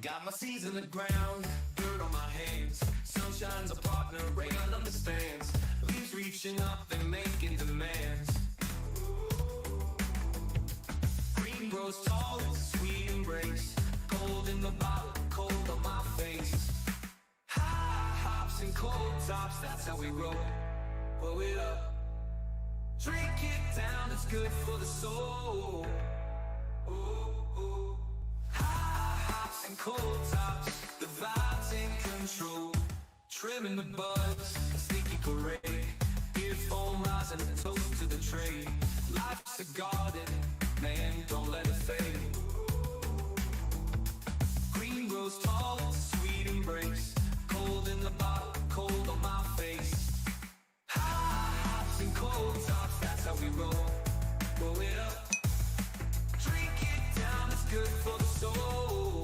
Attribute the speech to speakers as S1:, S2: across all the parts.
S1: Got my seeds in the ground, dirt on my hands. Sunshine's a partner, rain understands. Leaves reaching up and making demands. Green grows tall, sweet embrace. Cold in the bottle, cold on my face. High hops and cold tops, that's how we roll. Pull it up, drink it down, it's good for the soul. And cold tops, the vibes in control. Trimming the buds, a sneaky parade. Beer foam rising and toast to the trade. Life's a garden, man, don't let it fade. Green grows tall, sweet embrace. Cold in the bottle, cold on my face. High hops and cold tops, that's how we roll. Roll it up, drink it down, it's good for the soul.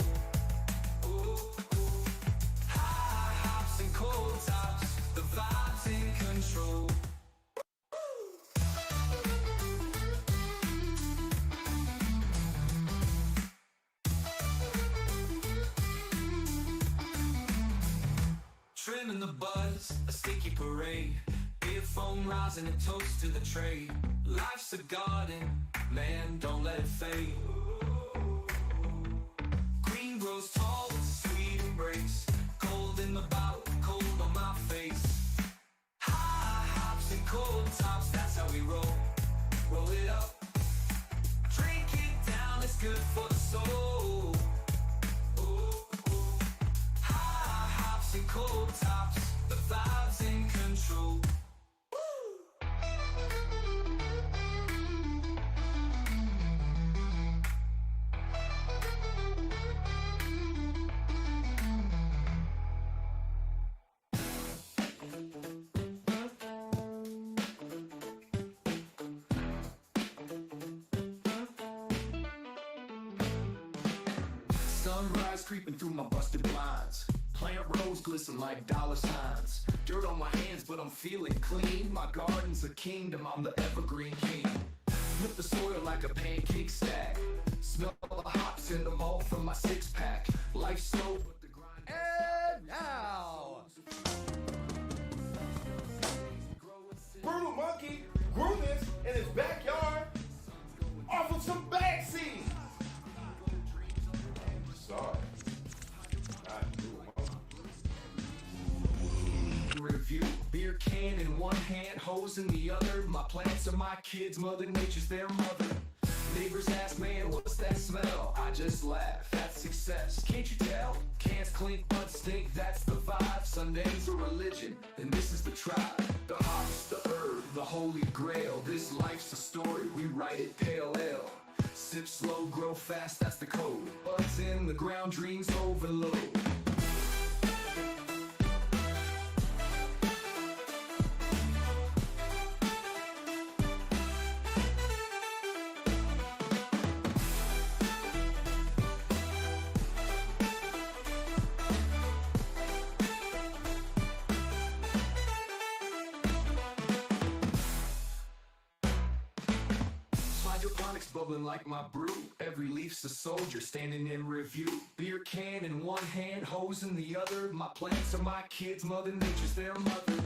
S1: Cold tops, the vibes in control. Trimming the buds, a sticky parade. Beer foam rising and toast to the trade. Life's a garden, man, don't let it fade. Green grows tall, sweet embrace. Cold in the bottle, cold on my face. High hops and cold tops, that's how we roll. Roll it up, drink it down, it's good for the soul. High hops and cold tops, the vibes in control. Sunrise creeping through my busted blinds. Plant rows glisten like dollar signs. Dirt on my hands, but I'm feeling clean. My garden's a kingdom, I'm the evergreen king. Flip the soil like a pancake stack. Smell the hops in the malt from my six-pack. Life's slow, but the grind.
S2: And now,
S3: Brutal Monkey grew this in his backyard off of some bag seeds. Sorry, not Brutal Monkey.
S1: Review, beer can in one hand, hose in the other. My plants are my kids, Mother Nature's their mother. Neighbors ask, man, what's that smell? I just laugh, that's success. Can't you tell? Cans clink, butts stink, that's the vibe. Sunday's a religion, and this is the tribe. The hops, the herb, the holy grail. This life's a story, we write it pale ale. Sip slow, grow fast, that's the code. Buds in the ground, dreams overload. Hydroponics bubbling like my brew. Every leaf's a soldier standing in review. Beer can in one hand, hose in the other. My plants are my kids, Mother Nature's their mother.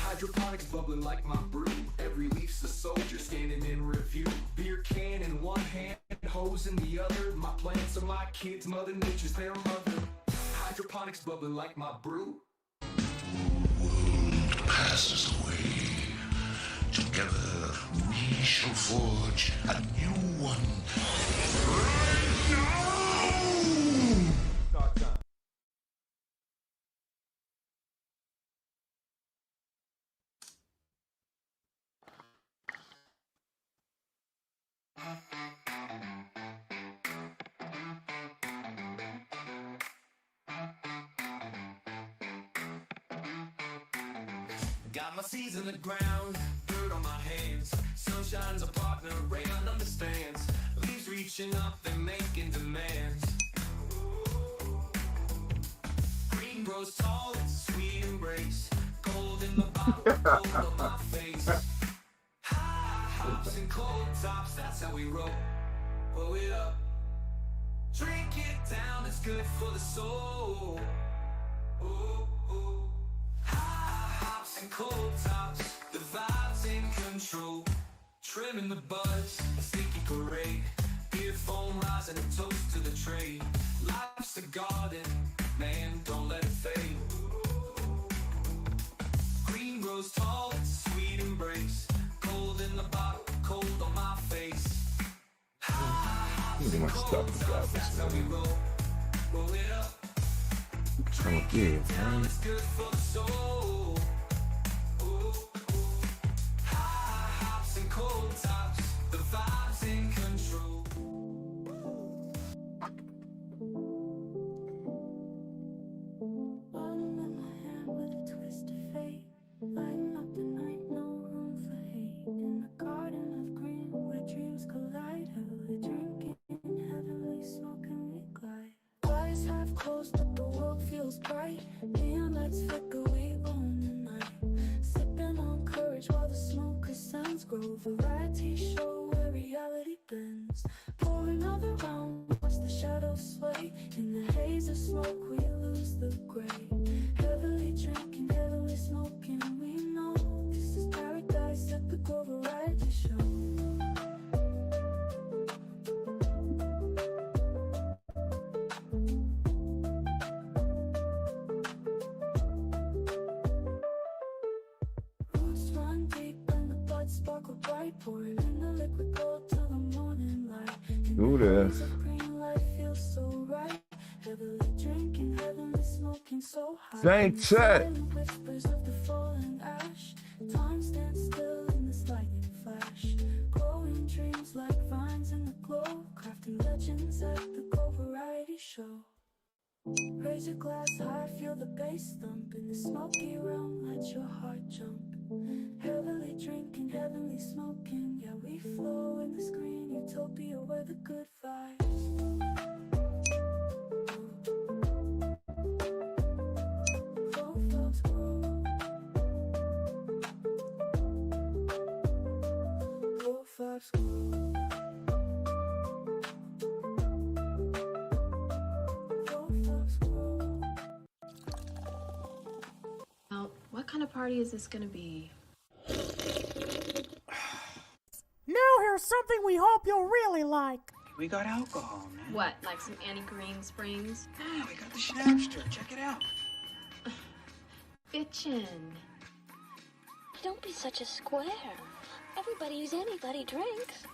S1: Hydroponics bubbling like my brew. Every leaf's a soldier standing in review. Beer can in one hand, hose in the other. My plants are my kids, Mother Nature's their mother. Hydroponics bubbling like my brew.
S4: World passes away. Together we shall forge a new one. Right now!
S3: Start time.
S1: Got my seeds in the ground, dirt on my hands. Sunshine's a partner, rain understands. Leaves reaching up and making demands. Green grows tall, it's a sweet embrace. Cold in in the bottle, cold on my face. High hops and cold tops, that's how we roll. Blow it up. Drink it down, it's good for the soul. Ooh, ooh. High hops and cold tops, the vibes in control. Trimming the buzz, a sneaky parade. Beer foam rising and toast to the trade. Life's a garden, man, don't let it fade. Green grows tall, it's a sweet embrace. Cold in the bottle, cold on my face.
S3: My stuff is out
S1: That's how we roll. Roll it up.
S3: Oh, yeah, man.
S1: It's good for the soul. Ooh, ooh. High hops and cold tops, the vibes in control.
S5: Bottom in my hand with a twist of fate. Lighting up the night, no room for hate. In a garden of green where dreams collide. Heavily drinking, heavily smoking, we glide. Eyes half closed, but the world feels bright. Neon lights flicker, we own the night. Sipping on courage while the smoke ascends. Grow variety show where reality blends. Pour another round, watch the shadows sway. In the haze of smoke, we lose the gray. Heavily drinking, heavily smoking, we know this is paradise, epic variety show. Roots run deep and the blood sparkle bright. Pour it in the liquid gold till the morning light. In
S3: Do
S5: the
S3: this.
S5: haze of green light feels so right. Heavily drinking, heavenly smoking so high.
S3: Thank
S5: In the
S3: Chet.
S5: silent whispers of the falling ash. Time stands still in this lightning flash. Glowing dreams like vines in the glow. Crafting legends at the Go Variety Show. Raise your glass high, feel the bass thump. In the smoky realm, let your heart jump. Heavily drinking, heavenly smoking. Yeah, we flow in this green utopia where the good vibes. Profiles grow. Profiles grow. Profiles grow.
S6: Well, what kind of party is this gonna be?
S2: Now here's something we hope you'll really like.
S7: We got alcohol, man.
S6: What, like some Annie Green Springs?
S7: Yeah, we got the Schnapster. Check it out.
S6: Bitchin'.
S8: Don't be such a square. Everybody who's anybody drinks.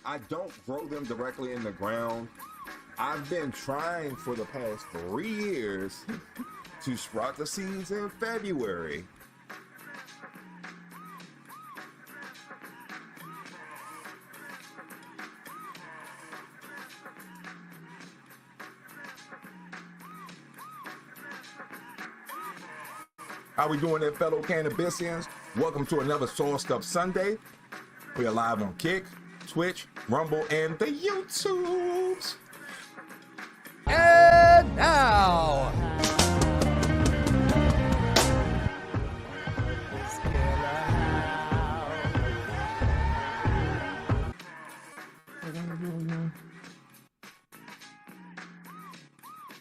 S3: I don't grow them directly in the ground. I've been trying for the past 3 years to sprout the seeds in February. How we doing there, fellow Cannabisians? Welcome to another Sauced Up Sunday. We are live on Kick, Twitch, Rumble, and the YouTubes.
S2: And now,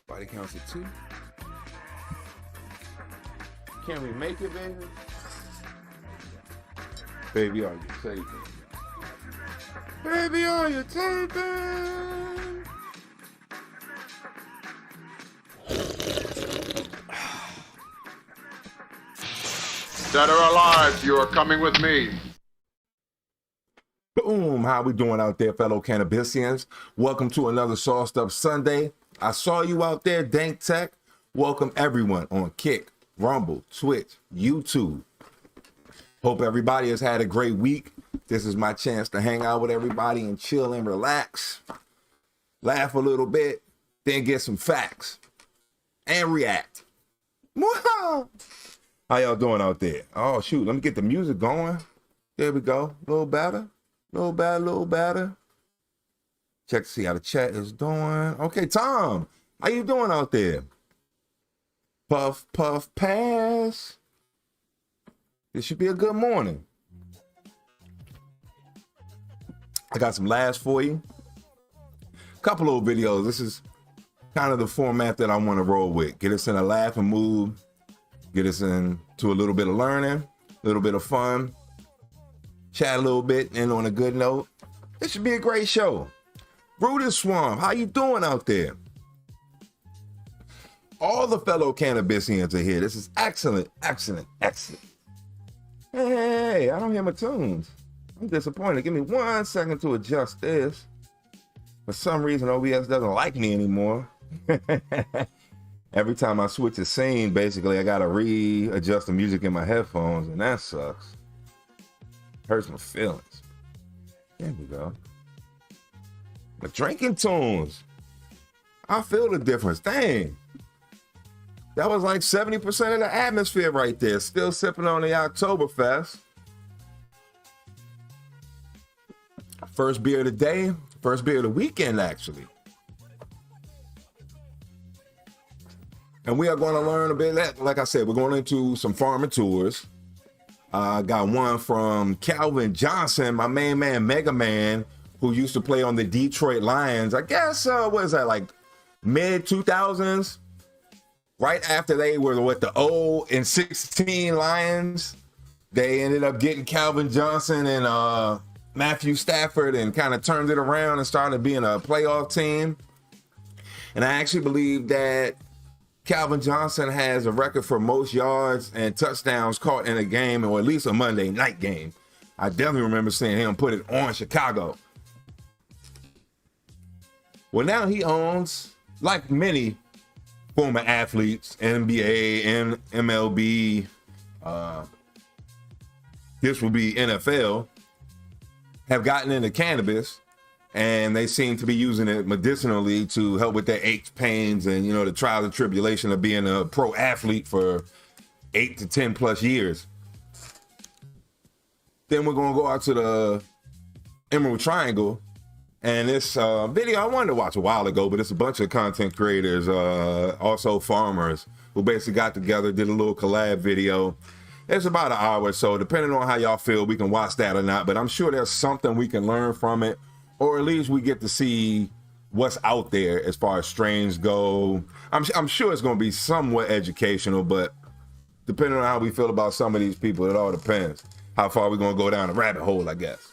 S3: Body counts at 2. Can we make it, baby? Baby, are you taping? Baby, are you taping?
S9: Dead or alive, you are coming with me.
S3: Boom! How we doing out there, fellow Cannabisians? Welcome to another Sauced Up Sunday. I saw you out there, Dank Tech. Welcome everyone on Kick, Rumble, Twitch, YouTube. Hope everybody has had a great week. This is my chance to hang out with everybody and chill and relax. Laugh a little bit. then get some facts and react. How y'all doing out there? Oh shoot, let me get the music going. There we go. Little better. Check to see how the chat is doing. Okay, Tom, how you doing out there? Puff, puff, pass. This should be a good morning. I got some laughs for you. Couple of videos. This is kind of the format that I want to roll with. Get us in a laughing mood. Get us into a little bit of learning, a little bit of fun. Chat a little bit, and on a good note. This should be a great show. Brutus Swamp, how you doing out there? All the fellow Cannabisians are here. This is excellent. Hey, I don't hear my tunes. I'm disappointed. Give me 1 second to adjust this. For some reason, OBS doesn't like me anymore. Every time I switch a scene, basically, I got to readjust the music in my headphones, and that sucks. Hurts my feelings. There we go. The drinking tunes. I feel the difference. Dang. That was like 70% of the atmosphere right there. Still sipping on the Oktoberfest. First beer of the day. First beer of the weekend, actually. And we are going to learn a bit. Like I said, we're going into some farming tours. I got one from Calvin Johnson, my main man, Mega Man, who used to play on the Detroit Lions. I guess, what is that, like mid-2000s? Right after they were with the 0-16 Lions, they ended up getting Calvin Johnson and Matthew Stafford and kind of turned it around and started being a playoff team. And I actually believe that Calvin Johnson has a record for most yards and touchdowns caught in a game, or at least a Monday night game. I definitely remember seeing him put it on Chicago. Well, now he owns, like many former athletes, NBA and MLB, this will be NFL, have gotten into cannabis, and they seem to be using it medicinally to help with their aches, pains, and, you know, the trials and tribulation of being a pro athlete for 8 to 10 plus years. Then we're going to go out to the Emerald Triangle, and this video I wanted to watch a while ago, but it's a bunch of content creators, also farmers, who basically got together, did a little collab video. It's about an hour or so. Depending on how y'all feel, we can watch that or not, but I'm sure there's something we can learn from it, or at least we get to see what's out there as far as strains go. I'm sure it's going to be somewhat educational, but depending on how we feel about some of these people, it all depends how far we're going to go down the rabbit hole, I guess.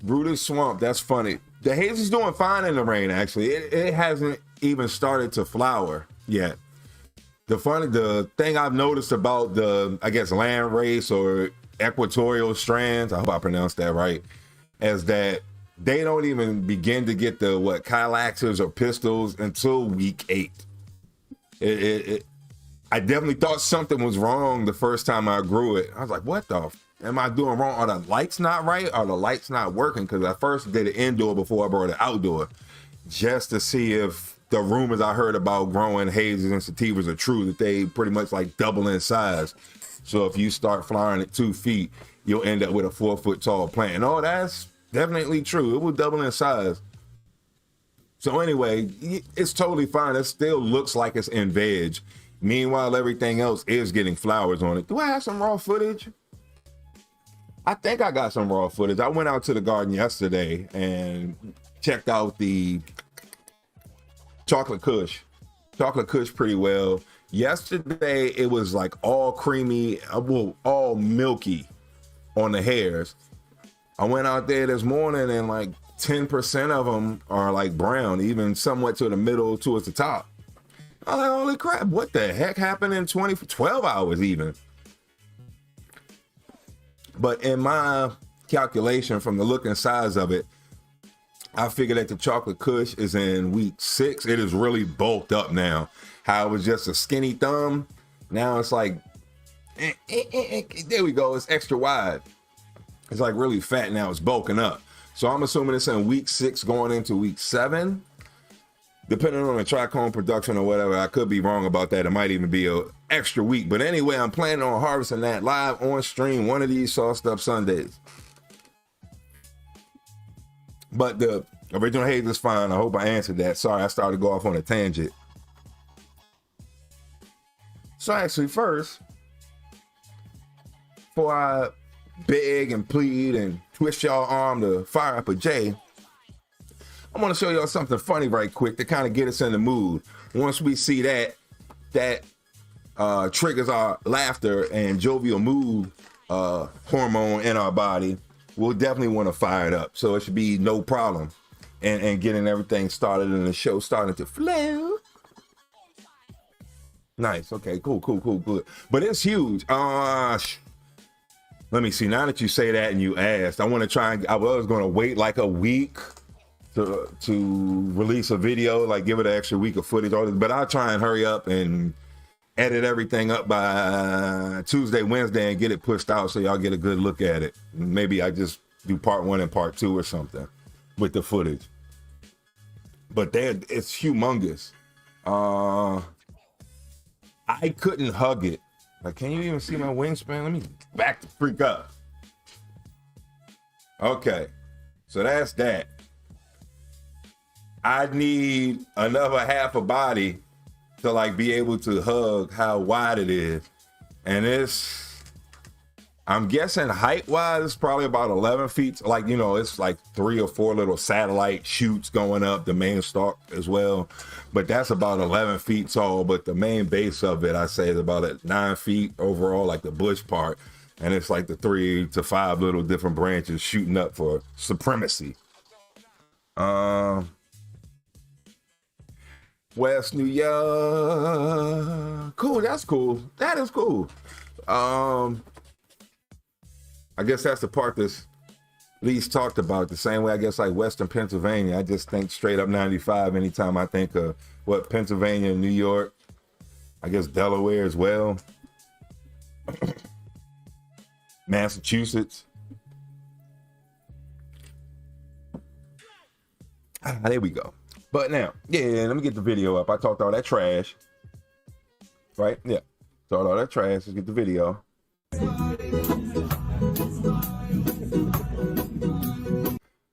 S3: Brutus Swamp, that's funny. The haze is doing fine in the rain, actually. It hasn't even started to flower yet. The thing I've noticed about the, I guess, land race or equatorial strands, I hope I pronounced that right, is that they don't even begin to get the, Kylaxes or pistils until week 8. I definitely thought something was wrong the first time I grew it. I was like, what the am I doing wrong? Are the lights not right? Are the lights not working? Because I first did it indoor before I brought it outdoor, just to see if the rumors I heard about growing hazes and sativas are true, that they pretty much like double in size. So if you start flowering at 2 feet, you'll end up with a 4 foot tall plant. And that's definitely true. It will double in size. So anyway, it's totally fine. It still looks like it's in veg. Meanwhile, everything else is getting flowers on it. Do I have some raw footage? I think I got some raw footage. I went out to the garden yesterday and checked out the chocolate kush pretty well. Yesterday, it was like all creamy, all milky on the hairs. I went out there this morning and like 10% of them are like brown, even somewhat to the middle, towards the top. I was like, holy crap, what the heck happened in 12 hours even? But in my calculation from the look and size of it, I figured that the chocolate kush is in week 6. It is really bulked up now. How it was just a skinny thumb, now it's like, there we go, it's extra wide. It's like really fat now, it's bulking up. So I'm assuming it's in week 6 going into week 7. Depending on the trichome production or whatever, I could be wrong about that. It might even be an extra week. But anyway, I'm planning on harvesting that live on stream one of these Sauced Up Sundays. But the original haze is fine. I hope I answered that. Sorry, I started to go off on a tangent. So actually, first, before I beg and plead and twist y'all arm to fire up a J, I want to show y'all something funny right quick to kind of get us in the mood. Once we see that triggers our laughter and jovial mood hormone in our body, we'll definitely want to fire it up. So it should be no problem. And getting everything started and the show starting to flow. Nice. Okay, cool. But it's huge. Let me see. Now that you say that and you asked, I want to try and I was going to wait like a week to release a video, like give it an extra week of footage, but I'll try and hurry up and edit everything up by Tuesday, Wednesday, and get it pushed out so y'all get a good look at it. Maybe I just do part 1 and part 2 or something with the footage. But it's humongous. I couldn't hug it. Like, can you even see my wingspan? Let me back the freak up. Okay, so that's that. I need another half a body to like be able to hug how wide it is. And I'm guessing height wise, it's probably about 11 feet. Like, you know, it's like 3 or 4 little satellite shoots going up the main stalk as well. But that's about 11 feet tall. But the main base of it, I say, is about at 9 feet overall, like the bush part. And it's like the 3 to 5 little different branches shooting up for supremacy. West New York. Cool, that's cool. That is cool. I guess that's the part that's least talked about. The same way I guess like Western Pennsylvania. I just think straight up 95 anytime I think of what Pennsylvania, New York, I guess Delaware as well. Massachusetts. There we go. But now, yeah, let me get the video up. I talked all that trash. Right? Yeah. Talked all that trash. Let's get the video.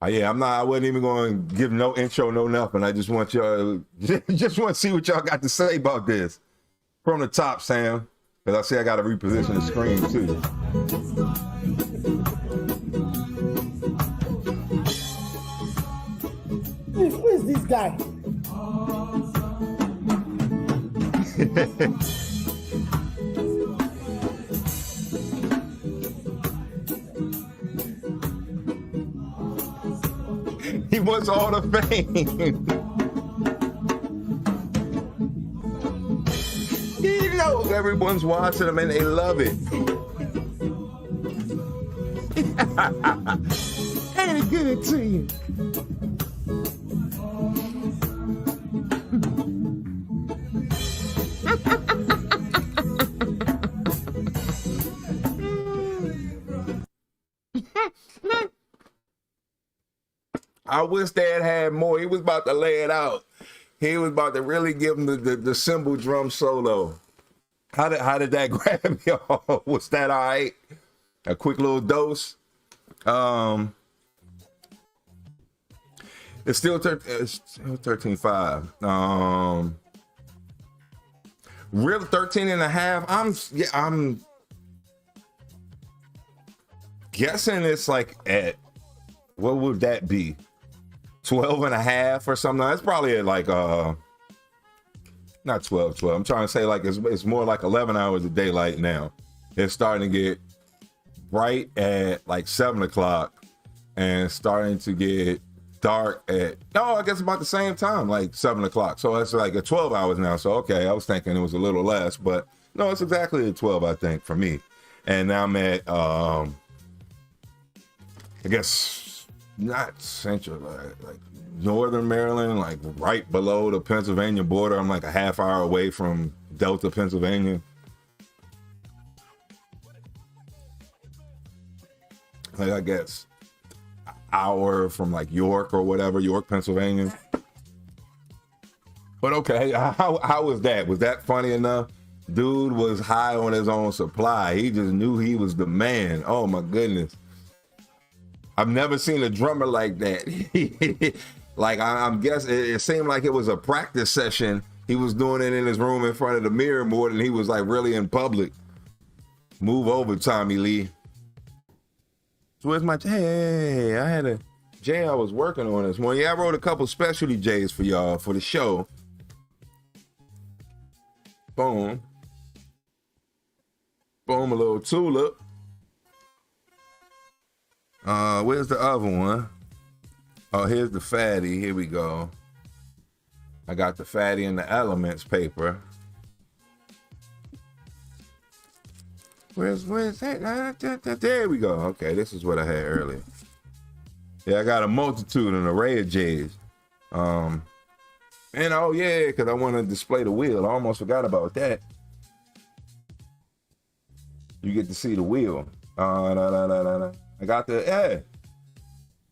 S3: Yeah, I wasn't even going to give no intro, no nothing. I just want y'all, just want to see what y'all got to say about this. From the top, Sam. Because I see I got to reposition the screen, too.
S2: Who is this guy?
S3: He wants all the fame. He knows everyone's watching him and they love it. Ain't it good to you? I wish Dad had more. He was about to lay it out. He was about to really give him the cymbal drum solo. How did that grab y'all? Was that all right? A quick little dose. It's still 13.5. Real 13 and a half. I'm guessing it's like at, what would that be? 12 and a half or something. That's probably at like not 12. I'm trying to say like it's more like 11 hours of daylight now. It's starting to get bright at like 7 o'clock and starting to get dark at, I guess about the same time, like 7 o'clock. So it's like 12 hours now. So okay, I was thinking it was a little less, but no, it's exactly at 12, I think, for me. And now I'm at I guess not central, like northern Maryland, like right below the Pennsylvania border. I'm like a half hour away from Delta, Pennsylvania. Like I guess hour from like York or whatever, York, Pennsylvania. But okay, how was that? Was that funny enough? Dude was high on his own supply. He just knew he was the man. Oh my goodness. I've never seen a drummer like that. Like I'm guessing it seemed like it was a practice session. He was doing it in his room in front of the mirror more than he was like really in public. Move over, Tommy Lee. So where's my Hey, I had a J I was working on this morning. Yeah, I wrote a couple specialty J's for y'all for the show. Boom. Boom, a little tulip. Where's the other one? Oh, here's the fatty. Here we go. I got the fatty and the elements paper. Where's that? There we go. Okay, this is what I had earlier. Yeah, I got a multitude, an array of J's. And oh yeah, because I want to display the wheel. I almost forgot about that. You get to see the wheel. I got the, yeah.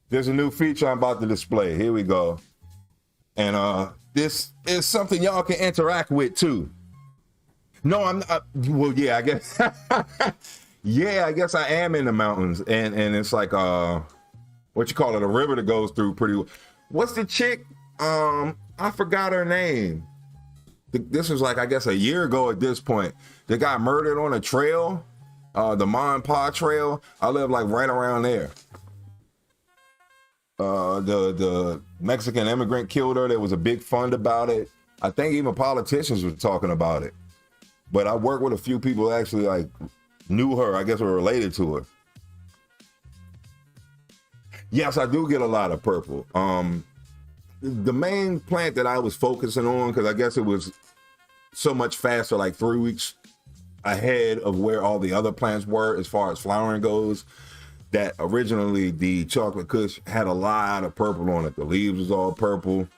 S3: There's a new feature I'm about to display. Here we go. And this is something y'all can interact with too. No, I'm not. Well, yeah, I guess. Yeah, I guess I am in the mountains. And it's like, what you call it, a river that goes through pretty. What's the chick? I forgot her name. This was like, I guess, a year ago at this point. They got murdered on a trail, the Ma and Pa Trail. I live like right around there. The Mexican immigrant killed her. There was a big fund about it. I think even politicians were talking about it. But I worked with a few people who actually like knew her, I guess were related to her. Yes, I do get a lot of purple. The main plant that I was focusing on, because I guess it was so much faster, like 3 weeks ahead of where all the other plants were as far as flowering goes, that originally the chocolate kush had a lot of purple on it. The leaves was all purple.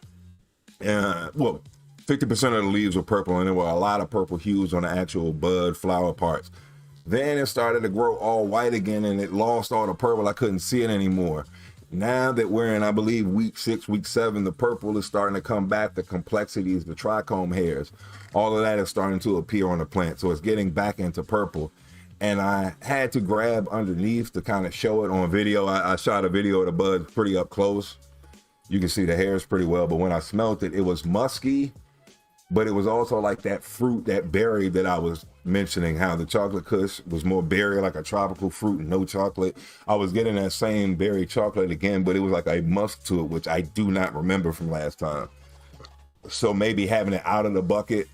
S3: Well, 50% of the leaves were purple, and there were a lot of purple hues on the actual bud flower parts. Then it started to grow all white again, and it lost all the purple. I couldn't see it anymore. Now that we're in, I believe, week 6, week 7, the purple is starting to come back. The complexities, the trichome hairs, all of that is starting to appear on the plant. So it's getting back into purple. And I had to grab underneath to kind of show it on video. I shot a video of the buds pretty up close. You can see the hairs pretty well. But when I smelled it, it was musky. But it was also like that fruit, that berry that I was mentioning, how the chocolate kush was more berry, like a tropical fruit and no chocolate. I was getting that same berry chocolate again, but it was like a musk to it, which I do not remember from last time. So maybe having it out of the bucket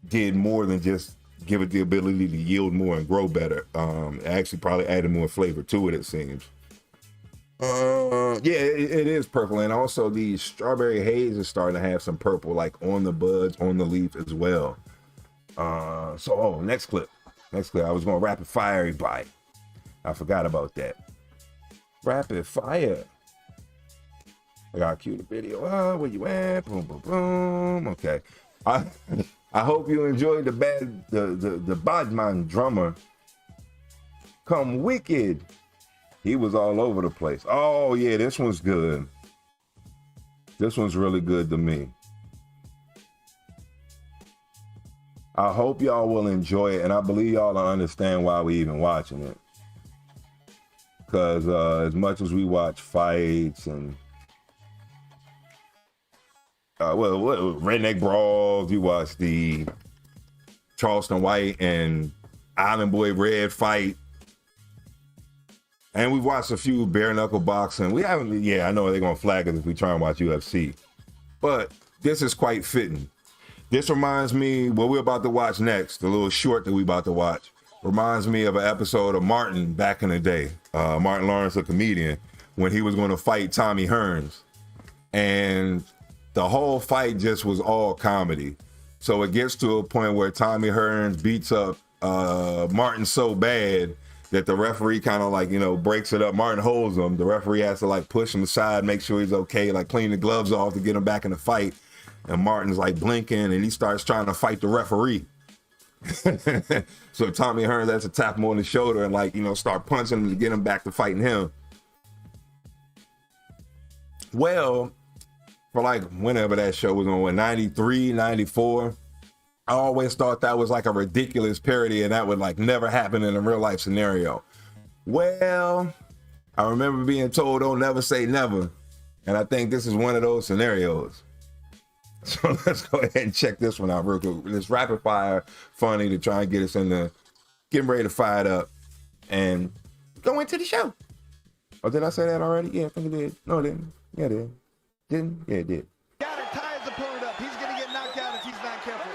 S3: did more than just give it the ability to yield more and grow better. It actually probably added more flavor to it, it seems. Yeah, it is purple, and also the strawberry haze is starting to have some purple, like on the buds, on the leaf as well. Next clip. I was going to rapid fire everybody. I forgot about that. Rapid fire. I got to cue the video. Oh, where you at? Boom, boom, boom. Okay. I hope you enjoyed the Badman drummer. Come Wicked. He was all over the place. Oh, yeah, this one's good. This one's really good to me. I hope y'all will enjoy it, and I believe y'all will understand why we even watching it. Because as much as we watch fights and redneck brawls, you watch the Charleston White and Island Boy Red fight. And we've watched a few bare knuckle boxing. We haven't, I know they're going to flag us if we try and watch UFC. But this is quite fitting. This reminds me, what we're about to watch next, the little short that we're about to watch, reminds me of an episode of Martin back in the day. Martin Lawrence, a comedian, when he was going to fight Tommy Hearns. And the whole fight just was all comedy. So it gets to a point where Tommy Hearns beats up Martin so bad that the referee kind of like, breaks it up. Martin holds him. The referee has to like push him aside, make sure he's okay, like clean the gloves off to get him back in the fight. And Martin's like blinking and he starts trying to fight the referee. So Tommy Hearns has to tap him on the shoulder and like, start punching him to get him back to fighting him. Well, for like whenever that show was on, 93, 94, I always thought that was like a ridiculous parody and that would like never happen in a real life scenario. Well, I remember being told don't never say never. And I think this is one of those scenarios. So let's go ahead and check this one out real quick. This rapid fire funny to try and get us in the getting ready to fire it up and go into the show. Oh, did I say that already? Yeah, I think it did. No, it didn't. Yeah, it did. Didn't? Yeah, it did.
S10: Got it. Tie his opponent up. He's going to get knocked out if he's not careful.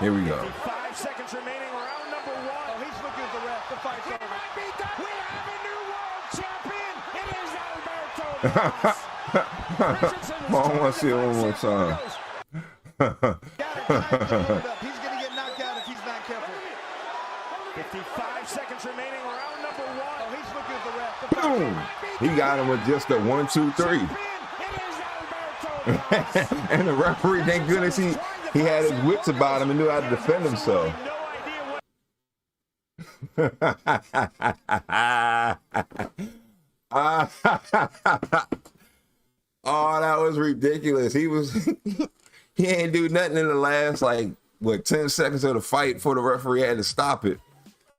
S3: Here we go.
S10: 5 seconds remaining. Round number 1. Oh, he's looking at the ref. The fight's over. We have a new world champion. It is Alberto.
S3: I want to see it one more time.
S10: Got it. Tie his opponent up. He's going to get knocked out if he's not careful. 55 seconds remaining. Round number 1. Oh, he's looking at the ref. The
S3: Boom. He got him with just a 1, 2, 3. And the referee, thank goodness he had his wits about him and knew how to defend himself. Oh, that was ridiculous. He ain't do nothing in the last, like, what, 10 seconds of the fight before the referee had to stop it.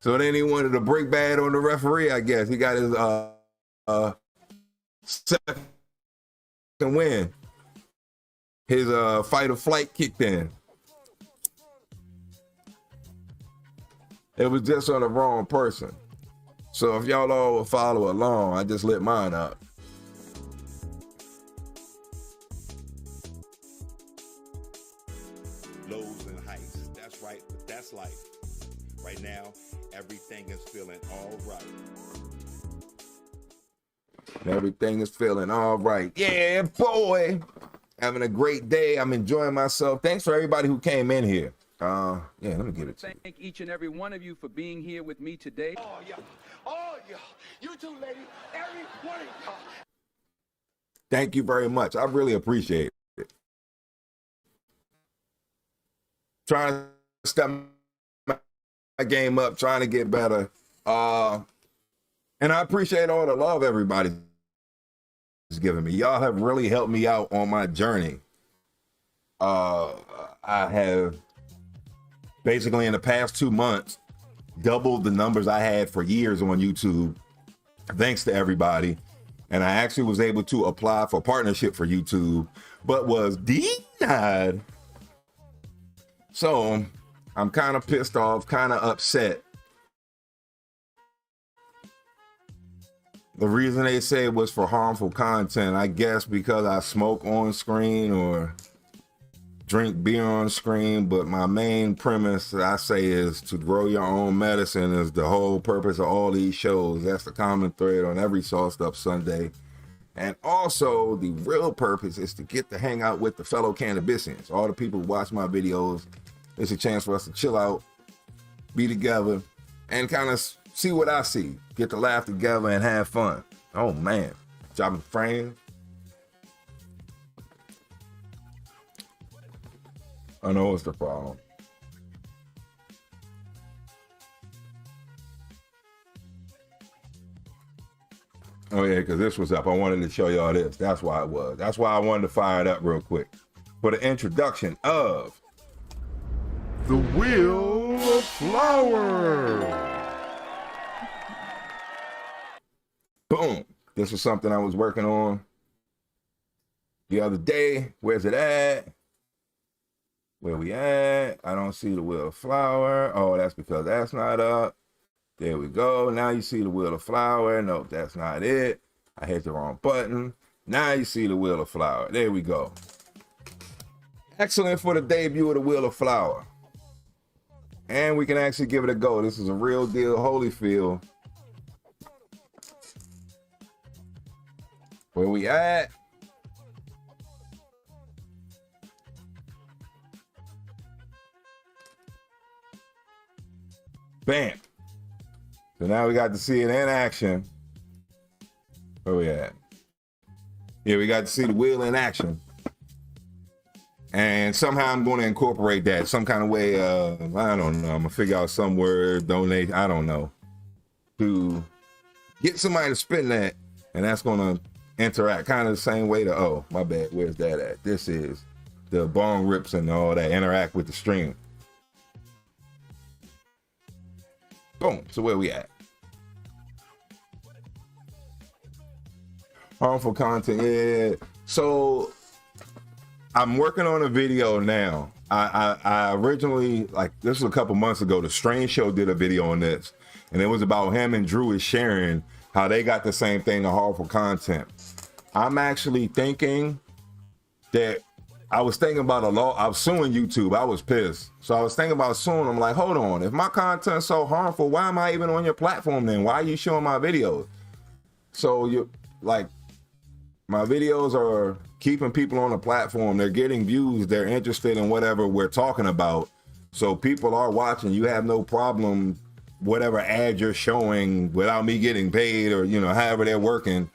S3: So then he wanted to break bad on the referee, I guess. He got his second win. His fight or flight kicked in. It was just on the wrong person. So if y'all all will follow along, I just lit mine up.
S4: Lows and heights. That's right, but that's life. Right now, everything is feeling all right.
S3: Everything is feeling all right. Yeah, boy. Having a great day. I'm enjoying myself. Thanks for everybody who came in here. Yeah, let me get it to you.
S11: Thank each and every one of you for being here with me today.
S10: Oh, yeah. Oh, yeah. You too, lady. Every one of y'all.
S3: Thank you very much. I really appreciate it. Trying to step my game up, trying to get better. And I appreciate all the love everybody's giving me. Y'all have really helped me out on my journey. I have basically in the past 2 months doubled the numbers I had for years on YouTube, thanks to everybody. And I actually was able to apply for partnership for YouTube, but was denied. So I'm kind of pissed off, kind of upset. The reason they say it was for harmful content, I guess because I smoke on screen or drink beer on screen, but my main premise I say is to grow your own medicine is the whole purpose of all these shows. That's the common thread on every Sauced Up Sunday. And also the real purpose is to get to hang out with the fellow Cannabisians. All the people who watch my videos, it's a chance for us to chill out, be together, and kind of see what I see. Get to laugh together and have fun. Oh man, dropping frames. I know what's the problem. Oh yeah, because this was up. I wanted to show y'all this. That's why it was. That's why I wanted to fire it up real quick. For the introduction of the Wheel of Flower. Boom. This was something I was working on the other day. Where's it at? Where we at? I don't see the Wheel of Flower. Oh, that's because that's not up. There we go. Now you see the Wheel of Flower. Nope, that's not it. I hit the wrong button. Now you see the Wheel of Flower. There we go. Excellent for the debut of the Wheel of Flower. And we can actually give it a go. This is a real deal Holyfield. Where we at? Bam. So now we got to see it in action. Where we at? Yeah, we got to see the wheel in action. And somehow I'm going to incorporate that some kind of way. I don't know. I'm going to figure out some word, donate, I don't know, to get somebody to spin that. And that's going to interact kind of the same way to, oh, my bad, where's that at? This is the Bong Rips and all that, interact with the stream. Boom, so where we at? Harmful content, yeah. So I'm working on a video now. I originally, like, this was a couple months ago, the Strange Show did a video on this, and it was about him and Drew is sharing how they got the same thing, the harmful content. I'm actually thinking that I was thinking about a law. I was suing YouTube. I was pissed. So I was thinking about suing. I'm like, hold on. If my content's so harmful, why am I even on your platform then? Why are you showing my videos? So you like, my videos are keeping people on the platform. They're getting views. They're interested in whatever we're talking about. So people are watching. You have no problem, whatever ad you're showing without me getting paid or, you know, however they're working,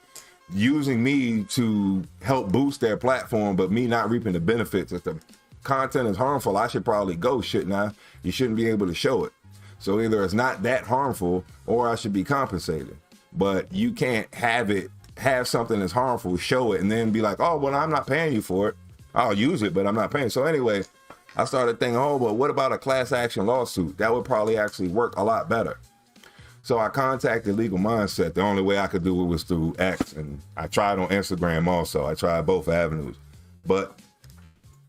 S3: using me to help boost their platform, but me not reaping the benefits. If the content is harmful, I should probably go, shouldn't I? You shouldn't be able to show it. So either it's not that harmful or I should be compensated. But you can't have something that's harmful, show it, and then be like, oh, well, I'm not paying you for it. I'll use it, but I'm not paying. So anyway, I started thinking, oh, but what about a class action lawsuit? That would probably actually work a lot better. So I contacted Legal Mindset. The only way I could do it was through X, and I tried on Instagram also. I tried both avenues. But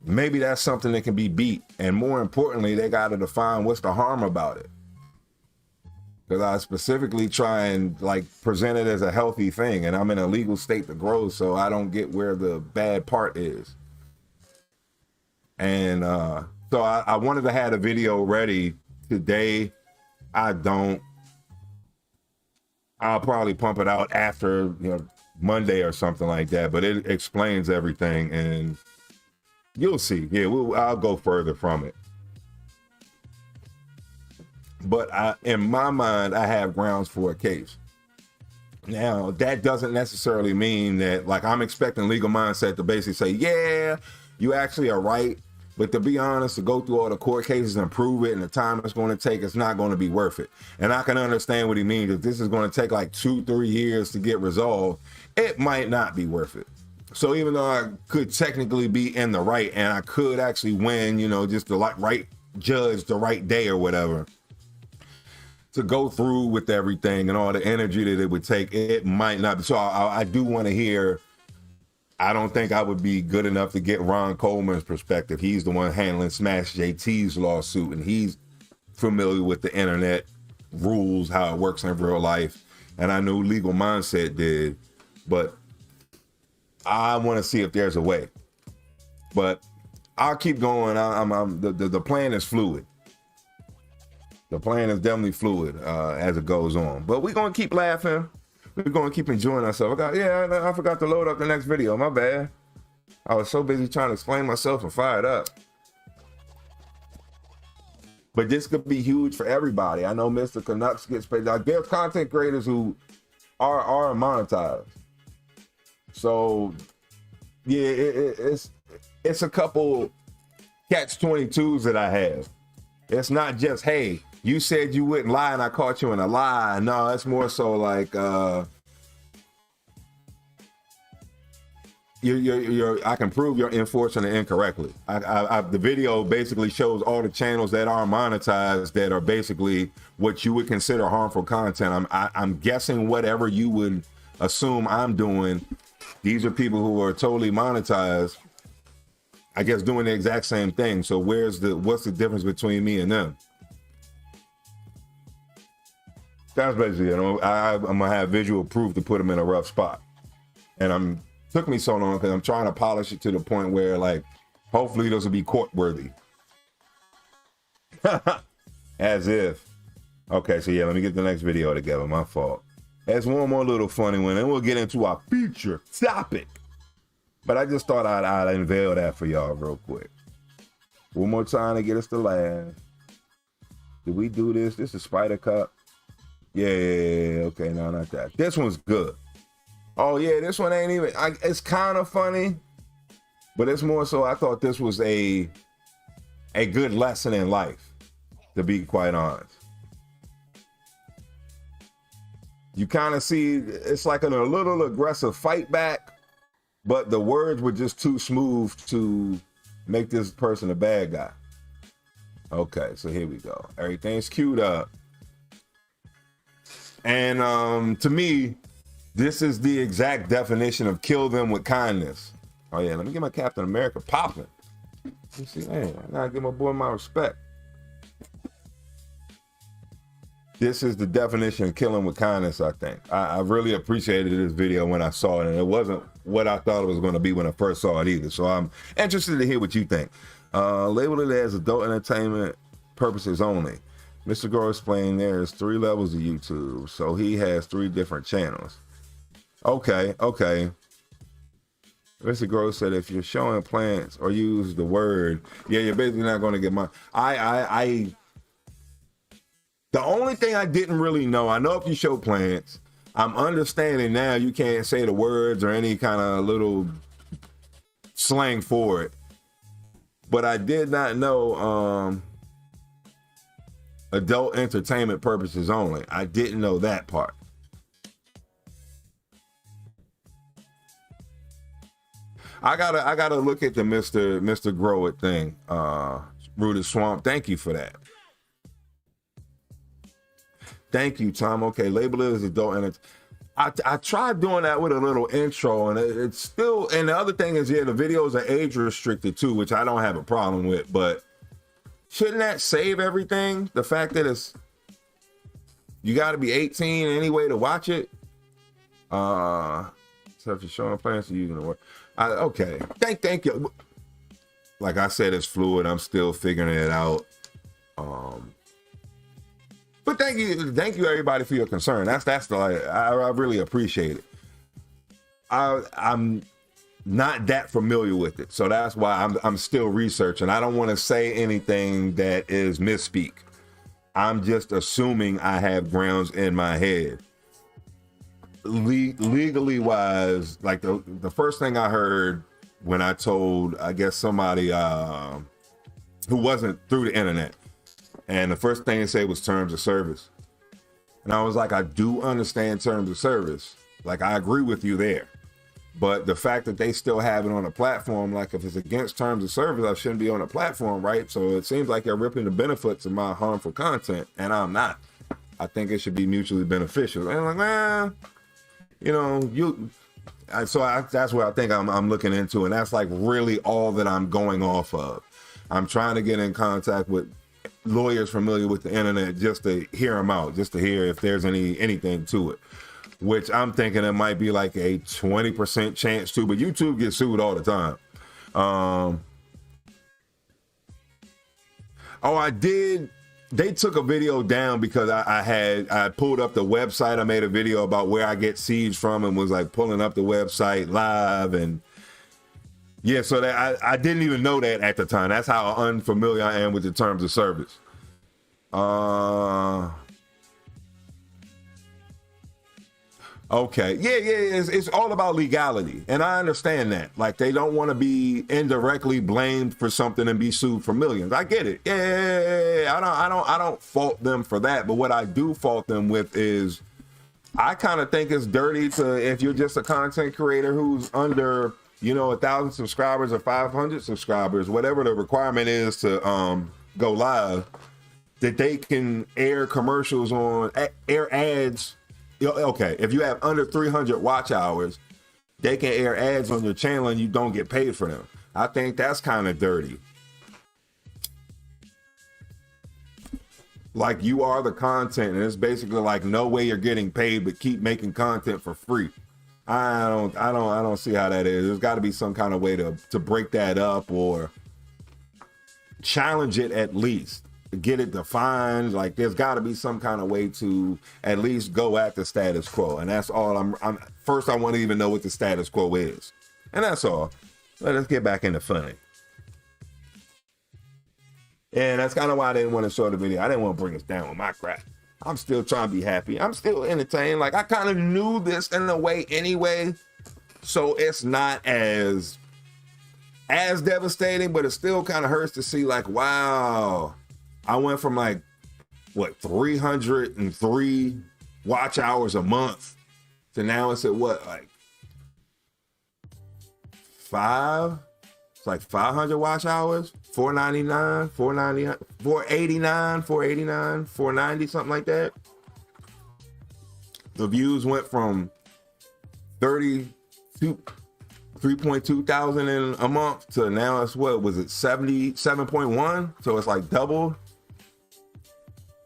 S3: maybe that's something that can be beat. And more importantly, they got to define what's the harm about it. Because I specifically try and like present it as a healthy thing, and I'm in a legal state to grow, so I don't get where the bad part is. And so I wanted to have a video ready today. I don't. I'll probably pump it out after, you know, Monday or something like that, but it explains everything and you'll see. Yeah, I'll go further from it. But in my mind, I have grounds for a case. Now, that doesn't necessarily mean that, like, I'm expecting Legal Mindset to basically say, yeah, you actually are right. But to be honest, to go through all the court cases and prove it and the time it's going to take, it's not going to be worth it. And I can understand what he means. If this is going to take like 2-3 years to get resolved, it might not be worth it. So even though I could technically be in the right and I could actually win, you know, just the right judge the right day or whatever, to go through with everything and all the energy that it would take, it might not be. So I do want to hear. I don't think I would be good enough to get Ron Coleman's perspective. He's the one handling Smash JT's lawsuit, and he's familiar with the internet rules, how it works in real life. And I know Legal Mindset did, but I want to see if there's a way. But I'll keep going. The plan is fluid. The plan is definitely fluid as it goes on. But we're going to keep laughing. We're going to keep enjoying ourselves. I forgot to load up the next video. My bad. I was so busy trying to explain myself and fire it up. But this could be huge for everybody. I know Mr. Canucks gets paid. Like, there's content creators who are monetized. So, yeah, it's a couple catch-22s that I have. It's not just, hey, you said you wouldn't lie and I caught you in a lie. No, it's more so like I can prove you're enforcing it incorrectly. The video basically shows all the channels that are monetized that are basically what you would consider harmful content. I'm guessing whatever you would assume I'm doing, these are people who are totally monetized, I guess, doing the exact same thing. So what's the difference between me and them? That's basically it. I'm gonna have visual proof to put them in a rough spot. And took me so long because I'm trying to polish it to the point where, like, hopefully those will be court worthy. As if. Okay, so yeah, let me get the next video together. My fault. That's one more little funny one, and we'll get into our feature topic. But I just thought I'd unveil that for y'all real quick. One more time to get us to laugh. Did we do this? This is Spider Cup. Yeah. Okay, no, not that. This one's good. Oh yeah, this one ain't even. It's kind of funny, but it's more so. I thought this was a good lesson in life, to be quite honest. You kind of see it's like a little aggressive fight back, but the words were just too smooth to make this person a bad guy. Okay, so here we go. Everything's queued up. And to me, this is the exact definition of kill them with kindness. Oh yeah, let me get my Captain America popping. You see, man, I gotta give my boy my respect. This is the definition of killing with kindness, I think. I really appreciated this video when I saw it, and it wasn't what I thought it was going to be when I first saw it either. So I'm interested to hear what you think. Label it as adult entertainment purposes only. Mr. Grow explained there's 3 levels of YouTube, so he has 3 different channels. Okay. Mr. Grow said if you're showing plants or use the word, yeah, you're basically not going to get my. The only thing I didn't really know, I know if you show plants, I'm understanding now you can't say the words or any kind of little slang for it. But I did not know adult entertainment purposes only. I didn't know that part. I gotta look at the Mr. Grow It thing. Rooted Swamp, thank you for that. Thank you, Tom. Okay, label it as adult entertainment. I tried doing that with a little intro, and it's still, and the other thing is, yeah, the videos are age restricted too, which I don't have a problem with, but shouldn't that save everything? The fact that you got to be 18 anyway to watch it. So if you're showing plans to using the word, okay. Thank you. Like I said, it's fluid. I'm still figuring it out. But thank you everybody for your concern. That's I really appreciate it. I'm not that familiar with it, so that's why I'm still researching. I don't want to say anything that is misspeak. I'm just assuming I have grounds in my head. Legally wise, like the first thing I heard when I told, I guess, somebody who wasn't through the internet, and the first thing they said was terms of service. And I was like, I do understand terms of service. Like, I agree with you there. But the fact that they still have it on a platform, like if it's against terms of service, I shouldn't be on a platform, right? So it seems like you're ripping the benefits of my harmful content, and I'm not. I think it should be mutually beneficial. And I'm like, you know, that's what I think I'm looking into, and that's like really all that I'm going off of. I'm trying to get in contact with lawyers familiar with the internet just to hear them out, just to hear if there's anything to it, which I'm thinking it might be like a 20% chance to, but YouTube gets sued all the time. They took a video down because I pulled up the website. I made a video about where I get seeds from and was like pulling up the website live, and yeah, so that I didn't even know that at the time. That's how unfamiliar I am with the terms of service. Okay, yeah, it's all about legality, and I understand that. Like, they don't want to be indirectly blamed for something and be sued for millions. I get it. Yeah, I don't fault them for that. But what I do fault them with is, I kind of think it's dirty if you're just a content creator who's under, 1,000 subscribers or 500 subscribers, whatever the requirement is to go live, that they can air commercials air ads. Okay, if you have under 300 watch hours, they can air ads on your channel and you don't get paid for them. I think that's kind of dirty. Like, you are the content, and it's basically like no way you're getting paid, but keep making content for free. I don't see how that is. There's got to be some kind of way to break that up or challenge it, at least get it defined. Like, there's got to be some kind of way to at least go at the status quo, and that's all. First, I want to even know what the status quo is, and that's all. Let's get back into funny. And that's kind of why I didn't want to show the video. I didn't want to bring us down with my crap. I'm still trying to be happy. I'm still entertained. Like, I kind of knew this in a way anyway, so it's not as devastating, but it still kind of hurts to see, like, wow, I went from like, 303 watch hours a month to now it's at what, like 5? It's like 500 watch hours, 499, 499, 489, 489, 490, something like that. The views went from 3.2 thousand in a month to now it's what was it 77.1, so it's like double.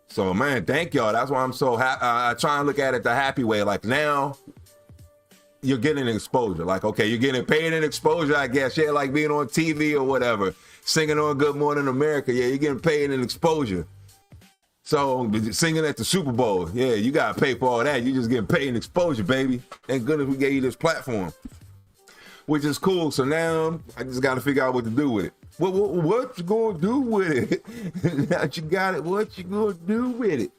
S3: So man, thank y'all. That's why I'm so happy. I try and look at it the happy way. Like now you're getting exposure. Like, okay, you're getting paid in exposure, I guess. Yeah, like being on TV or whatever, singing on Good Morning America. Yeah, you're getting paid in exposure. So singing at the Super Bowl, yeah, you got to pay for all that. You just getting paid in exposure, baby. Thank goodness we gave you this platform, which is cool. So now I just got to figure out what to do with it. What you gonna do with it? Now you got it. What you gonna do with it?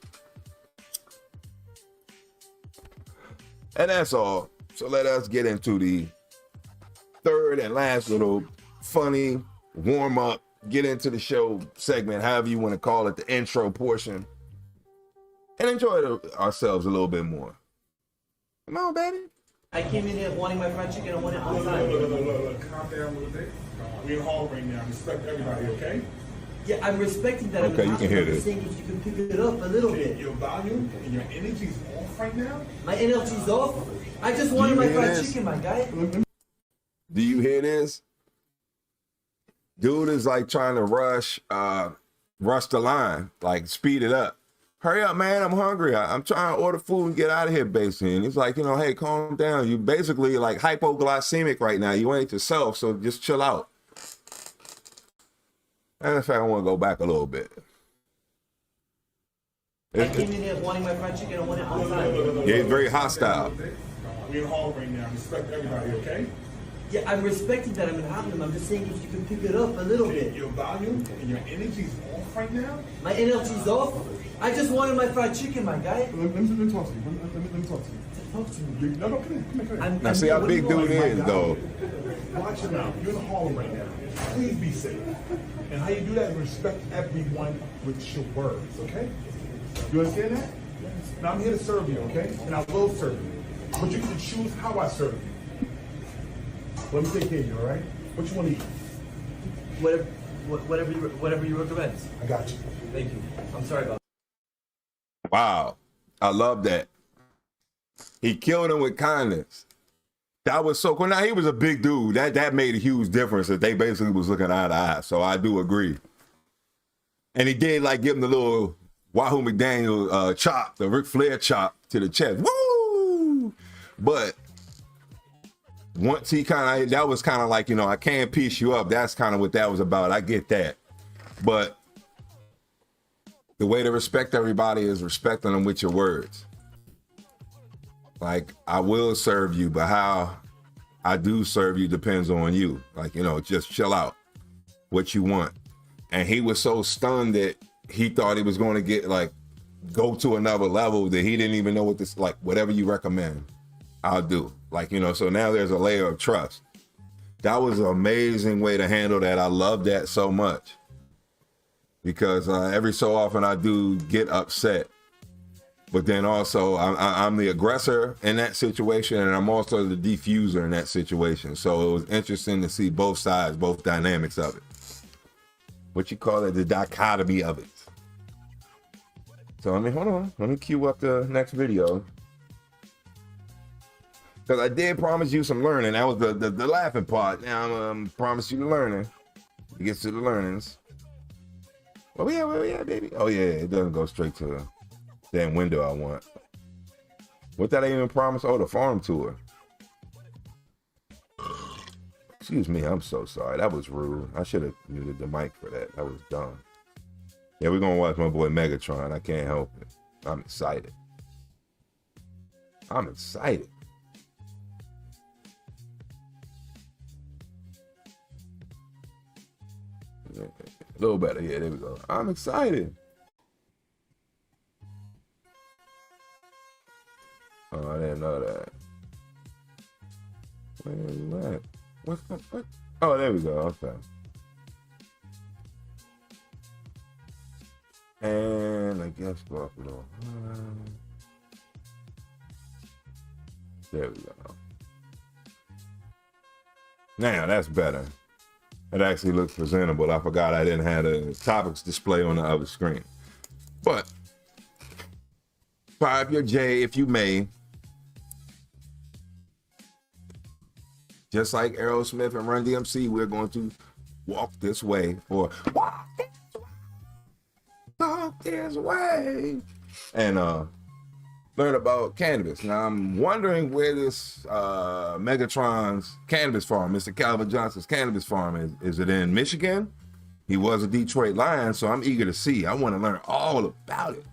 S3: And that's all. So let us get into the third and last little funny warm up, get into the show segment, however you want to call it, the intro portion, and enjoy ourselves a little bit more. Come on, baby.
S12: I came in here wanting my fried chicken. I want it on time.
S13: Look, calm down a little bit. We're in hall right now. Respect everybody, okay?
S12: Yeah, I'm respecting that.
S3: Okay, you can hear this.
S12: Saying if you can pick it up a little bit.
S13: Your volume and your energy's off right now?
S12: My energy's off? I just wanted my fried chicken, my guy.
S3: Do you hear this? Dude is like trying to rush the line, like speed it up. Hurry up, man, I'm hungry. I'm trying to order food and get out of here, basically. And it's like, you know, hey, calm down. You basically like hypoglycemic right now. You ain't yourself, so just chill out. And in fact, I want to go back a little bit.
S12: I came in here wanting my fried chicken. I want it on time.
S3: Yeah, he's very hostile.
S13: We're in hall right now. Respect everybody, okay?
S12: Yeah, I'm respecting that. I'm in Harlem. I'm just saying if you can pick it up a little bit.
S13: Your volume and your energy's off right now?
S12: My energy's off? I just wanted my fried chicken, my guy.
S13: Let me talk to you. Let me talk to you.
S12: Talk to me.
S13: No, come here.
S3: Now see how big dude is, though.
S13: Watch it now. You're in the hall right now. Please be safe. And how you do that is respect everyone with your words, okay? You understand that? Now I'm here to serve you, okay? And I will serve you. But you can choose how I serve you. Let me take care of you, all right? What you want to eat?
S12: Whatever you recommend.
S13: I got you.
S12: Thank you. I'm sorry about that.
S3: Wow. I love that. He killed him with kindness. That was so cool. Now, he was a big dude. That made a huge difference that they basically was looking eye to eye. So I do agree. And he did like give him the little Wahoo McDaniel chop, the Ric Flair chop to the chest. Woo! But once he kind of, that was kind of like, you know, I can't piece you up. That's kind of what that was about. I get that. But the way to respect everybody is respecting them with your words. Like, I will serve you, but how I do serve you depends on you. Like, you know, just chill out. What you want. And he was so stunned that he thought he was going to get, like, go to another level that he didn't even know what this, like, whatever you recommend, I'll do. Like, you know, so now there's a layer of trust. That was an amazing way to handle that. I love that so much. Because every so often I do get upset. But then also I'm the aggressor in that situation, and I'm also the diffuser in that situation. So it was interesting to see both sides, both dynamics of it. What you call it, the dichotomy of it. So, I mean, hold on. Let me cue up the next video. Because I did promise you some learning. That was the laughing part. Now I'm promise you the learning. It gets to the learnings. Where we at, baby? Oh, yeah, it doesn't go straight to the damn window I want. What did I even promise? Oh, the farm tour. Excuse me, I'm so sorry. That was rude. I should have muted the mic for that. That was dumb. Yeah, we're going to watch my boy Megatron. I can't help it. I'm excited. I'm excited. Yeah, a little better. Yeah, there we go. I'm excited. Oh, I didn't know that. Where are you at? What? Oh, there we go. Okay. And I guess go up a little. There we go. Now that's better. It actually looks presentable. I forgot I didn't have the topics display on the other screen. But fire up your J if you may. Just like Aerosmith and Run DMC, we're going to walk this way, or walk this way, and learn about cannabis. Now I'm wondering where this Megatron's Cannabis Farm, Mr. Calvin Johnson's Cannabis Farm is. Is it in Michigan? He was a Detroit Lion, so I'm eager to see. I want to learn all about it.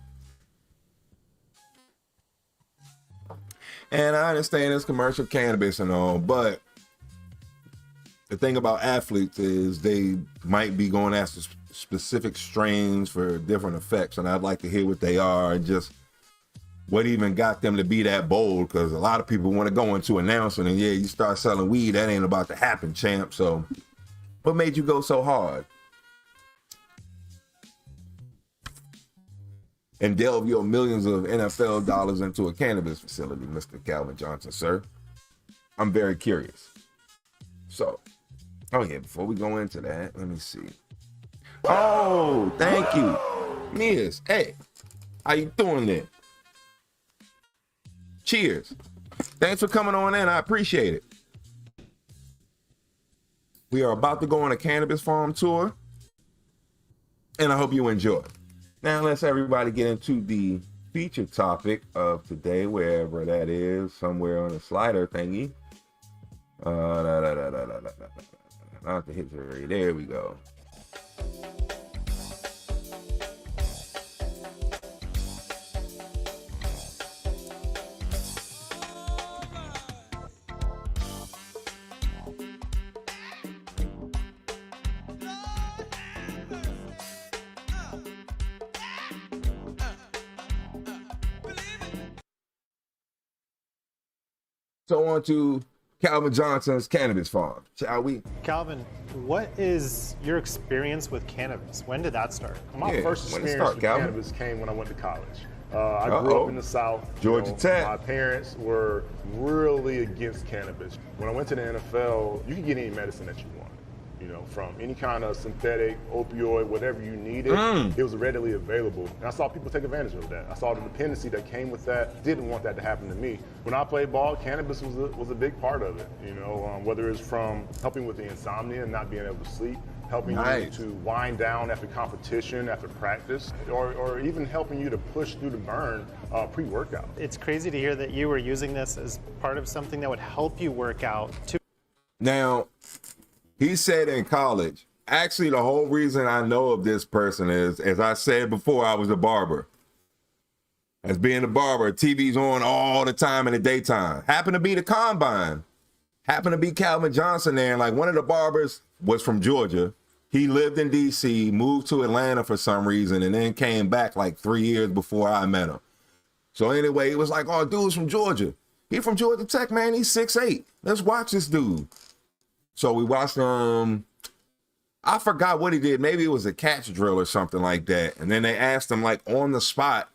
S3: And I understand it's commercial cannabis and all, but the thing about athletes is they might be going after specific strains for different effects, and I'd like to hear what they are and just what even got them to be that bold, because a lot of people want to go into announcing and yeah, you start selling weed, that ain't about to happen, champ. So what made you go so hard and delve your millions of NFL dollars into a cannabis facility, Mr. Calvin Johnson, sir? I'm very curious. So, oh yeah, before we go into that, let me see. Oh, thank you. Mias, hey, how you doing there? Cheers. Thanks for coming on in, I appreciate it. We are about to go on a Cannabis Farm tour, and I hope you enjoy. Now let's everybody get into the featured topic of today, wherever that is, somewhere on the slider thingy. Not the history. There we go. So on to Calvin Johnson's Cannabis Farm, shall we?
S14: Calvin, what is your experience with cannabis? When did that start?
S15: My first experience with cannabis came when I went to college. I grew up in the South.
S3: Georgia Tech.
S15: My parents were really against cannabis. When I went to the NFL, you could get any medicine that you want. You know, from any kind of synthetic, opioid, whatever you needed, it was readily available. And I saw people take advantage of that. I saw the dependency that came with that. Didn't want that to happen to me. When I played ball, cannabis was a big part of it. You know, whether it's from helping with the insomnia and not being able to sleep, helping you to wind down after competition, after practice, or even helping you to push through the burn pre-workout.
S14: It's crazy to hear that you were using this as part of something that would help you work out.
S3: Now, he said in college, actually the whole reason I know of this person is, as I said before, I was a barber. As being a barber, TV's on all the time in the daytime. Happened to be the combine. Happened to be Calvin Johnson there. And like one of the barbers was from Georgia. He lived in DC, moved to Atlanta for some reason, and then came back like 3 years before I met him. So anyway, it was like, oh, dude's from Georgia. He from Georgia Tech, man. He's 6'8". Let's watch this dude. So we watched I forgot what he did. Maybe it was a catch drill or something like that. And then they asked him like on the spot,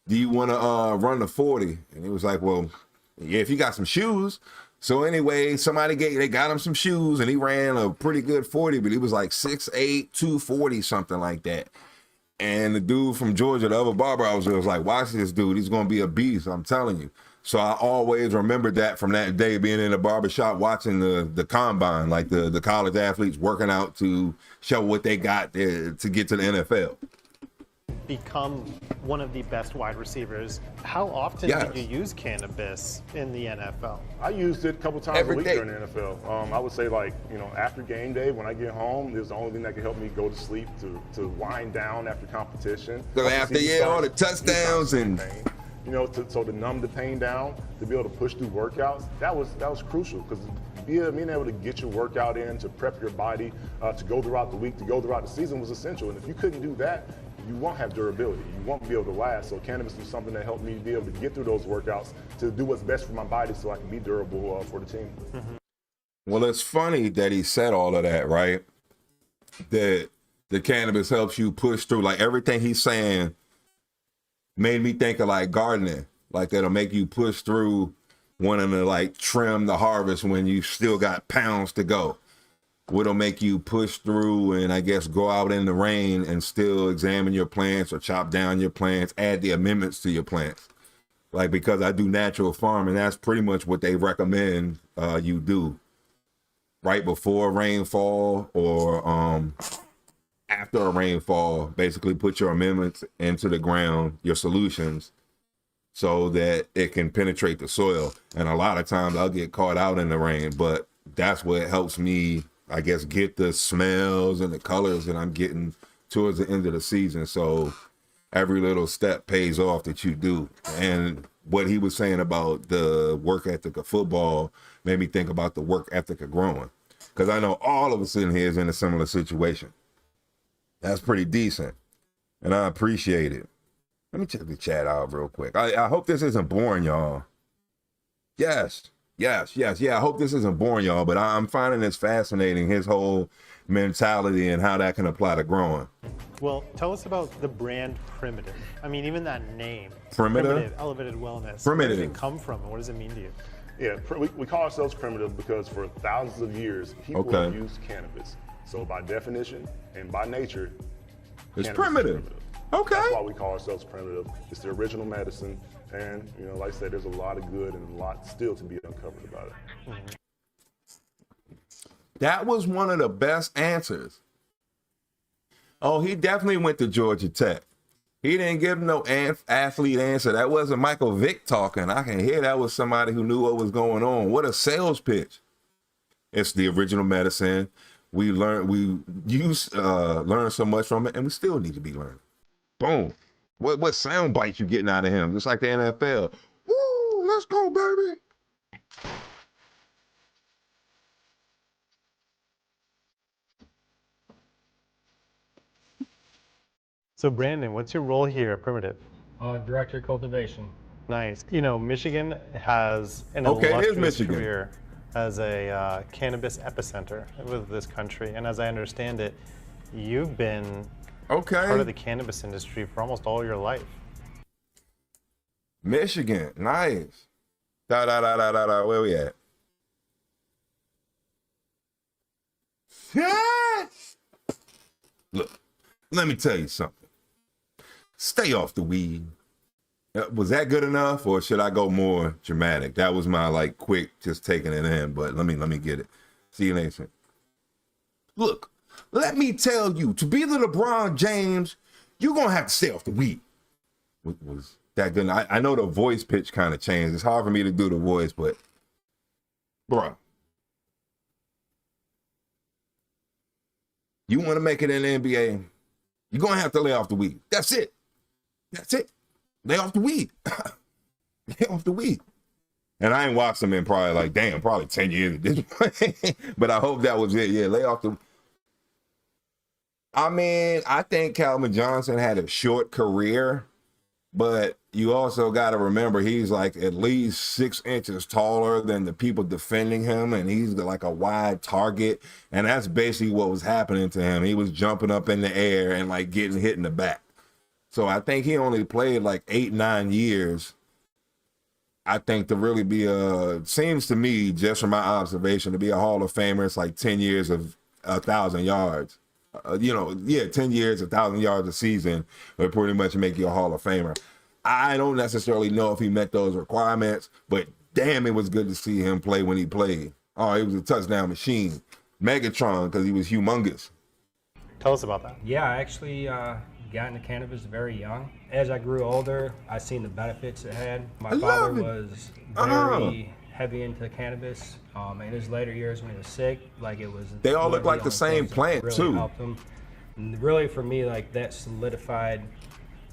S3: do you want to run the 40? And he was like, well, yeah, if you got some shoes. So anyway, they got him some shoes and he ran a pretty good 40, but he was like 6'8", 240, something like that. And the dude from Georgia, the other barber I was like, watch this dude. He's going to be a beast, I'm telling you. So I always remembered that from that day, being in the barbershop, watching the combine, like the college athletes working out to show what they got to get to the NFL.
S14: Become one of the best wide receivers. How often did you use cannabis in the NFL?
S15: I used it a couple times a week during the NFL. I would say after game day, when I get home, it was the only thing that could help me go to sleep, to wind down after competition.
S3: So after all the touchdowns and
S15: so to numb the pain down, to be able to push through workouts, that was crucial, because being able to get your workout in, to prep your body, to go throughout the week, to go throughout the season was essential. And if you couldn't do that, you won't have durability. You won't be able to last. So cannabis was something that helped me be able to get through those workouts, to do what's best for my body so I can be durable for the team.
S14: Mm-hmm.
S3: Well, it's funny that he said all of that, right? That the cannabis helps you push through. Like everything he's saying made me think of like gardening. Like that'll make you push through wanting to like trim the harvest when you still got pounds to go? What'll make you push through and I guess go out in the rain and still examine your plants or chop down your plants, add the amendments to your plants? Like, because I do natural farming, that's pretty much what they recommend you do. Right before rainfall or after a rainfall, basically put your amendments into the ground, your solutions, so that it can penetrate the soil. And a lot of times I'll get caught out in the rain, but that's what helps me, I guess, get the smells and the colors that I'm getting towards the end of the season. So every little step pays off that you do. And what he was saying about the work ethic of football made me think about the work ethic of growing. Because I know all of us in here is in a similar situation. That's pretty decent. And I appreciate it. Let me check the chat out real quick. I hope this isn't boring, y'all. Yes. Yeah, I hope this isn't boring, y'all, but I'm finding this fascinating, his whole mentality and how that can apply to growing.
S14: Well, tell us about the brand Primitive. I mean, even that name.
S3: Primitive?
S14: Elevated Wellness.
S3: Primitive.
S14: Where does it come from and what does it mean to you?
S15: Yeah, we call ourselves primitive because for thousands of years, people have used cannabis. So by definition and by nature,
S3: it's primitive. Okay.
S15: That's why we call ourselves primitive. It's the original medicine. And, you know, like I said, there's a lot of good and a lot still to be uncovered about it.
S14: Mm-hmm.
S3: That was one of the best answers. Oh, he definitely went to Georgia Tech. He didn't give no athlete answer. That wasn't Michael Vick talking. I can hear that was somebody who knew what was going on. What a sales pitch. It's the original medicine. We learn so much from it, and we still need to be learning. Boom. What sound bites you getting out of him? Just like the NFL. Woo, let's go, baby.
S14: So Brandon, what's your role here at Primitive?
S16: Director of Cultivation.
S14: Nice. You know, Michigan has an illustrious career as a cannabis epicenter with this country. And as I understand it, you've been part of the cannabis industry for almost all your life.
S3: Michigan, nice. Where we at? Yes! Look, let me tell you something. Stay off the weed. Was that good enough, or should I go more dramatic? That was my like quick, just taking it in. But let me get it. See you later. Look, let me tell you, to be the LeBron James, you're gonna have to stay off the weed. Was that good? I know the voice pitch kind of changed. It's hard for me to do the voice, but bruh, you want to make it in the NBA, you're gonna have to lay off the weed. That's it. That's it. Lay off the weed. Lay off the weed. And I ain't watched them in probably 10 years at this point. But I hope that was it. Yeah, lay off the... I mean, I think Calvin Johnson had a short career, but you also got to remember he's like at least 6 inches taller than the people defending him, and he's like a wide target. And that's basically what was happening to him. He was jumping up in the air and like getting hit in the back. So I think he only played like 8-9 years. I think to really be seems to me, just from my observation, to be a Hall of Famer, it's like 10 years of 1,000 yards. 10 years, 1,000 yards a season would pretty much make you a Hall of Famer. I don't necessarily know if he met those requirements, but damn, it was good to see him play when he played. Oh, he was a touchdown machine. Megatron, because he was humongous.
S14: Tell us about that.
S16: Yeah, I actually got into cannabis very young. As I grew older, I seen the benefits it had. My father was very heavy into cannabis. In his later years when he was sick, like it was...
S3: They all look like the same plant,
S16: really
S3: too.
S16: Helped him. And really, for me, like that solidified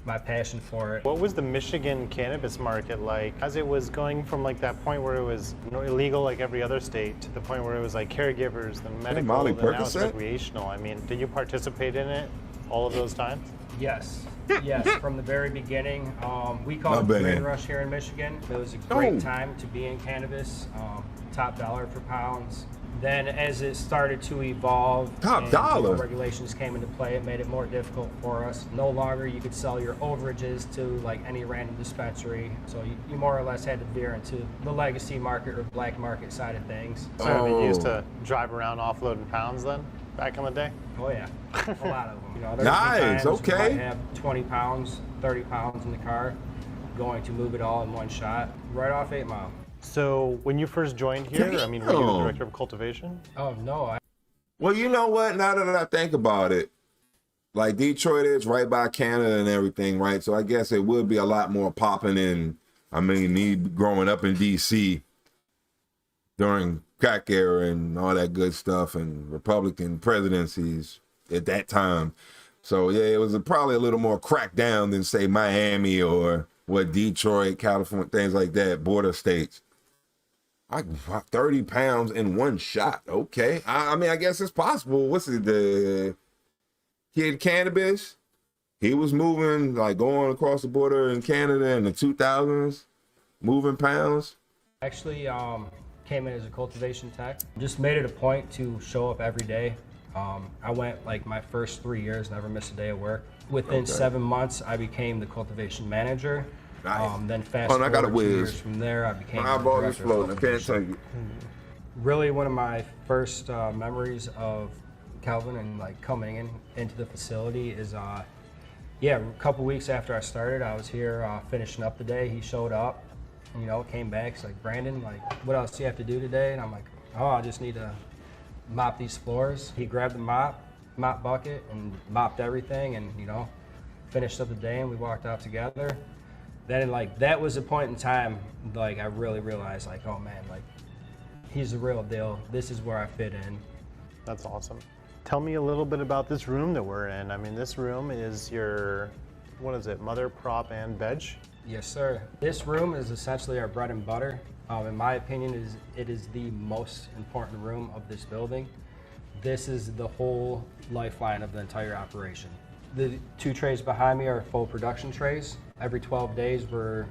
S16: my passion for it.
S14: What was the Michigan cannabis market like as it was going from like that point where it was illegal like every other state to the point where it was like caregivers, then medical, then now it's recreational? I mean, did you participate in it all of those times?
S16: Yes, from the very beginning. We call it the green rush here in Michigan. It was a great time to be in cannabis. Top dollar for pounds. Then as it started to evolve,
S3: Top dollar.
S16: Regulations came into play. It made it more difficult for us. No longer you could sell your overages to like any random dispensary. So you more or less had to veer into the legacy market or black market side of things.
S14: So you used to drive around offloading pounds then, back in the day?
S16: Oh yeah, a lot of them. You know, there's
S3: Nice,
S16: times we
S3: okay.
S16: might have 20 pounds, 30 pounds in the car, going to move it all in one shot, right off 8 Mile.
S14: So when you first joined here, I mean, were you the director of cultivation?
S16: Oh no.
S3: Well, you know what? Now that I think about it, like Detroit is right by Canada and everything, right? So I guess it would be a lot more popping in. I mean, me growing up in DC during crack era and all that good stuff and Republican presidencies at that time. So yeah, it was probably a little more cracked down than say Miami or what Detroit, California, things like that, border states. 30 pounds in one shot. Okay. I mean, I guess it's possible. What's it, the kid Cannabis? He was moving, like going across the border in Canada in the 2000s, moving pounds.
S16: Actually, came in as a cultivation tech. Just made it a point to show up every day. I went like my first 3 years, never missed a day of work. Within 7 months, I became the cultivation manager.
S3: Nice.
S16: Then fast forward 2 years from there, I became the director of cultivation. Really, one of my first memories of Calvin and like coming into the facility is, yeah, a couple weeks after I started, I was here finishing up the day. He showed up, you know, came back. He's like, Brandon, like, what else do you have to do today? And I'm like, oh, I just need to mop these floors. He grabbed the mop bucket and mopped everything, and you know, finished up the day, and we walked out together. Then like that was a point in time, like I really realized, like, oh man, like he's the real deal. This is where I fit in.
S14: That's awesome. Tell me a little bit about this room that we're in. I mean, this room is your, what is it, mother, prop, and veg?
S16: Yes, sir. This room is essentially our bread and butter. In my opinion, it is the most important room of this building. This is the whole lifeline of the entire operation. The 2 trays behind me are full production trays. Every 12 days, we're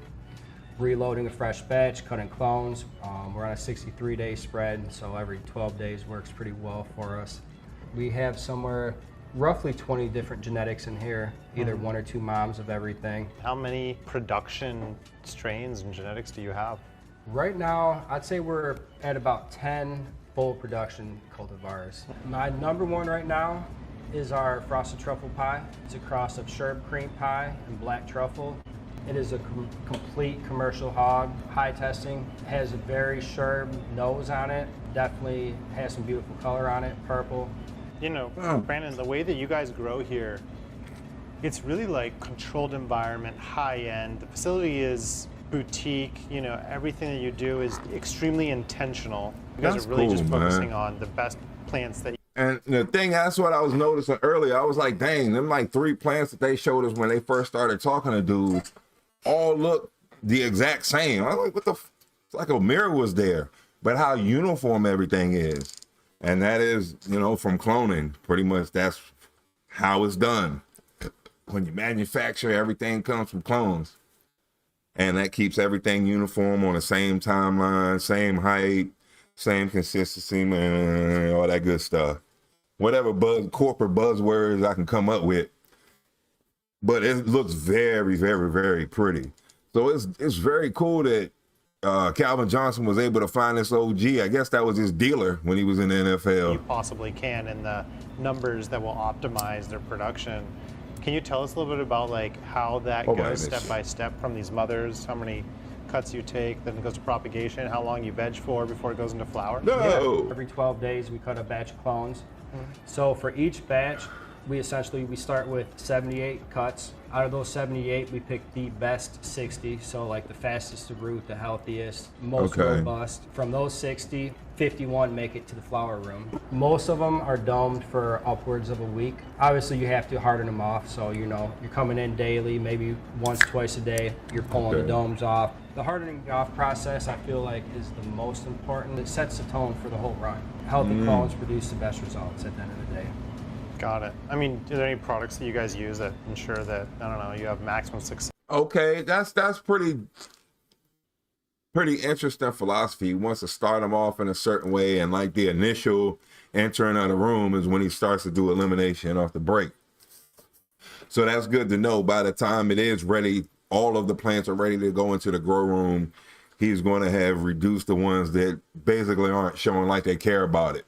S16: reloading a fresh batch, cutting clones. We're on a 63-day spread, so every 12 days works pretty well for us. We have somewhere roughly 20 different genetics in here, either 1 or 2 moms of everything.
S14: How many production strains and genetics do you have?
S16: Right now, I'd say we're at about 10 full production cultivars. My number 1 right now is our frosted truffle pie. It's a cross of sherb cream pie and black truffle. It is a complete commercial hog, high testing, has a very sherb nose on it, definitely has some beautiful color on it, purple.
S14: You know, Brandon, the way that you guys grow here, it's really like controlled environment, high end. The facility is boutique, you know, everything that you do is extremely intentional. You guys are really just focusing on the best plants that you.
S3: And the thing, that's what I was noticing earlier. I was like, dang, them like 3 plants that they showed us when they first started talking to dudes all look the exact same. I was like, what the it's like a mirror was there. But how uniform everything is. And that is, you know, from cloning. Pretty much that's how it's done. When you manufacture, everything comes from clones. And that keeps everything uniform on the same timeline, same height, same consistency, man, all that good stuff. Whatever corporate buzzwords I can come up with. But it looks very, very, very pretty. So it's very cool that Calvin Johnson was able to find this OG. I guess that was his dealer when he was in the NFL.
S14: You possibly can, and the numbers that will optimize their production. Can you tell us a little bit about like how that goes step by step from these mothers, how many cuts you take, then it goes to propagation, how long you veg for before it goes into flower?
S3: No.
S16: Yeah, every 12 days we cut a batch of clones. So for each batch, we start with 78 cuts. Out of those 78, we pick the best 60, so like the fastest to root, the healthiest, most robust. From those 60, 51 make it to the flower room. Most of them are domed for upwards of a week. Obviously, you have to harden them off, so you know you're coming in daily, maybe once, twice a day. You're pulling the domes off. The hardening off process, I feel like, is the most important. It sets the tone for the whole run. Healthy clones produce the best results at the end of the day.
S14: Got it. I mean, are there any products that you guys use that ensure that, I don't know, you have maximum success?
S3: Okay, that's pretty. pretty interesting philosophy. He wants to start them off in a certain way, and like the initial entering of the room is when he starts to do elimination off the break. So that's good to know. By the time it is ready, all of the plants are ready to go into the grow room. He's going to have reduced the ones that basically aren't showing like they care about it.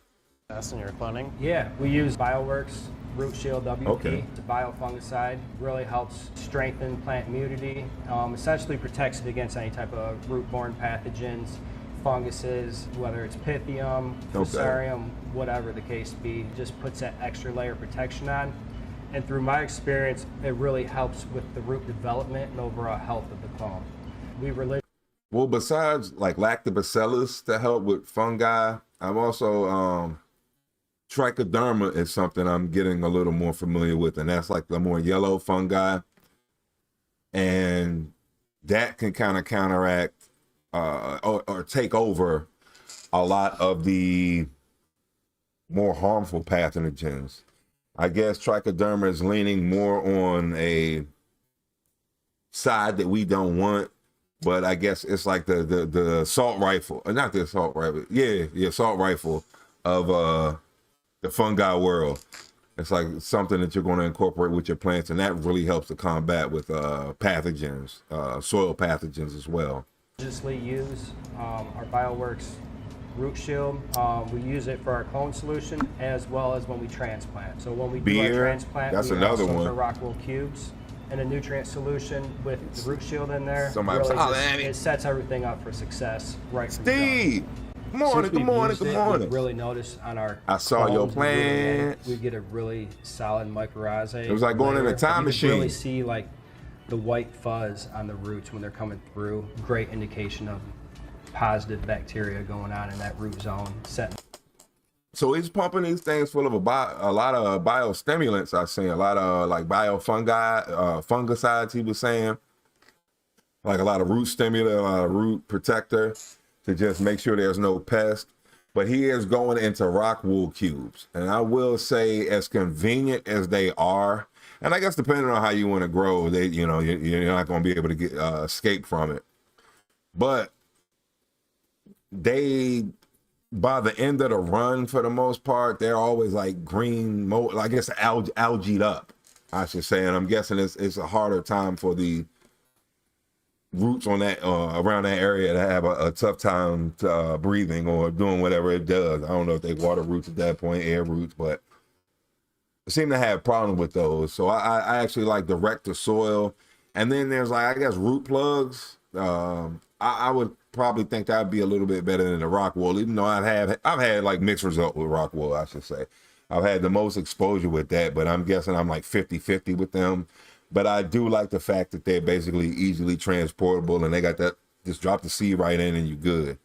S14: That's in your cloning?
S16: Yeah, we use BioWorks Root Shield WP.
S3: Okay.
S16: It's a biofungicide. Really helps strengthen plant immunity. Essentially protects it against any type of root-borne pathogens, funguses, whether it's Pythium, Fusarium, whatever the case be. Just puts that extra layer of protection on. And through my experience, it really helps with the root development and overall health of the clone.
S3: Well, besides like lactobacillus to help with fungi, I'm also trichoderma is something I'm getting a little more familiar with, and that's like the more yellow fungi, and that can kind of counteract or take over a lot of the more harmful pathogens. I guess trichoderma is leaning more on a side that we don't want, but I guess it's like the assault rifle, not the assault rifle, the assault rifle of the fungi world. It's like something that you're going to incorporate with your plants, and that really helps to combat with pathogens, soil pathogens as well.
S16: Use our BioWorks Root Shield. We use it for our clone solution as well as when we transplant. So when we do our transplant,
S3: that's
S16: we
S3: another
S16: also
S3: one.
S16: put Rockwool cubes and a nutrient solution with the Root Shield in there.
S3: Somebody
S16: it sets everything up for success right from
S3: Steve! Good morning, good morning, good morning.
S16: We really notice on our
S3: I saw your
S16: clones,
S3: plants.
S16: we get a really solid mycorrhizae.
S3: It was like going in a time machine.
S16: You can really see like the white fuzz on the roots when they're coming through. Great indication of positive bacteria going on in that root zone.
S3: So he's pumping these things full of a lot of biostimulants. I've seen a lot of like biofungi, fungicides. He was saying like a lot of root stimulant, a lot of root protector to just make sure there's no pest. But he is going into Rockwool cubes, and I will say, as convenient as they are, and I guess depending on how you want to grow, they you're not going to be able to get escape from it. But they, by the end of the run, for the most part, they're always like green, I guess algaed up, I should say. And I'm guessing it's a harder time for the roots on that around that area to have a tough time breathing or doing whatever it does. I don't know if they water roots at that point, air roots, but I seem to have problems with those. So I actually like direct to soil. And then there's like, I guess, root plugs. I would probably think that would be a little bit better than the Rockwool, even though I've had like mixed result with Rockwool, I should say. I've had the most exposure with that, but I'm guessing I'm like 50-50 with them. But I do like the fact that they're basically easily transportable, and they got that, just drop the seed right in and you're good.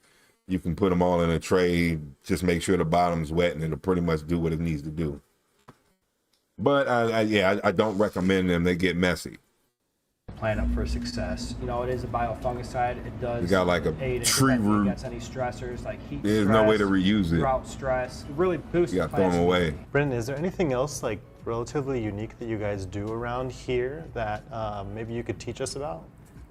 S3: You can put them all in a tray, just make sure the bottom's wet, and it'll pretty much do what it needs to do. But I don't recommend them. They get messy.
S16: Plan up for success. You know, it is a biofungicide. It does.
S3: You got like a tree root.
S16: Against any stressors like heat.
S3: There's
S16: stress,
S3: no way to reuse it.
S16: Drought stress. It really boosts.
S3: You got to throw them away.
S14: Brendan, is there anything else like relatively unique that you guys do around here that maybe you could teach us about?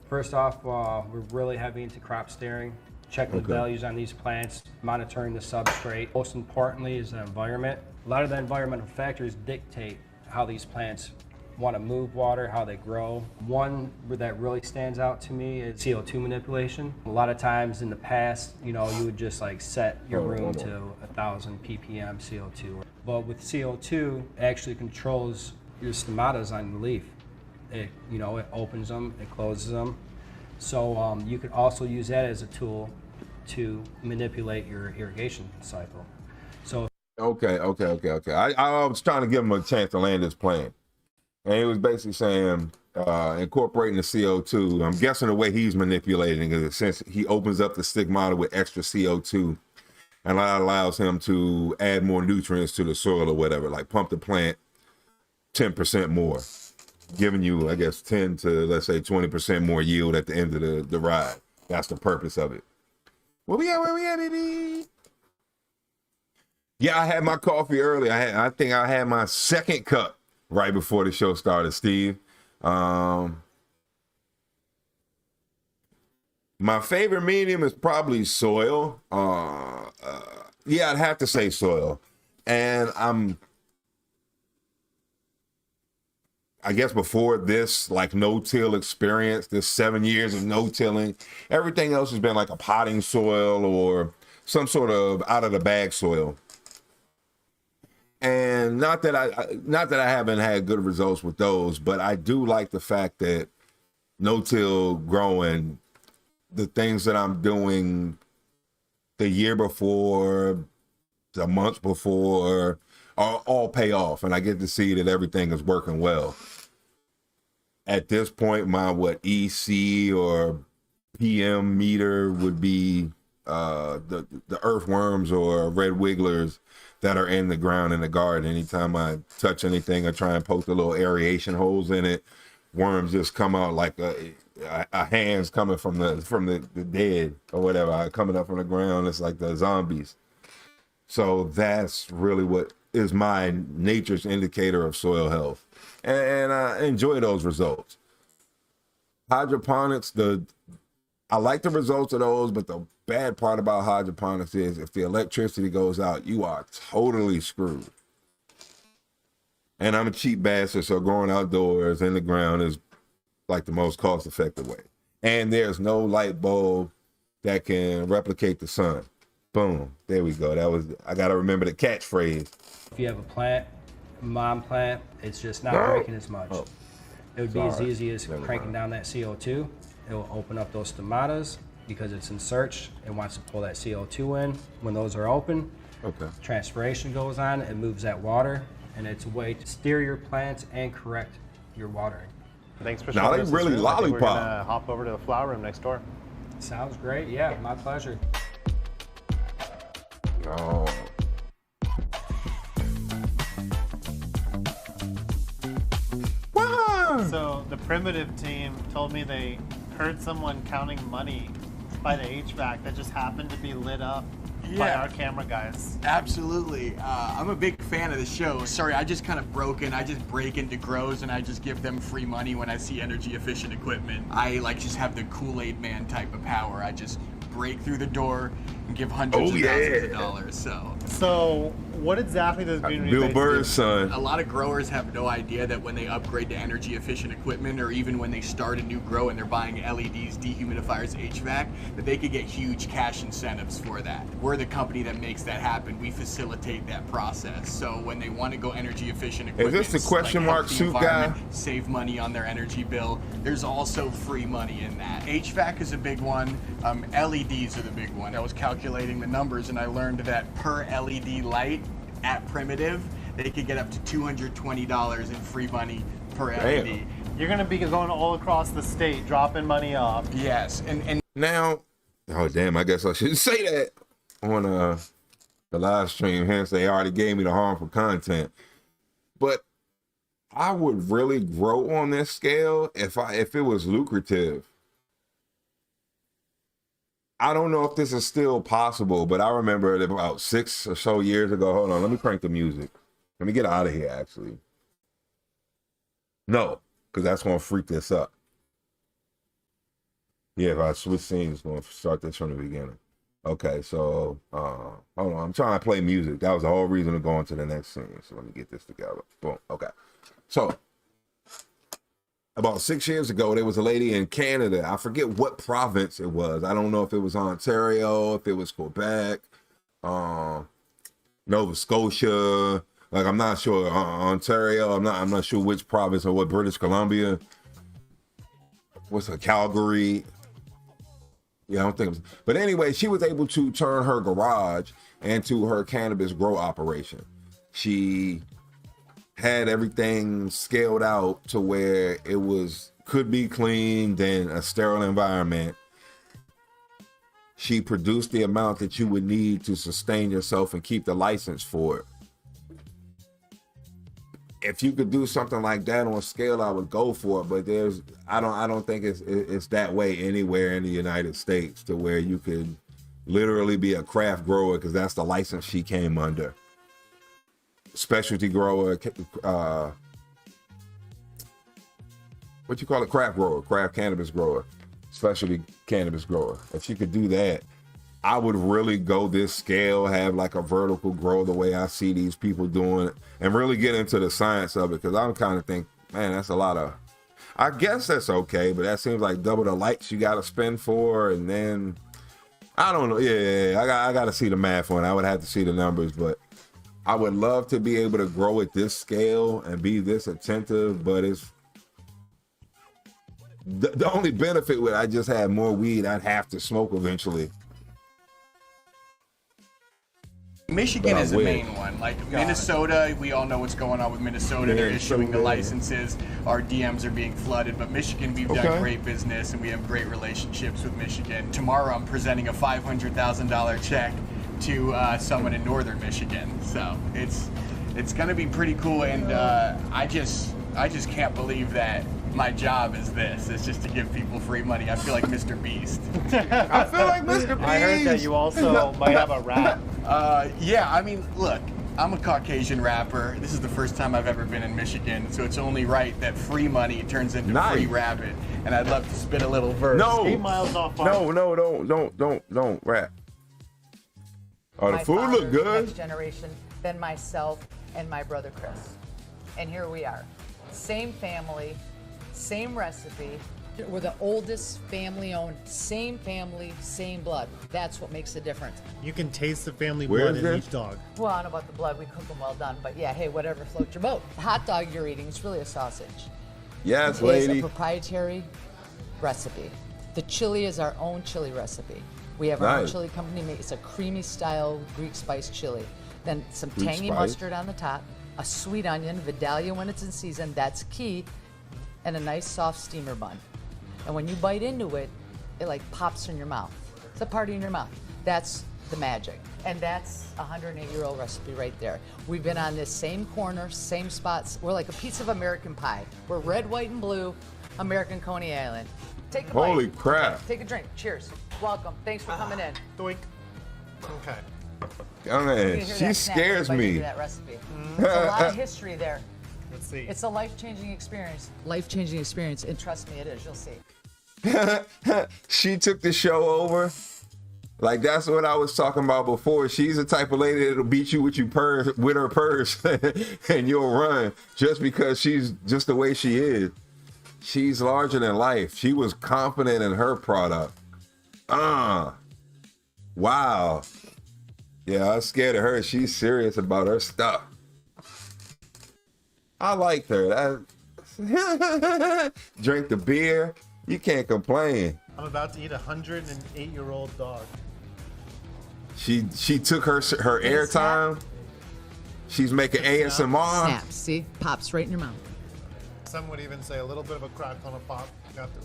S16: First off, we're really heavy into crop steering, checking the values on these plants, monitoring the substrate. Most importantly is the environment. A lot of the environmental factors dictate how these plants want to move water, how they grow. One that really stands out to me is CO2 manipulation. A lot of times in the past, you know, you would just like set your room to 1,000 ppm CO2. But with CO2, it actually controls your stomatas on the leaf. It opens them, it closes them. So you could also use that as a tool to manipulate your irrigation cycle. So
S3: Okay. I was trying to give him a chance to land his plane. And he was basically saying incorporating the CO2. I'm guessing the way he's manipulating it is since he opens up the stigmata with extra CO2, and that allows him to add more nutrients to the soil or whatever, like pump the plant 10% more, giving you, I guess, 10 to, let's say, 20% more yield at the end of the ride. That's the purpose of it. Where we at, baby? Yeah, I had my coffee early. I think I had my second cup right before the show started, Steve. My My favorite medium is probably soil. Yeah, I'd have to say soil. And I guess before this like no-till experience, this 7 years of no-tilling, everything else has been like a potting soil or some sort of out of the bag soil. And not that I haven't had good results with those, but I do like the fact that no-till growing, the things that I'm doing the year before, the month before, all pay off, and I get to see that everything is working well. At this point, my EC or PM meter would be the earthworms or red wigglers that are in the ground in the garden. Anytime I touch anything or try and poke the little aeration holes in it, worms just come out like a hands coming from the dead or whatever, coming up from the ground. It's like the zombies. So that's really what is my nature's indicator of soil health. And I enjoy those results. Hydroponics, I like the results of those, but the bad part about hydroponics is if the electricity goes out, you are totally screwed. And I'm a cheap bastard, so growing outdoors in the ground is like the most cost-effective way. And there's no light bulb that can replicate the sun. Boom, there we go. I gotta remember the catchphrase.
S16: If you have a plant, mom plant, it's just not breaking as much.
S3: Oh,
S16: it would be as easy as cranking down that CO2. It will open up those stomatas because it's in search. It wants to pull that CO2 in. When those are open, transpiration goes on. It moves that water, and it's a way to steer your plants and correct your watering.
S14: Thanks for showing us.
S3: Really lollipop.
S14: We're gonna hop over to the flower room next door.
S16: Sounds great. Yeah, my pleasure.
S3: Oh.
S14: So the primitive team told me they heard someone counting money by the HVAC that just happened to be lit up by our camera guys.
S17: Absolutely. I'm a big fan of the show. Sorry, I just kind of I just break into grows and I just give them free money when I see energy efficient equipment. I just have the Kool-Aid man type of power. I just break through the door and give hundreds of thousands of dollars.
S14: So what exactly does Green
S3: Bill Burr's son?
S17: A lot of growers have no idea that when they upgrade to energy efficient equipment, or even when they start a new grow and they're buying LEDs, dehumidifiers, HVAC, that they could get huge cash incentives for that. We're the company that makes that happen. We facilitate that process. So when they want to go energy efficient equipment,
S3: is this the question mark suit guy?
S17: Save money on their energy bill. There's also free money in that. HVAC is a big one. LEDs are the big one. I was calculating the numbers and I learned that per LED light at Primitive, they could get up to $220 in free money per LED.
S14: Damn. You're gonna be going all across the state, dropping money off.
S17: Yes, and
S3: now, oh damn, I guess I shouldn't say that on the live stream, hence they already gave me the harmful content. But I would really grow on this scale if it was lucrative. I don't know if this is still possible, but I remember about 6 or so years ago. Hold on, let me crank the music. Let me get out of here, actually. No, because that's going to freak this up. Yeah, if I switch scenes, it's going to start this from the beginning. Okay, so, hold on. I'm trying to play music. That was the whole reason of going to the next scene. So let me get this together. Boom, okay. So, about 6 years ago, there was a lady in Canada. I forget what province it was. I don't know if it was Ontario, if it was Quebec, Nova Scotia. Like, I'm not sure. Ontario. I'm not sure which province or what. British Columbia. What's it? Calgary. Yeah, I don't think it was. But anyway, she was able to turn her garage into her cannabis grow operation. She had everything scaled out to where it could be cleaned in a sterile environment. She produced the amount that you would need to sustain yourself and keep the license for it. If you could do something like that on scale, I would go for it. But I don't think it's that way anywhere in the United States to where you could literally be a craft grower, because that's the license she came under. Specialty grower, what you call it? Craft grower, craft cannabis grower. specialty cannabis grower. If you could do that, I would really go this scale, have like a vertical grow the way I see these people doing it, and really get into the science of it, because I'm kind of think, man, that's a lot of, I guess that's okay, but that seems like double the lights you got to spend for, and then, I don't know, yeah, I got to see the math on it. I would have to see the numbers, but I would love to be able to grow at this scale and be this attentive, but it's, the only benefit would I just had more weed I'd have to smoke eventually.
S17: Michigan is the main one. Like Minnesota, we all know what's going on with Minnesota. They're issuing the licenses. Our DMs are being flooded. But Michigan, we've done great business and we have great relationships with Michigan. Tomorrow, I'm presenting a $500,000 check to someone in northern Michigan. So it's going to be pretty cool. And I just can't believe that my job is this. It's just to give people free money. I feel like Mr. Beast.
S3: I feel like Mr. Beast.
S14: I heard that you also might have a rap.
S17: Yeah, I mean, look, I'm a Caucasian rapper. This is the first time I've ever been in Michigan, so it's only right that free money turns into free rapping. And I'd love to spit a little verse.
S3: No,
S14: 8 miles off farm.
S3: don't rap. Oh, the
S18: my
S3: food
S18: father,
S3: look good.
S18: Next generation, then myself and my brother Chris. And here we are. Same family, same recipe. We're the oldest family owned, same family, same blood. That's what makes the difference.
S14: You can taste the family
S3: Where
S14: blood
S3: is
S14: in
S3: this?
S14: each dog.
S18: Well, I don't know about the blood, we cook them well done, but yeah, hey, whatever floats your boat. The hot dog you're eating is really a sausage.
S3: Yes,
S18: It's
S3: lady.
S18: a proprietary recipe. The chili is our own chili recipe. We have our own
S3: Nice.
S18: chili company made. It's a creamy style Greek spice chili. Then some
S3: Greek
S18: tangy
S3: spice.
S18: mustard on the top, a sweet onion, Vidalia when it's in season, that's key, and a nice soft steamer bun. And when you bite into it, it like pops in your mouth. It's a party in your mouth. That's the magic. And that's a 108-year-old recipe right there. We've been on this same corner, same spots. We're like a piece of American pie. We're red, white, and blue, American Coney Island. Take a bite.
S3: Holy crap.
S18: Okay, take a drink. Cheers. Welcome. Thanks for coming in.
S14: Doink. Okay.
S3: Oh,
S18: You're
S3: man,
S18: gonna hear
S3: she
S18: that snap when
S3: scares
S18: you bite into
S3: me.
S18: That recipe. There's a lot of history there.
S14: Let's see.
S18: It's a life-changing experience. Life-changing experience, and trust me, it is. You'll see.
S3: She took the show over. Like, that's what I was talking about before. She's the type of lady that'll beat you with her purse and you'll run just because she's just the way she is. She's larger than life. She was confident in her product. Wow. Yeah, I was scared of her. She's serious about her stuff. I like her. Drink the beer. You can't complain.
S14: I'm about to eat a 108-year-old dog.
S3: She took her airtime. She's making ASMR.
S18: Snap. See? Pops right in your mouth.
S14: Some would even say a little bit of a crack on a pop. Got the.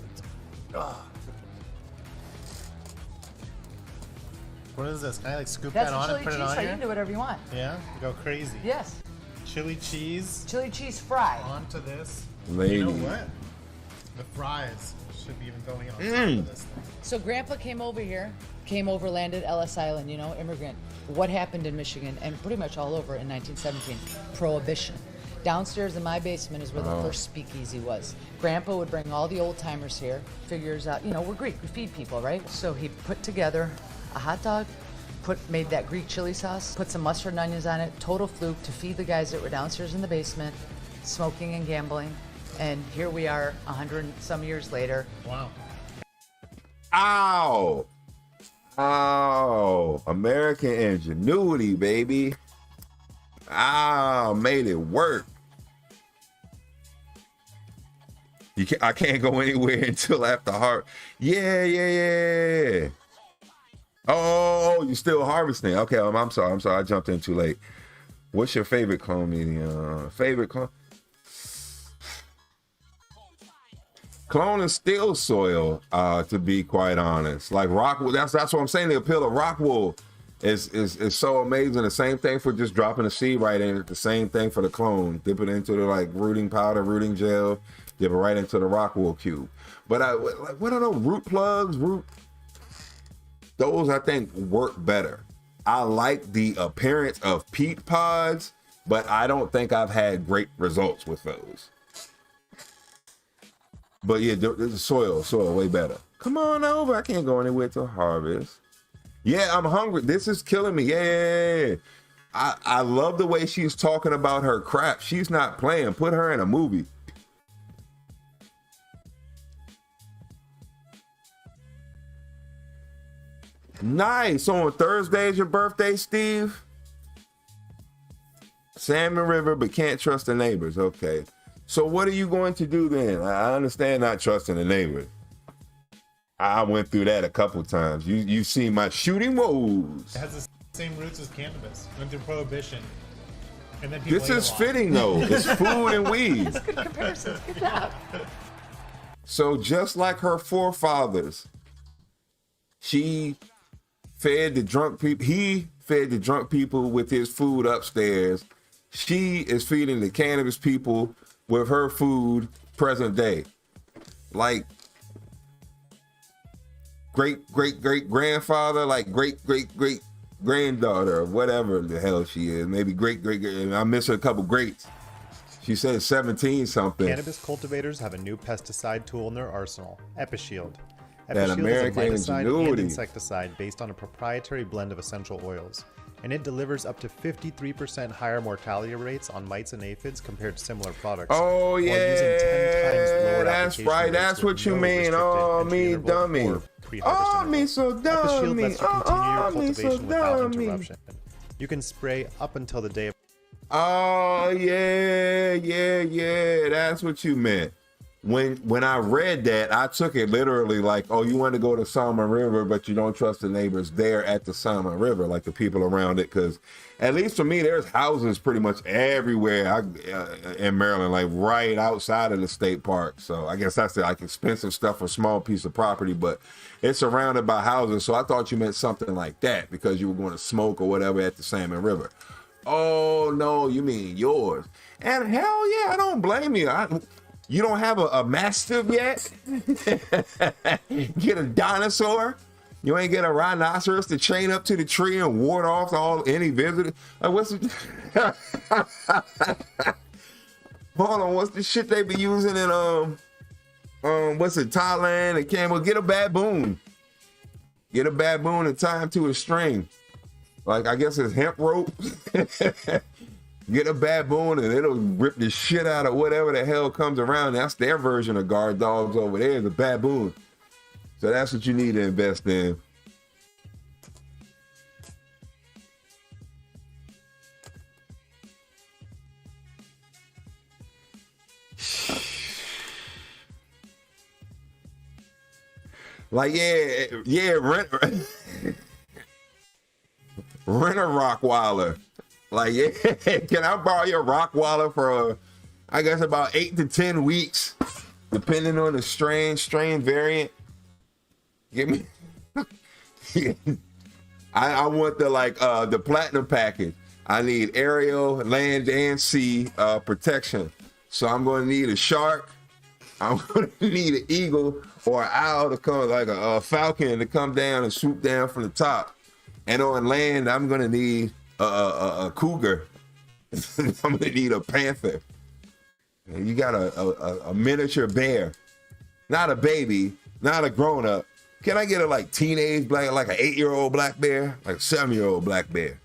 S14: What is this? Can I like scoop
S18: That's
S14: that on
S18: chili
S14: and put
S18: cheese
S14: it on
S18: fry. You
S14: here?
S18: can do whatever you want.
S14: Yeah, go crazy.
S18: Yes.
S14: Chili cheese
S18: Chili cheese fry.
S14: onto this.
S3: Lady.
S14: You know what? The fries should be even going on top of this thing.
S18: So Grandpa came over here, landed Ellis Island, immigrant. What happened in Michigan and pretty much all over in 1917? Prohibition. Downstairs in my basement is where the first speakeasy was. Grandpa would bring all the old timers here, figures out, we're Greek, we feed people, right? So he put together a hot dog, made that Greek chili sauce, put some mustard and onions on it, total fluke to feed the guys that were downstairs in the basement, smoking and gambling. And here we are 100 and some years later.
S14: Wow.
S3: Ow. American ingenuity, baby. Made it work. I can't go anywhere until after Yeah. Oh, you're still harvesting. Okay, I'm sorry. I jumped in too late. What's your favorite clone medium? Favorite clone? Clone is still soil, to be quite honest. Like rockwool, that's what I'm saying. The appeal of rockwool is so amazing. The same thing for just dropping a seed right in it. The same thing for the clone. Dip it into the rooting powder, rooting gel. Dip it right into the rockwool cube. But what are those root plugs? Those I think work better. I like the appearance of peat pods, but I don't think I've had great results with those. But yeah, the soil way better. Come on over. I can't go anywhere till harvest. Yeah, I'm hungry. This is killing me. Yeah. I love the way she's talking about her crap. She's not playing. Put her in a movie. Nice. So on Thursday is your birthday, Steve? Salmon River, but can't trust the neighbors. Okay. So what are you going to do then? I understand not trusting the neighbors. I went through that a couple times. You see my shooting woes.
S14: It has the same roots as cannabis. Went through prohibition. And then
S3: This is fitting though. It's food and weed.
S18: That's good comparison. Good job.
S3: So just like her forefathers, she fed the drunk people. He fed the drunk people with his food upstairs. She is feeding the cannabis people with her food present day. Like great grandfather, like great granddaughter, or whatever the hell she is. Maybe great. I miss her a couple greats. She said 17 something.
S14: Cannabis cultivators have a new pesticide tool in their arsenal, EpiShield.
S3: That
S14: EpiShield
S3: American
S14: is a miticide and
S3: ingenuity.
S14: insecticide based on a proprietary blend of essential oils, and it delivers up to 53% higher mortality rates on mites and aphids compared to similar products.
S3: Oh
S14: while using 10
S3: yeah,
S14: times lower
S3: that's
S14: application
S3: right.
S14: rates
S3: That's
S14: with
S3: what you
S14: no
S3: mean.
S14: restricted
S3: Oh
S14: entry
S3: me
S14: interval
S3: dummy.
S14: or pre-harvest
S3: Oh
S14: interval.
S3: me so
S14: EpiShield
S3: dummy.
S14: lets you continue your
S3: Oh me so
S14: cultivation without
S3: dummy.
S14: interruption. You can spray up until the day of.
S3: Oh yeah. That's what you meant. When I read that, I took it literally like, oh, you want to go to Salmon River, but you don't trust the neighbors there at the Salmon River, like the people around it. Because at least for me, there's houses pretty much everywhere in Maryland, like right outside of the state park. So I guess that's like expensive stuff for a small piece of property, but it's surrounded by houses. So I thought you meant something like that because you were going to smoke or whatever at the Salmon River. Oh no, you mean yours? And hell yeah, I don't blame you. You don't have a mastiff yet? Get a dinosaur? You ain't get a rhinoceros to chain up to the tree and ward off any visitors? What's it? Hold on, what's the shit they be using in what's it, Thailand and Camel? Get a baboon. Get a baboon and tie him to a string. Like I guess it's hemp rope. Get a baboon and it'll rip the shit out of whatever the hell comes around. That's their version of guard dogs over there, the baboon. So that's what you need to invest in. Like, yeah, rent a Rottweiler. Like, yeah, can I borrow your Rottweiler for, I guess, about 8 to 10 weeks, depending on the strain variant? Give me, I want the platinum package. I need aerial, land, and sea protection. So I'm going to need a shark. I'm going to need an eagle or an owl to come, like a falcon to come down and swoop down from the top. And on land, I'm going to need a cougar. I'm gonna need a panther. And you got a miniature bear, not a baby, not a grown up. Can I get a teenage black, like an 8-year-old black bear, like a 7-year-old black bear?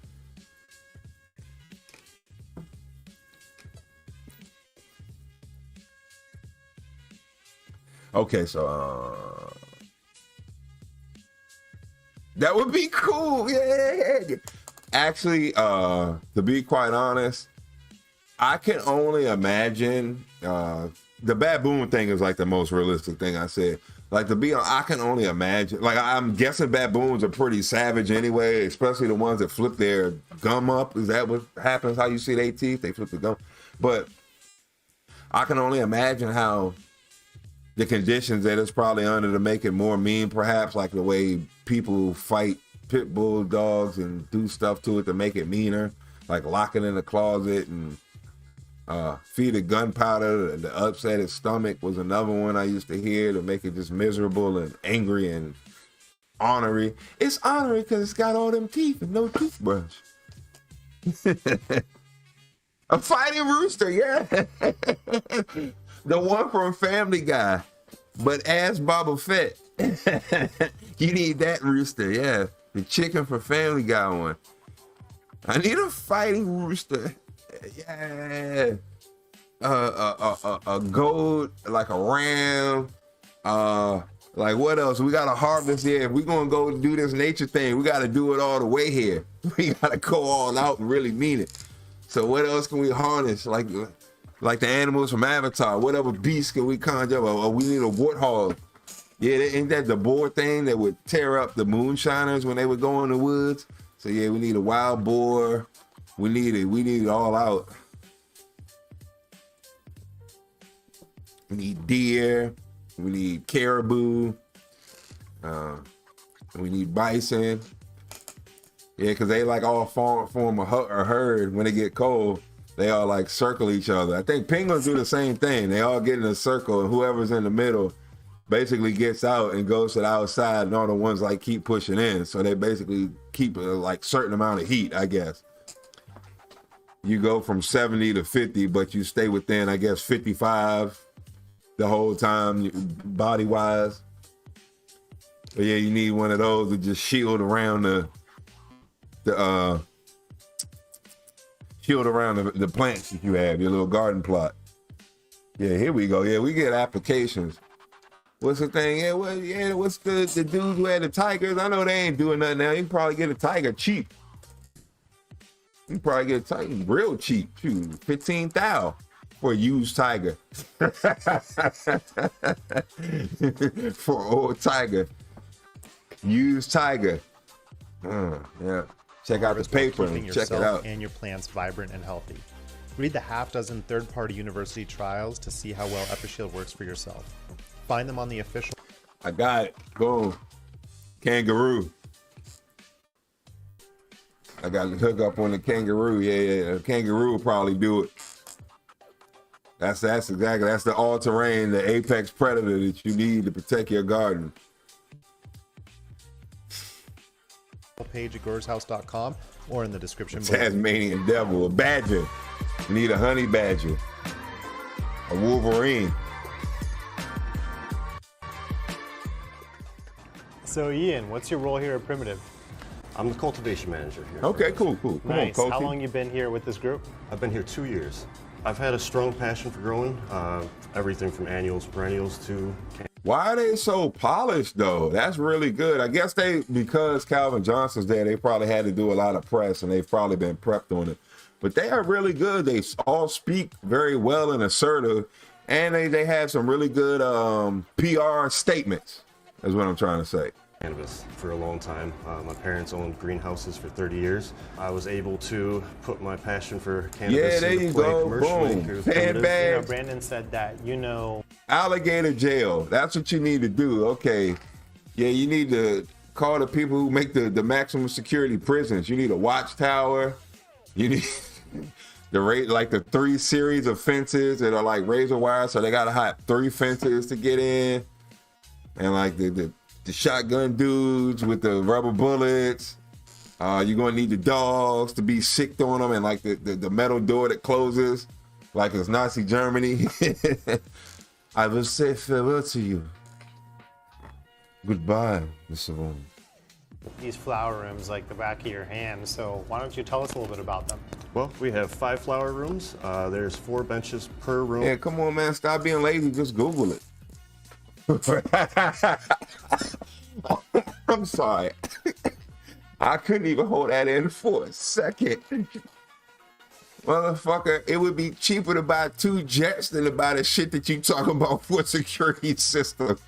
S3: Okay, so that would be cool. Yeah. Actually, to be quite honest, I can only imagine the baboon thing is like the most realistic thing I said. Like I can only imagine. Like I'm guessing baboons are pretty savage anyway, especially the ones that flip their gum up. Is that what happens? How you see their teeth? They flip the gum. But I can only imagine how the conditions that it's probably under to make it more mean, perhaps, like the way people fight pit bull dogs and do stuff to it to make it meaner, like lock it in a closet and feed it gunpowder to upset its stomach was another one I used to hear to make it just miserable and angry and ornery. It's ornery because it's got all them teeth and no toothbrush. A fighting rooster, yeah. The one from Family Guy, but as Boba Fett. You need that rooster, yeah. The chicken for Family Guy one. I need a fighting rooster. Yeah. A goat, like a ram. Like what else? We gotta harvest here. If we're gonna go do this nature thing, we gotta do it all the way here. We gotta go all out and really mean it. So what else can we harness? Like the animals from Avatar. What other beast can we conjure up? Or we need a warthog. Yeah, ain't that the boar thing that would tear up the moonshiners when they would go in the woods? So yeah, we need a wild boar. We need it all out. We need deer. We need caribou. We need bison. Yeah, because they like all form a herd. When they get cold, they all like circle each other. I think penguins do the same thing. They all get in a circle, and whoever's in the middle basically gets out and goes to the outside, and all the ones like keep pushing in. So they basically keep a like certain amount of heat, I guess. You go from 70 to 50, but you stay within, I guess, 55 the whole time, body-wise. But yeah, you need one of those to just shield around the plants that you have, your little garden plot. Yeah, here we go. Yeah, we get applications. What's the thing? Yeah, what's the dudes who had the tigers? I know they ain't doing nothing now. You can probably get a tiger cheap. You can probably get a tiger real cheap. Shoot, 15,000 for a used tiger. For an old tiger. Used tiger. Yeah. Check out the paper and check it out.
S14: And your plants vibrant and healthy. Read the half-dozen third-party university trials to see how well EpiShield works for yourself. Find them on the official.
S3: I got it. Boom. Kangaroo. I got to hook up on the kangaroo. Yeah. Kangaroo will probably do it. That's the all-terrain, the apex predator that you need to protect your garden.
S14: Page at growershouse.com or in the description
S3: below. Tasmanian devil, a badger. You need a honey badger. A wolverine.
S14: So Ian, what's your role here at Primitive?
S19: I'm the cultivation manager here.
S3: Okay, cool.
S14: Nice. How long you been here with this group?
S19: I've been here 2 years. I've had a strong passion for growing, everything from annuals, perennials to...
S3: Why are they so polished though? That's really good. I guess because Calvin Johnson's there, they probably had to do a lot of press and they've probably been prepped on it. But they are really good. They all speak very well and assertive, and they have some really good PR statements, is what I'm trying to say.
S19: Cannabis for a long time. My parents owned greenhouses for 30 years. I was able to put my passion for cannabis into play commercially.
S3: Boom. Handbags.
S14: Brandon said that,
S3: alligator jail. That's what you need to do. Okay. Yeah, you need to call the people who make the maximum security prisons. You need a watchtower. You need the 3 series of fences that are like razor wire, so they gotta have 3 fences to get in. And like the shotgun dudes with the rubber bullets. You're gonna need the dogs to be sicked on them, and like the metal door that closes like it's Nazi Germany. I will say farewell to you. Goodbye, Mr. Wong.
S14: These flower rooms like the back of your hand, so why don't you tell us a little bit about them?
S19: Well, we have 5 flower rooms. There's 4 benches per room.
S3: Yeah, come on, man. Stop being lazy. Just Google it. I'm sorry. I couldn't even hold that in for a second. Motherfucker, it would be cheaper to buy 2 jets than to buy the shit that you talking about for a security system.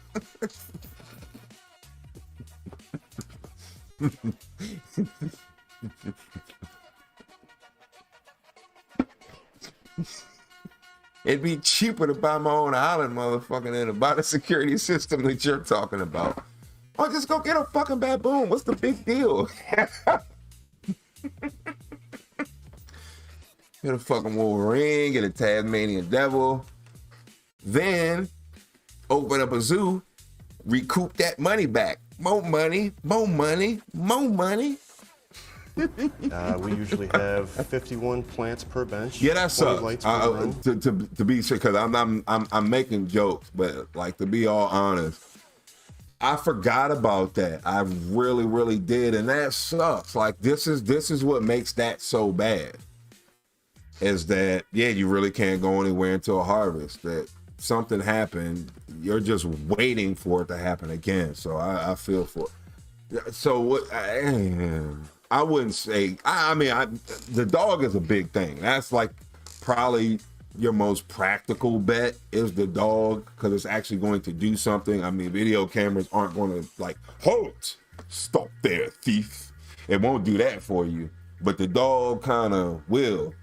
S3: It'd be cheaper to buy my own island, motherfucker, than to buy the security system that you're talking about. Or just go get a fucking baboon. What's the big deal? Get a fucking Wolverine, get a Tasmanian devil. Then open up a zoo, recoup that money back. More money, more money, more money.
S19: We usually have 51 plants per bench.
S3: Yeah, that sucks. To be sure, because I'm making jokes, but like to be all honest, I forgot about that. I really, really did, and that sucks. Like this is what makes that so bad. Is that you really can't go anywhere until harvest. That something happened, you're just waiting for it to happen again. So I feel for it. So what? I wouldn't say. I mean, the dog is a big thing. That's like probably your most practical bet is the dog, because it's actually going to do something. I mean, video cameras aren't going to like, halt, stop there, thief. It won't do that for you, but the dog kind of will.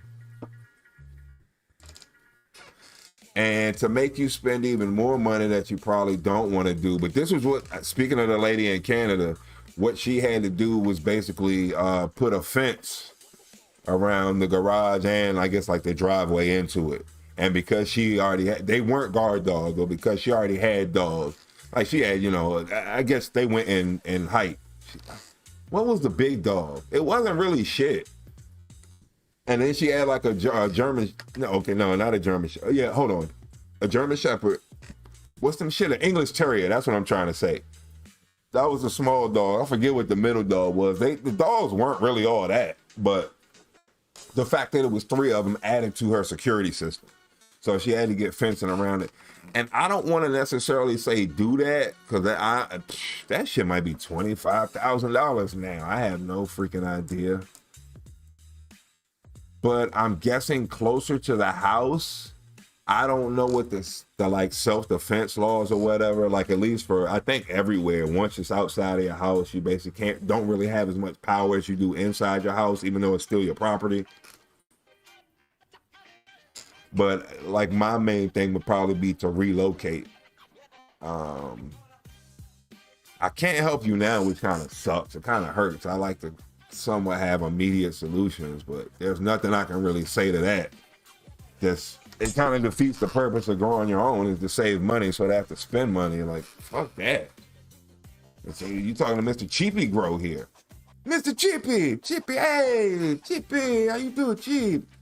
S3: And to make you spend even more money that you probably don't want to do. But this was what, speaking of the lady in Canada, what she had to do was basically put a fence around the garage and I guess like the driveway into it. And because she already had, they weren't guard dogs, but because she already had dogs, like she had, you know, I guess they went in height. What was the big dog? It wasn't really shit. And then she had like a German, no, not a German. Yeah, hold on. A German Shepherd. What's them shit? An English Terrier. That's what I'm trying to say. That was a small dog. I forget what the middle dog was. The dogs weren't really all that, but the fact that it was 3 of them added to her security system. So she had to get fencing around it. And I don't want to necessarily say do that, because that shit might be $25,000 now. I have no freaking idea. But I'm guessing closer to the house. I don't know what the like self-defense laws or whatever, like at least for, I think everywhere, once it's outside of your house, you basically don't really have as much power as you do inside your house, even though it's still your property. But like my main thing would probably be to relocate. I can't help you now, which kind of sucks. It kind of hurts. I like to somewhat have immediate solutions, but there's nothing I can really say to that. It kind of defeats the purpose of growing your own, is to save money, so they have to spend money. Like, fuck that. So you talking to Mr. Cheapy Grow here. Mr. Cheapy, hey, Cheapy, how you doing,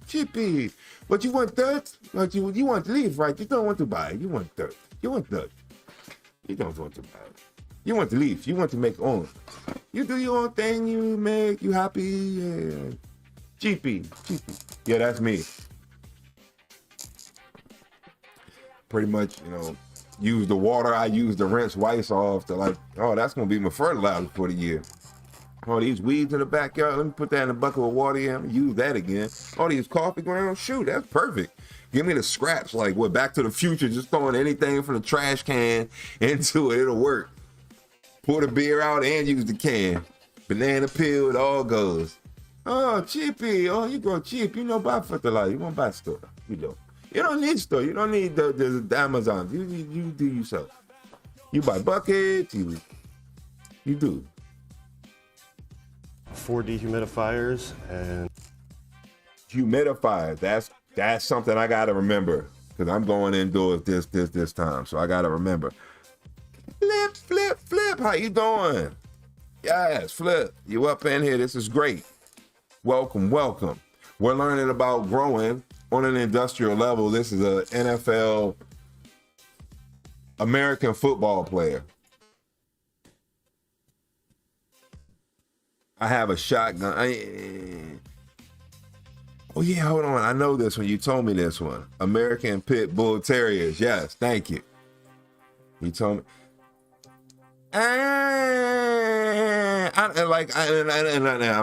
S3: Cheapy? But you want dirt? But you want to leave, right? You don't want to buy. You want dirt. You want dirt. You don't want to buy. You want to leave. You want to make own. You do your own thing. You make you happy. Yeah. Cheapy. Yeah, that's me. Pretty much, you know, use the water I use to rinse whites off to like, oh, that's gonna be my fertilizer for the year. Oh, these weeds in the backyard, let me put that in a bucket of water here and use that again. Oh, these coffee grounds, shoot, that's perfect. Give me the scraps, like what Back to the Future, just throwing anything from the trash can into it, it'll work. Pour the beer out and use the can. Banana peel, it all goes. Oh, cheapy, oh, you go cheap, you know, buy fertilizer, you won't buy store, you know. You don't need store. You don't need the Amazon. You do yourself. You buy buckets. You do.
S19: 4 dehumidifiers and
S3: humidifiers. That's something I gotta remember, because I'm going indoors this time, so I gotta remember. Flip. How you doing? Yes, Flip. You up in here? This is great. Welcome. We're learning about growing on an industrial level. This is a NFL American football player. I have a shotgun. Oh yeah, hold on. I know this one. You told me this one. American Pit Bull Terriers. Yes, thank you. You told me. I'm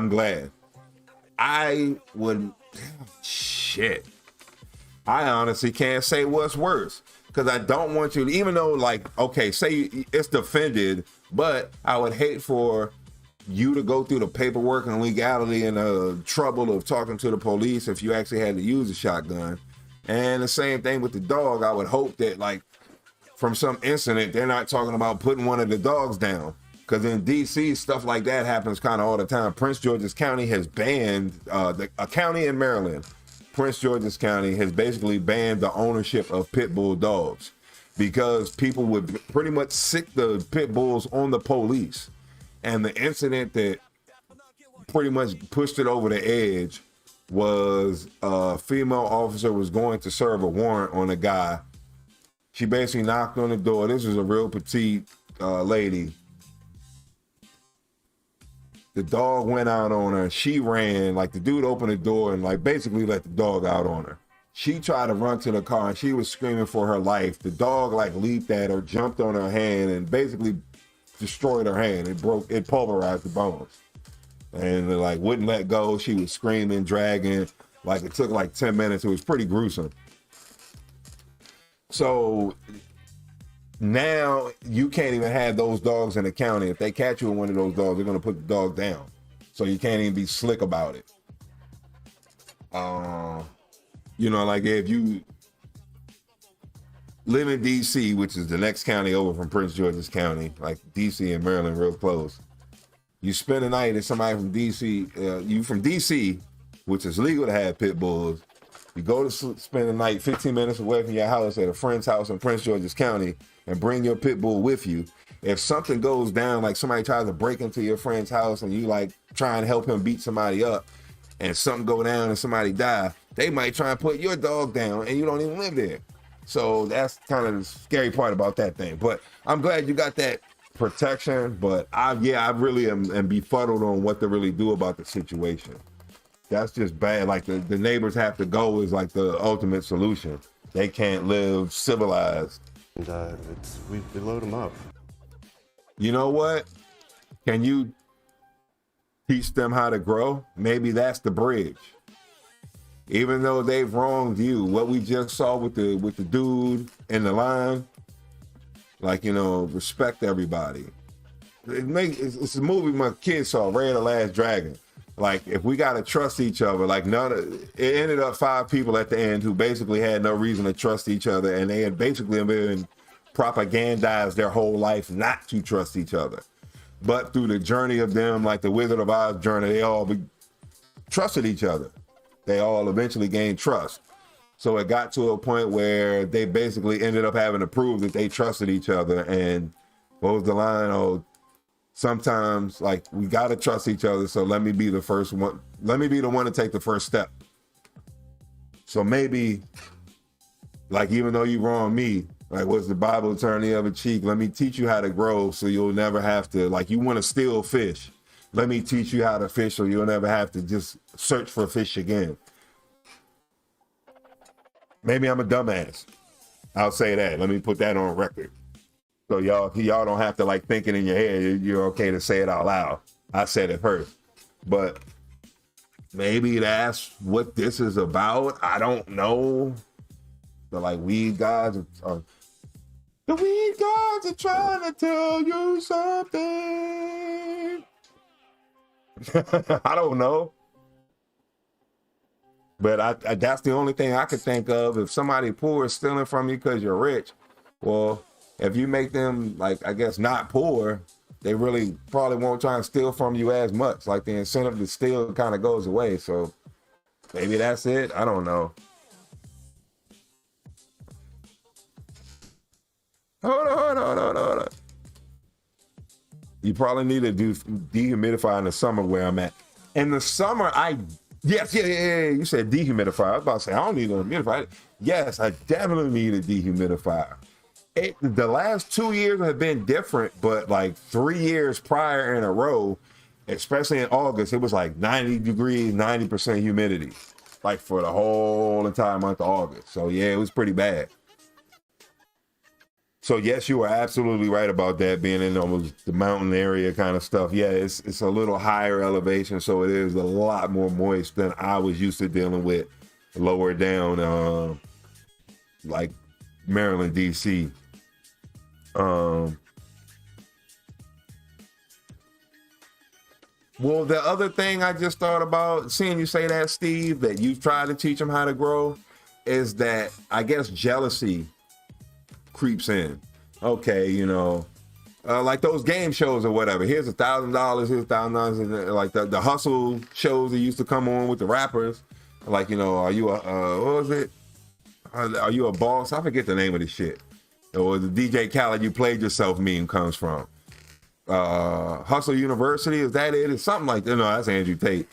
S3: glad. I would. Shit. I honestly can't say what's worse, because I don't want you to, even though, like, okay, say it's defended, but I would hate for you to go through the paperwork and legality and the trouble of talking to the police if you actually had to use a shotgun. And the same thing with the dog. I would hope that, like, from some incident, they're not talking about putting one of the dogs down. Because in DC, stuff like that happens kind of all the time. Prince George's County has banned, a county in Maryland, Prince George's County has basically banned the ownership of pit bull dogs, because people would pretty much sick the pit bulls on the police. And the incident that pretty much pushed it over the edge was a female officer was going to serve a warrant on a guy. She basically knocked on the door. This was a real petite lady. The dog went out on her. She ran. Like, the dude opened the door and like basically let the dog out on her. She tried to run to the car and she was screaming for her life. The dog like leaped at her, jumped on her hand, and basically destroyed her hand. It pulverized the bones. And like wouldn't let go. She was screaming, dragging. Like, it took like 10 minutes. It was pretty gruesome. So now you can't even have those dogs in the county. If they catch you with one of those dogs, they're gonna put the dog down. So you can't even be slick about it. You know, like if you live in DC, which is the next county over from Prince George's County, like DC and Maryland, real close. You spend a night at somebody from DC, you from DC, which is legal to have pit bulls. You go to spend the night 15 minutes away from your house at a friend's house in Prince George's County and bring your pit bull with you. If something goes down, like somebody tries to break into your friend's house and you like try and help him beat somebody up and something go down and somebody die, they might try and put your dog down and you don't even live there. So that's kind of the scary part about that thing. But I'm glad you got that protection, but I really am befuddled on what to really do about the situation. That's just bad. Like the neighbors have to go is like the ultimate solution. They can't live civilized.
S19: And we load them up.
S3: You know what? Can you teach them how to grow? Maybe that's the bridge. Even though they've wronged you, what we just saw with the dude in the line, like, you know, respect everybody. It's a movie my kids saw, Ray of the Last Dragon. Like, if we gotta trust each other, like it ended up 5 people at the end who basically had no reason to trust each other, and they had basically been propagandized their whole life not to trust each other. But through the journey of them, like the Wizard of Oz journey, they all trusted each other. They all eventually gained trust. So it got to a point where they basically ended up having to prove that they trusted each other. And what was the line? Oh, sometimes like we gotta trust each other. So let me be the first one. Let me be the one to take the first step. So maybe, like, even though you wrong me, like, what's the Bible, turn the other cheek? Let me teach you how to grow so you'll never have to, like, you want to steal fish. Let me teach you how to fish so you'll never have to just search for fish again. Maybe I'm a dumbass. I'll say that. Let me put that on record. So y'all don't have to like think it in your head. You're okay to say it out loud. I said it first. But maybe that's what this is about. I don't know. But like weed gods are the weed gods are trying to tell you something. I don't know. But that's the only thing I could think of. If somebody poor is stealing from you because you're rich, well, if you make them, like, I guess, not poor, they really probably won't try and steal from you as much. Like, the incentive to steal kind of goes away. So maybe that's it. I don't know. Hold on. You probably need to do dehumidifier in the summer where I'm at. In the summer, Yes. You said dehumidifier. I was about to say, I don't need a humidifier. Yes, I definitely need a dehumidifier. The last 2 years have been different, but like 3 years prior in a row, especially in August, it was like 90 degrees, 90% humidity, like for the whole entire month of August. So yeah, it was pretty bad. So yes, you are absolutely right about that, being in almost the mountain area kind of stuff. Yeah, it's a little higher elevation, so it is a lot more moist than I was used to dealing with lower down, like Maryland, DC. Well, the other thing I just thought about, seeing you say that, Steve, that you've tried to teach them how to grow, is that I guess jealousy creeps in. Okay, you know, like those game shows or whatever. Here's $1,000, here's $1,000, and like the hustle shows that used to come on with the rappers. Like, you know, are you what was it? Are you a boss? I forget the name of the shit. Or the DJ Khaled "You Played Yourself" meme comes from. Hustle University, is that it? It's something like that. No, that's Andrew Tate.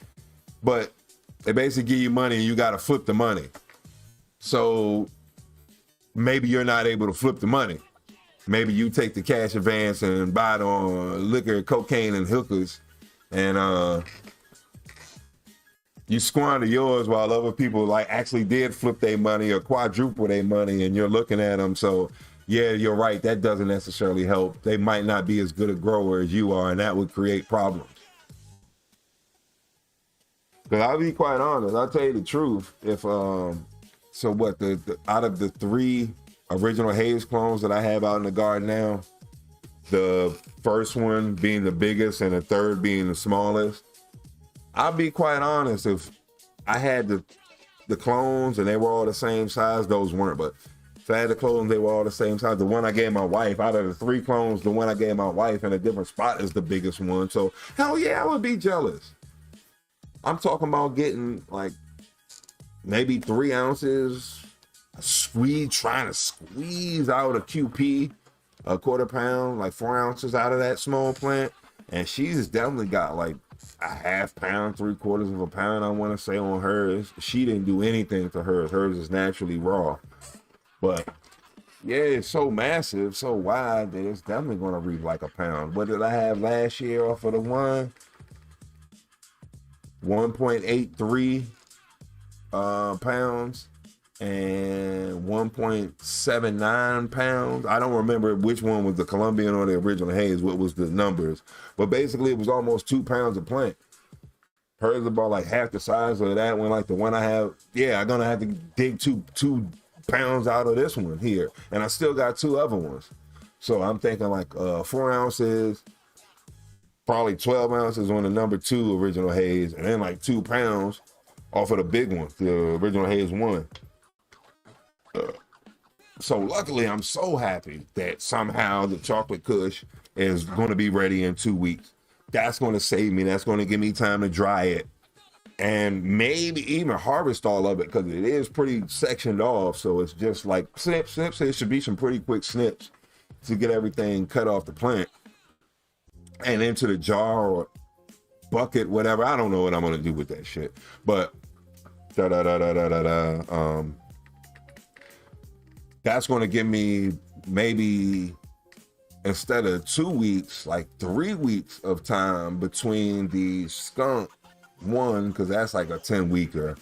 S3: But they basically give you money and you got to flip the money. So maybe you're not able to flip the money. maybe you take the cash advance and buy it on liquor, cocaine, and hookers, and you squander yours while other people like actually did flip their money or quadruple their money, and you're looking at them. So yeah, you're right. That doesn't necessarily help. They might not be as good a grower as you are, and that would create problems. Because I'll be quite honest, I'll tell you the truth. If so what, the out of the 3 original Haze clones that I have out in the garden now, the first one being the biggest and the third being the smallest, I'll be quite honest, if I had the clones and they were all the same size, those weren't, but if I had the clones, they were all the same size. The one I gave my wife, out of the 3 clones, the one I gave my wife in a different spot is the biggest one. So hell yeah, I would be jealous. I'm talking about getting like maybe 3 ounces, trying to squeeze out a QP, a quarter pound, like 4 ounces out of that small plant. And she's definitely got like a half pound, 3/4 of a pound, I want to say, on hers. She didn't do anything to hers. Hers is naturally raw. But yeah, it's so massive, so wide that it's definitely going to reap like a pound. What did I have last year off of the one? 1.83 pounds and 1.79 pounds. I don't remember which one was the Colombian or the original Haze, what was the numbers, but basically it was almost 2 pounds of plant. Hers is about like half the size of that one, like the one I have. Yeah, I'm gonna have to dig two pounds out of this one here, and I still got 2 other ones. So I'm thinking like 4 ounces, probably 12 ounces on the number 2 original Haze, and then like 2 pounds off of the big one, the original Haze 1. So luckily, I'm so happy that somehow the chocolate kush is going to be ready in 2 weeks. That's going to save me. That's going to give me time to dry it and maybe even harvest all of it, because it is pretty sectioned off. So it's just like snips. So it should be some pretty quick snips to get everything cut off the plant and into the jar or bucket, whatever. I don't know what I'm going to do with that shit. But that's going to give me maybe, instead of 2 weeks, like 3 weeks of time between the skunk one, because that's like a 10-weeker.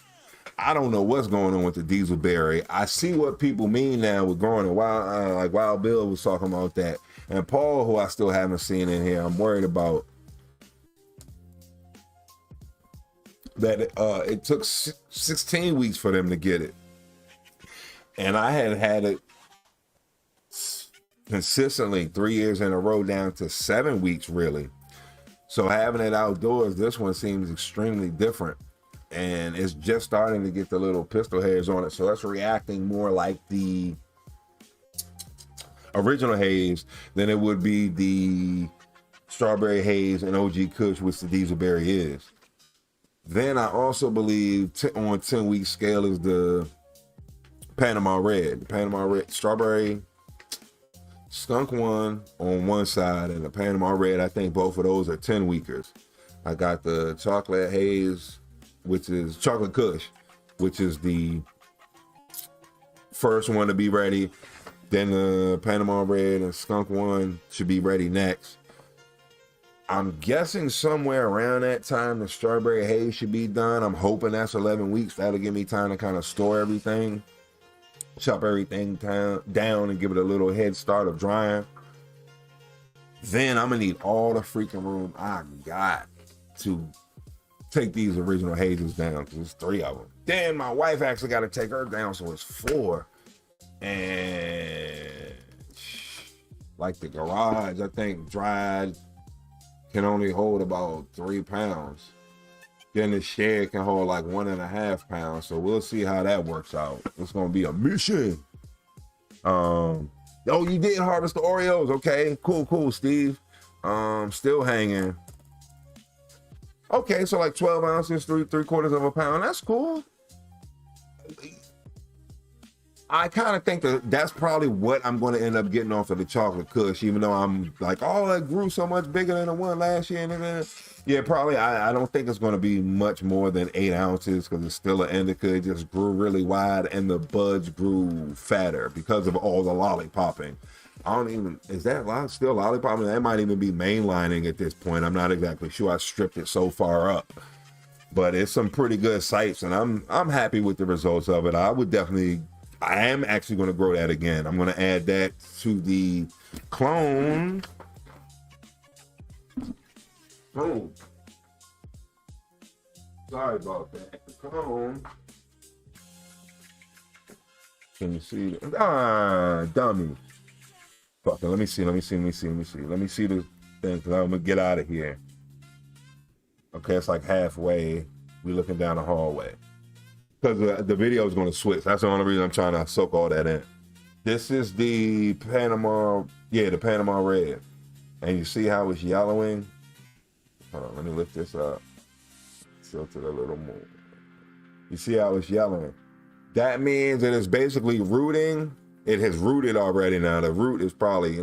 S3: I don't know what's going on with the dieselberry. I see what people mean now with growing it. Like Wild Bill was talking about that. And Paul, who I still haven't seen in here, I'm worried about that it took 16 weeks for them to get it. And I had it consistently 3 years in a row down to 7 weeks, really. So having it outdoors, this one seems extremely different. And it's just starting to get the little pistol hairs on it. So it's reacting more like the original Haze than it would be the Strawberry Haze and OG Kush, which the Dieselberry is. Then I also believe on 10-week scale is the Panama Red. The Panama Red, Strawberry Skunk one on one side, and the Panama Red, I think both of those are 10-weekers. I got the Chocolate Haze, which is Chocolate Kush, which is the first one to be ready. Then the Panama Red and Skunk one should be ready next. I'm guessing somewhere around that time the Strawberry Haze should be done. I'm hoping that's 11 weeks. That'll give me time to kind of store everything, chop everything down and give it a little head start of drying. Then I'm gonna need all the freaking room I got to take these original Hazes down, because there's 3 of them. Then my wife actually got to take her down, so it's 4. And like the garage, I think dried can only hold about 3 pounds. Then the shed can hold like 1.5 pounds. So we'll see how that works out. It's gonna be a mission. Oh, you did harvest the Oreos. Okay, cool, Steve. Still hanging. Okay, so like 12 ounces, 3/4 of a pound. That's cool. I kind of think that's probably what I'm going to end up getting off of the Chocolate Kush, even though I'm like, oh, it grew so much bigger than the one last year. And yeah, probably. I don't think it's going to be much more than 8 ounces, because it's still an indica. It just grew really wide, and the buds grew fatter because of all the lollipopping. I don't even, is that still lollipop? I mean, that might even be mainlining at this point. I'm not exactly sure. I stripped it so far up. But it's some pretty good sites, and I'm happy with the results of it. I am actually going to grow that again. I'm going to add that to the clone. Oh, sorry about that. The clone. Can you see that? Ah, dummy. Fuck it. Let me see the thing, because I'm going to get out of here. Okay, it's like halfway. We're looking down the hallway. Because the video is going to switch. That's the only reason I'm trying to soak all that in. This is the Panama Red. And you see how it's yellowing? Hold on, let me lift this up. Tilt it a little more. You see how it's yellowing? That means it is basically rooting. It has rooted already now. The root is probably,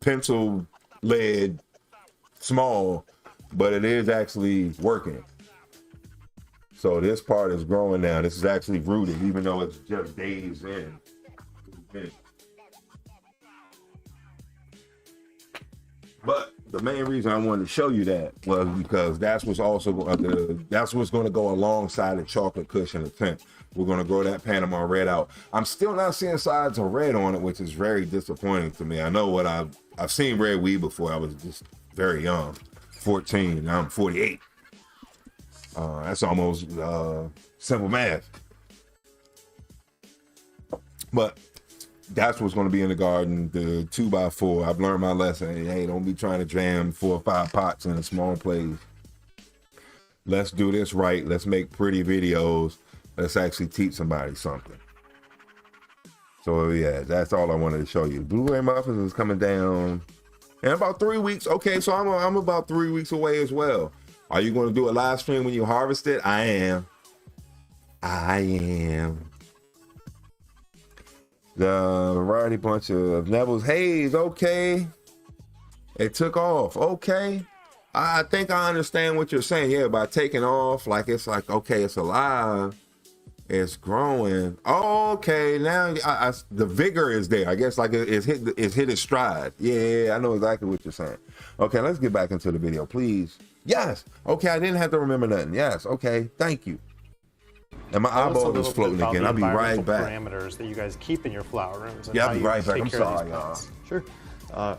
S3: pencil lead small, but it is actually working. So this part is growing now. This is actually rooted, even though it's just days in. But the main reason I wanted to show you that was because that's what's going to go alongside the chocolate kush in the tent. We're going to grow that Panama Red out. I'm still not seeing sides of red on it, which is very disappointing to me. I know what I've seen red weed before. I was just very young, 14. Now I'm 48. That's almost simple math. But that's what's going to be in the garden, the 2x4. I've learned my lesson. Hey, don't be trying to jam 4 or 5 pots in a small place. Let's do this right. Let's make pretty videos. Let's actually teach somebody something. So yeah, that's all I wanted to show you. Blu-ray muffins is coming down in about 3 weeks. Okay, so I'm about 3 weeks away as well. Are you going to do a live stream when you harvest it? I am. The variety bunch of Neville's Haze. Okay. It took off. Okay. I think I understand what you're saying. Yeah, by taking off, it's like, okay, it's alive. It's growing. Okay, now the vigor is there. I guess it's hit its stride. Yeah, I know exactly what you're saying. Okay, let's get back into the video, please. Yes. Okay, I didn't have to remember nothing. Yes. Okay, thank you. And my eyeball is floating again. I'll be right back.
S14: Parameters that you guys keep in your flower rooms. And
S3: yeah, I'll be right back. I'm sorry, y'all.
S19: Sure.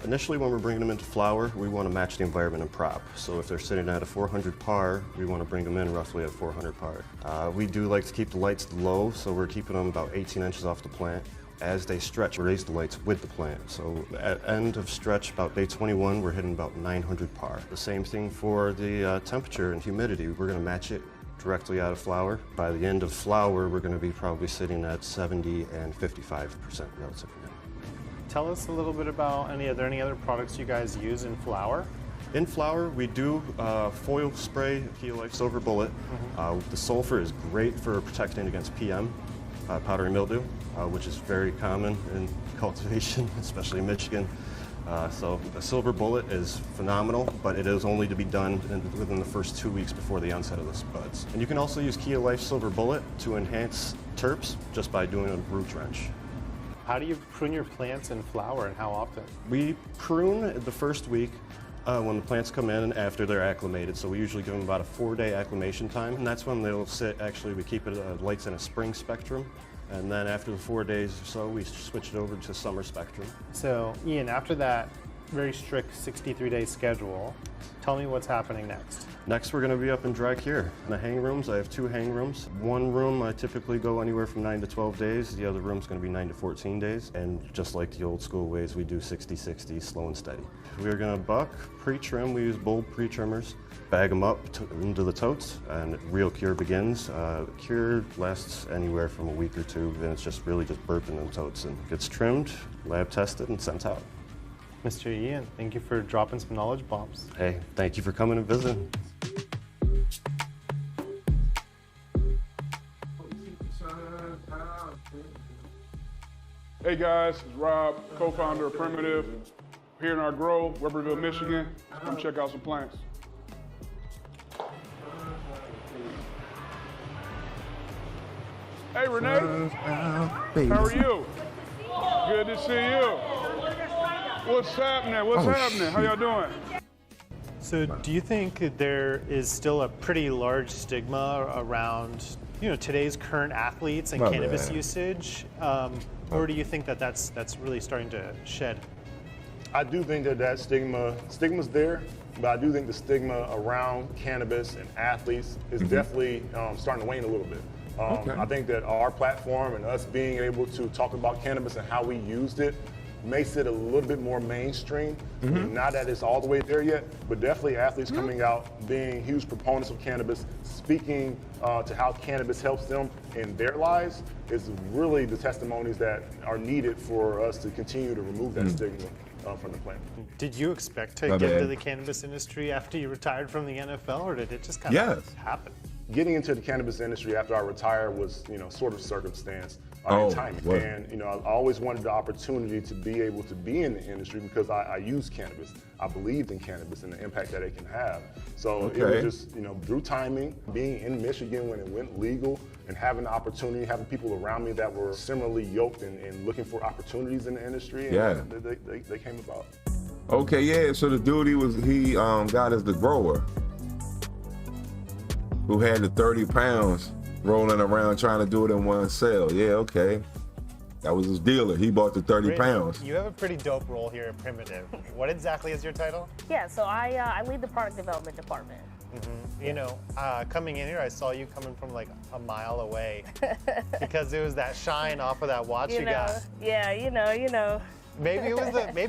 S19: Initially, when we're bringing them into flower, we want to match the environment and prop. So if they're sitting at a 400 par, we want to bring them in roughly at 400 par. We do like to keep the lights low, so we're keeping them about 18 inches off the plant. As they stretch, we raise the lights with the plant. So at end of stretch, about day 21, we're hitting about 900 par. The same thing for the temperature and humidity. We're going to match it directly out of flower. By the end of flower, we're going to be probably sitting at 70 and 55% relative humidity.
S14: Tell us a little bit about are there any other products you guys use in flower?
S19: In flower, we do foil spray, Kia Life Silver Bullet. The sulfur is great for protecting against PM, powdery mildew, which is very common in cultivation, especially in Michigan. So the Silver Bullet is phenomenal, but it is only to be done within the first 2 weeks before the onset of the buds. And you can also use Kia Life Silver Bullet to enhance terps just by doing a root drench.
S14: How do you prune your plants in flower, and how often?
S19: We prune the first week when the plants come in after they're acclimated. So we usually give them about a 4-day acclimation time, and that's when they'll sit. Actually, we keep it lights in a spring spectrum, and then after the 4 days or so, we switch it over to summer spectrum.
S14: So, Ian, after that very strict 63-day schedule, tell me what's happening next.
S19: Next, we're going to be up in dry cure. In the hang rooms, I have 2 hang rooms. One room, I typically go anywhere from 9 to 12 days. The other room's going to be 9 to 14 days. And just like the old school ways, we do 60-60, slow and steady. We're going to buck, pre-trim. We use bulb pre-trimmers. Bag them up into the totes, and real cure begins. Cure lasts anywhere from a week or 2, and it's just really just burping in the totes, and gets trimmed, lab tested, and sent out.
S14: Mr. Ian, thank you for dropping some knowledge bombs.
S19: Hey, thank you for coming and visiting.
S20: Hey guys, it's Rob, co-founder of Primitive. Here in our grow, Weberville, Michigan. Come check out some plants. Hey Renee, how are you? Good to see you. What's happening? What's happening? How y'all doing?
S14: So do you think there is still a pretty large stigma around, today's current athletes and cannabis usage? Or do you think that that's really starting to shed?
S15: I do think that stigma's there, but I do think the stigma around cannabis and athletes is definitely starting to wane a little bit. I think that our platform and us being able to talk about cannabis and how we used it makes it a little bit more mainstream. Not that it's all the way there yet, but definitely athletes coming out, being huge proponents of cannabis, speaking to how cannabis helps them in their lives is really the testimonies that are needed for us to continue to remove that stigma from the plant.
S14: Did you expect to get into the cannabis industry after you retired from the NFL, or did it just kind of happen?
S15: Getting into the cannabis industry after I retired was, sort of circumstance and timing. And, I always wanted the opportunity to be able to be in the industry because I use cannabis. I believed in cannabis and the impact that it can have. So it was just, through timing, being in Michigan when it went legal and having the opportunity, having people around me that were similarly yoked and looking for opportunities in the industry, and they came about.
S3: Okay, yeah, so the dude he got as the grower who had the 30 pounds rolling around trying to do it in one sale. Yeah, okay. That was his dealer. He bought the 30 pounds.
S14: You have a pretty dope role here at Primitive. What exactly is your title?
S21: Yeah, so I lead the product development department.
S14: Coming in here, I saw you coming from like a mile away because it was that shine off of that watch you got.
S21: Yeah, you know.
S14: Maybe it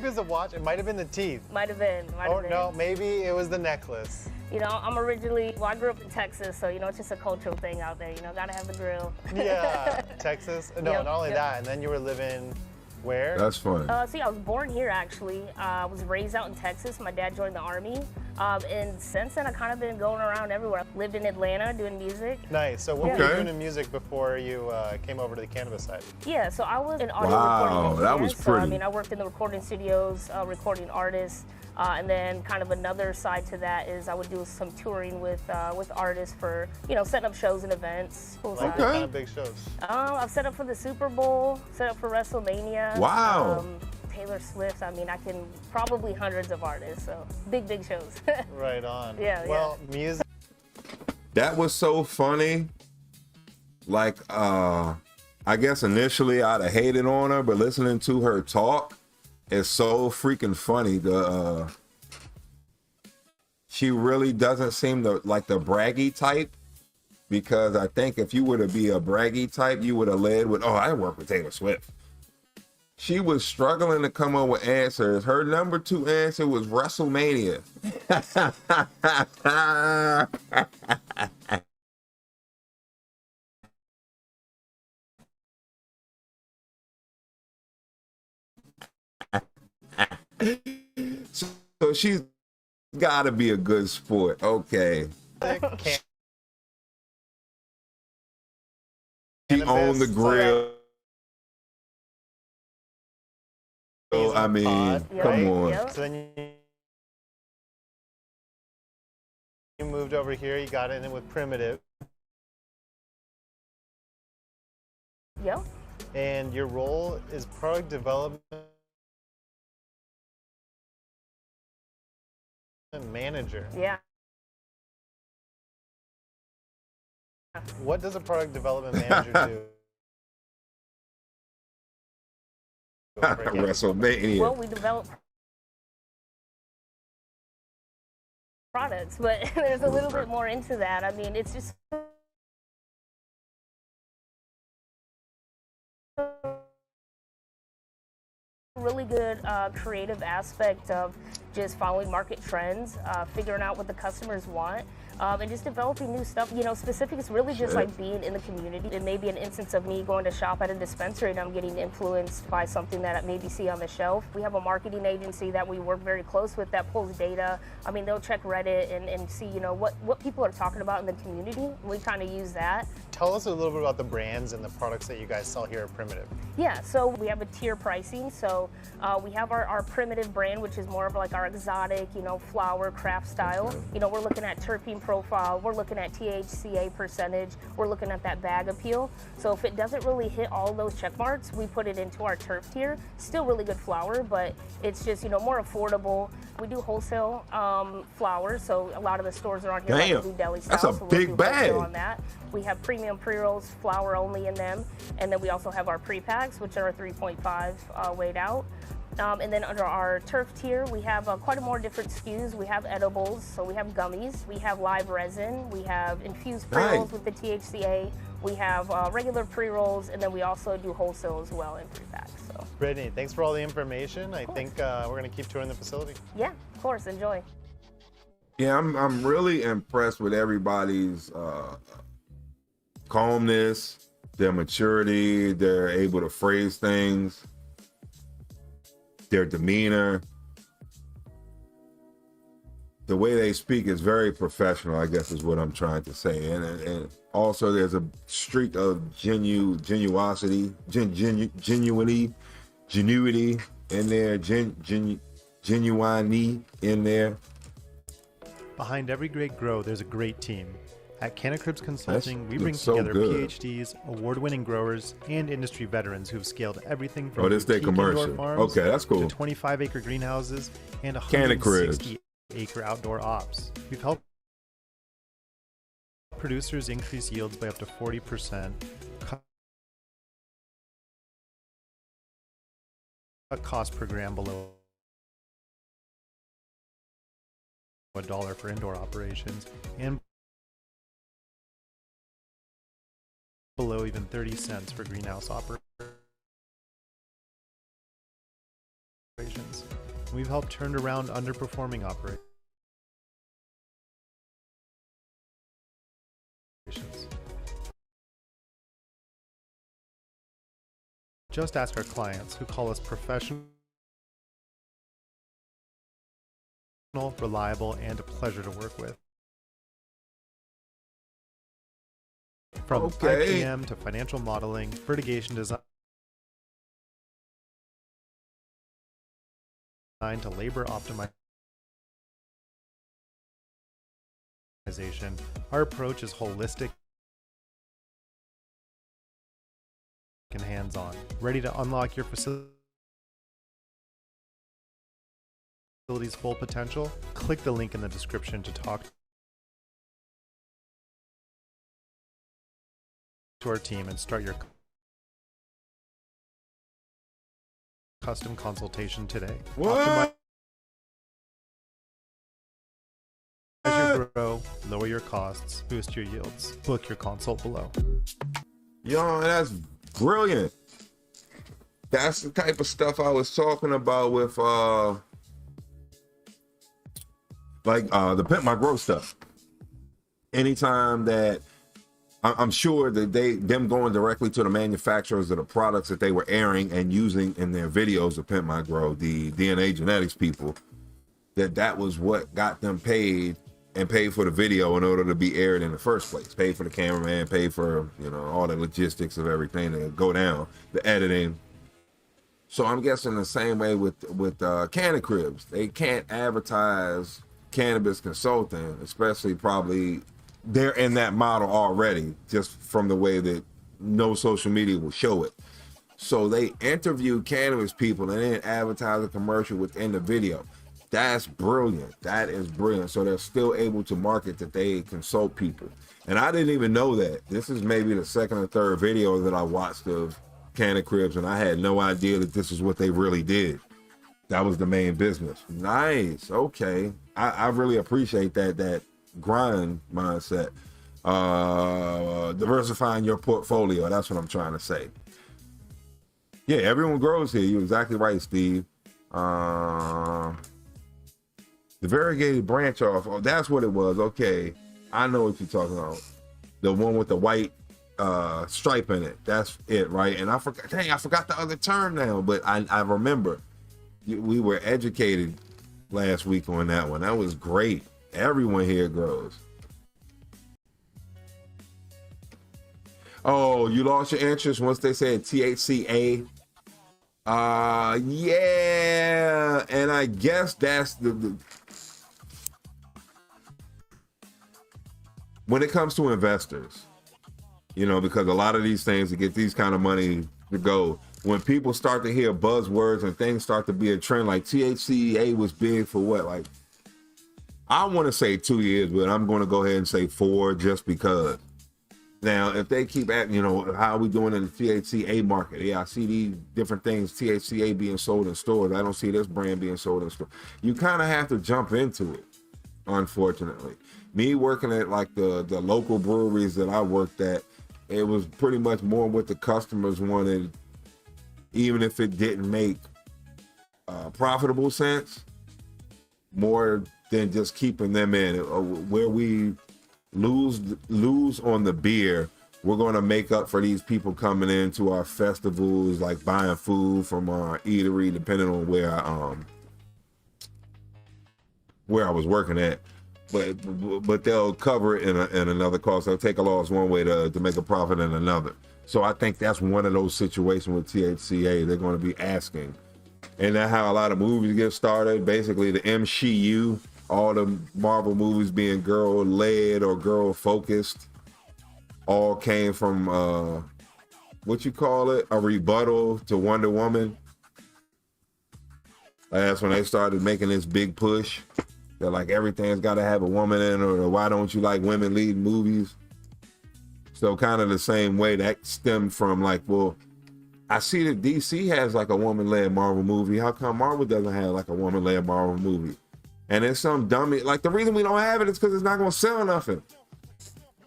S14: was the watch. It might have been the teeth.
S21: Might have been.
S14: No, maybe it was the necklace.
S21: I grew up in Texas, so it's just a cultural thing out there. Gotta have the grill.
S14: Yeah, Texas. No, not only that, and then you were living where?
S3: That's fun.
S21: I was born here actually. I was raised out in Texas. My dad joined the Army. And since then, I've kind of been going around everywhere. I lived in Atlanta doing music.
S14: Nice. So what were you doing in music before you came over to the cannabis side?
S21: Yeah, so I was an audio recording engineer.
S3: That was pretty.
S21: So, I worked in the recording studios, recording artists. And then kind of another side to that is I would do some touring with artists for, setting up shows and events.
S14: What kind of big shows?
S21: I've set up for the Super Bowl, set up for WrestleMania.
S3: Wow.
S21: Taylor Swift, I can probably hundreds of artists, so big shows.
S14: Right on.
S21: Yeah.
S14: Music.
S3: That was so funny. Like, I guess initially I'd have hated on her, but listening to her talk is so freaking funny. She really doesn't seem like the braggy type, because I think if you were to be a braggy type, you would have led with, I work with Taylor Swift. She was struggling to come up with answers. Her number 2 answer was WrestleMania. So she's got to be a good sport. Okay. She owned the grill. Come on.
S14: So then you moved over here. You got in with Primitive.
S21: Yep.
S14: And your role is product development manager.
S21: Yeah.
S14: What does a product development manager do?
S3: WrestleMania.
S21: Well, we develop products, but there's a little bit more into that. It's just really good creative aspect of just following market trends, figuring out what the customers want, and just developing new stuff. Specific is really just like being in the community. It may be an instance of me going to shop at a dispensary and I'm getting influenced by something that I maybe see on the shelf. We have a marketing agency that we work very close with that pulls data. They'll check Reddit and see, what people are talking about in the community. We kind of use that.
S14: Tell us a little bit about the brands and the products that you guys sell here at Primitive.
S21: Yeah, so we have a tier pricing. So we have our Primitive brand, which is more of like our exotic, flower craft style. We're looking at terpene profile, we're looking at THCA percentage, we're looking at that bag appeal. So if it doesn't really hit all those check marks, we put it into our turf tier. Still really good flower, but it's just, you know, more affordable. We do wholesale flowers, so a lot of the stores around here like to do deli style.
S3: That's a big bag.
S21: On that. We have premium pre-rolls, flower only in them, and then we also have our pre-packs, which are 3.5 weighed out. And then under our turf tier, we have quite a more different SKUs. We have edibles, so we have gummies, we have live resin, we have infused pre-rolls with the THCA, we have regular pre-rolls, and then we also do wholesale as well in pre-packs. So.
S14: Brittany, thanks for all the information. I think we're going to keep touring the facility.
S21: Yeah, of course. Enjoy.
S3: Yeah, I'm really impressed with everybody's calmness, their maturity, they're able to phrase things, their demeanor. The way they speak is very professional, I guess is what I'm trying to say. And also there's a streak of genuinity in there, genuinely in there.
S14: Behind every great grow, there's a great team. At Cannabis Consulting, we bring
S3: so
S14: together
S3: good.
S14: PhDs, award-winning growers, and industry veterans who've scaled everything from
S3: this their
S14: boutique indoor
S3: commercial.
S14: farms
S3: Okay, that's cool.
S14: to 25-acre greenhouses and
S3: Cannabis.
S14: 160-acre outdoor ops. We've helped producers increase yields by up to 40%, cut cost per gram below $1 for indoor operations, and below even 30 cents for greenhouse operations. We've helped turn around underperforming operations. Just ask our clients, who call us professional, reliable, and a pleasure to work with. From IPM to financial modeling, litigation design to labor optimization, our approach is holistic and hands-on. Ready to unlock your facility's full potential? Click the link in the description to talk to our team and start your custom consultation today.
S3: What?
S14: Optimize your grow, lower your costs, boost your yields. Book your consult below.
S3: Yo, that's brilliant. That's the type of stuff I was talking about with the Pimp My Grow stuff. Anytime that I'm sure that them going directly to the manufacturers of the products that they were airing and using in their videos of Pimp My Grow, the DNA genetics people, that was what got them paid and paid for the video in order to be aired in the first place. Paid for the cameraman, paid for, you know, all the logistics of everything that go down, the editing. So I'm guessing the same way with Cannabis. They can't advertise Cannabis Consulting, especially probably they're in that model already, just from the way that no social media will show it. So they interview cannabis people and then advertise a commercial within the video. That's brilliant. That is brilliant. So they're still able to market that they consult people. And I didn't even know that. This is maybe the second or third video that I watched of Cannabis, and I had no idea that this is what they really did. That was the main business. Nice. Okay. I really appreciate that grind mindset. Diversifying your portfolio. That's what I'm trying to say. Yeah, everyone grows here. You're exactly right, Steve. The variegated branch off. Oh, that's what it was. Okay. I know what you're talking about. The one with the white stripe in it. That's it, right? And I forgot. Dang, I forgot the other term now, but I remember. We were educated last week on that one. That was great. Everyone here grows. Oh, you lost your interest once they said THCA? Yeah. And I guess that's when it comes to investors, you know, because a lot of these things to get these kind of money to go, when people start to hear buzzwords and things start to be a trend, like THCA was big for what, like, I want to say 2 years, but I'm going to go ahead and say 4 just because. Now, if they keep at, you know, how are we doing in the THCA market? Yeah, I see these different things, THCA being sold in stores. I don't see this brand being sold in stores. You kind of have to jump into it, unfortunately. Me working at like the local breweries that I worked at, it was pretty much more what the customers wanted, even if it didn't make profitable sense, more than just keeping them in. Where we lose on the beer, we're going to make up for these people coming into our festivals, like buying food from our eatery, depending on where I was working at. But they'll cover it in another cost. They'll take a loss one way to make a profit in another. So I think that's one of those situations with THCA. They're going to be asking. And that's how a lot of movies get started. Basically, the MCU, all the Marvel movies being girl-led or girl-focused, all came from, what you call it, a rebuttal to Wonder Woman. That's when they started making this big push. That like everything's got to have a woman in it, or why don't you like women lead movies? So kind of the same way that stemmed from like, well, I see that DC has like a woman-led Marvel movie. How come Marvel doesn't have like a woman-led Marvel movie? And it's some dummy, like the reason we don't have it is because it's not going to sell nothing.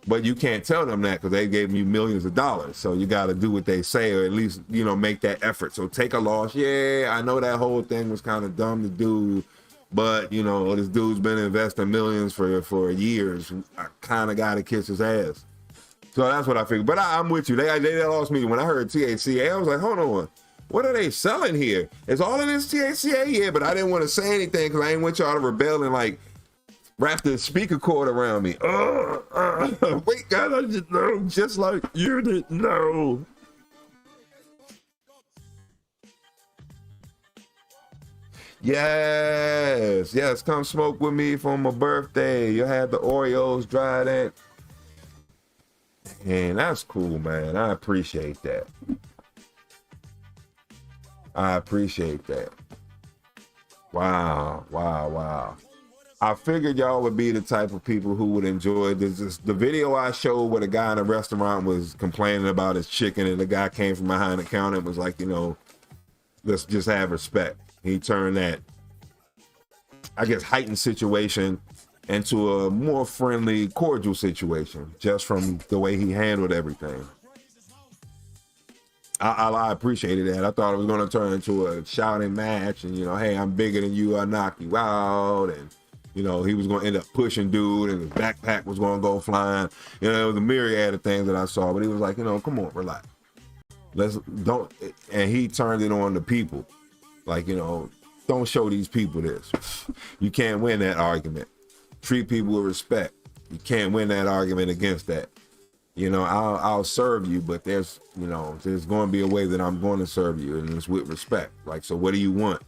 S3: But you can't tell them that because they gave you millions of dollars. So you got to do what they say, or at least, you know, make that effort. So take a loss. Yeah, I know that whole thing was kind of dumb to do. But, you know, this dude's been investing millions for years. I kind of got to kiss his ass. So that's what I figured. But I'm with you. They lost me. When I heard THCA, I was like, hold on. What are they selling here? Is all of this THCA? Yeah, but I didn't want to say anything because I ain't want y'all to rebel and, like, wrap the speaker cord around me. Wait, guys, I just know. Just like you didn't know. Yes, come smoke with me for my birthday. You'll have the Oreos dried in. And that's cool, man. I appreciate that. Wow. I figured y'all would be the type of people who would enjoy this. The video I showed where the guy in a restaurant was complaining about his chicken, and the guy came from behind the counter and was like, you know, let's just have respect. He turned that, I guess, heightened situation into a more friendly, cordial situation, just from the way he handled everything. I appreciated that. I thought it was going to turn into a shouting match, and, you know, hey, I'm bigger than you, I'll knock you out, and, you know, he was going to end up pushing dude, and his backpack was going to go flying. You know, there was a myriad of things that I saw, but he was like, you know, come on, relax. And he turned it on the people. Like, you know, don't show these people this. You can't win that argument. Treat people with respect. You can't win that argument against that. You know, I'll serve you, but there's going to be a way that I'm going to serve you, and it's with respect. Like, so what do you want?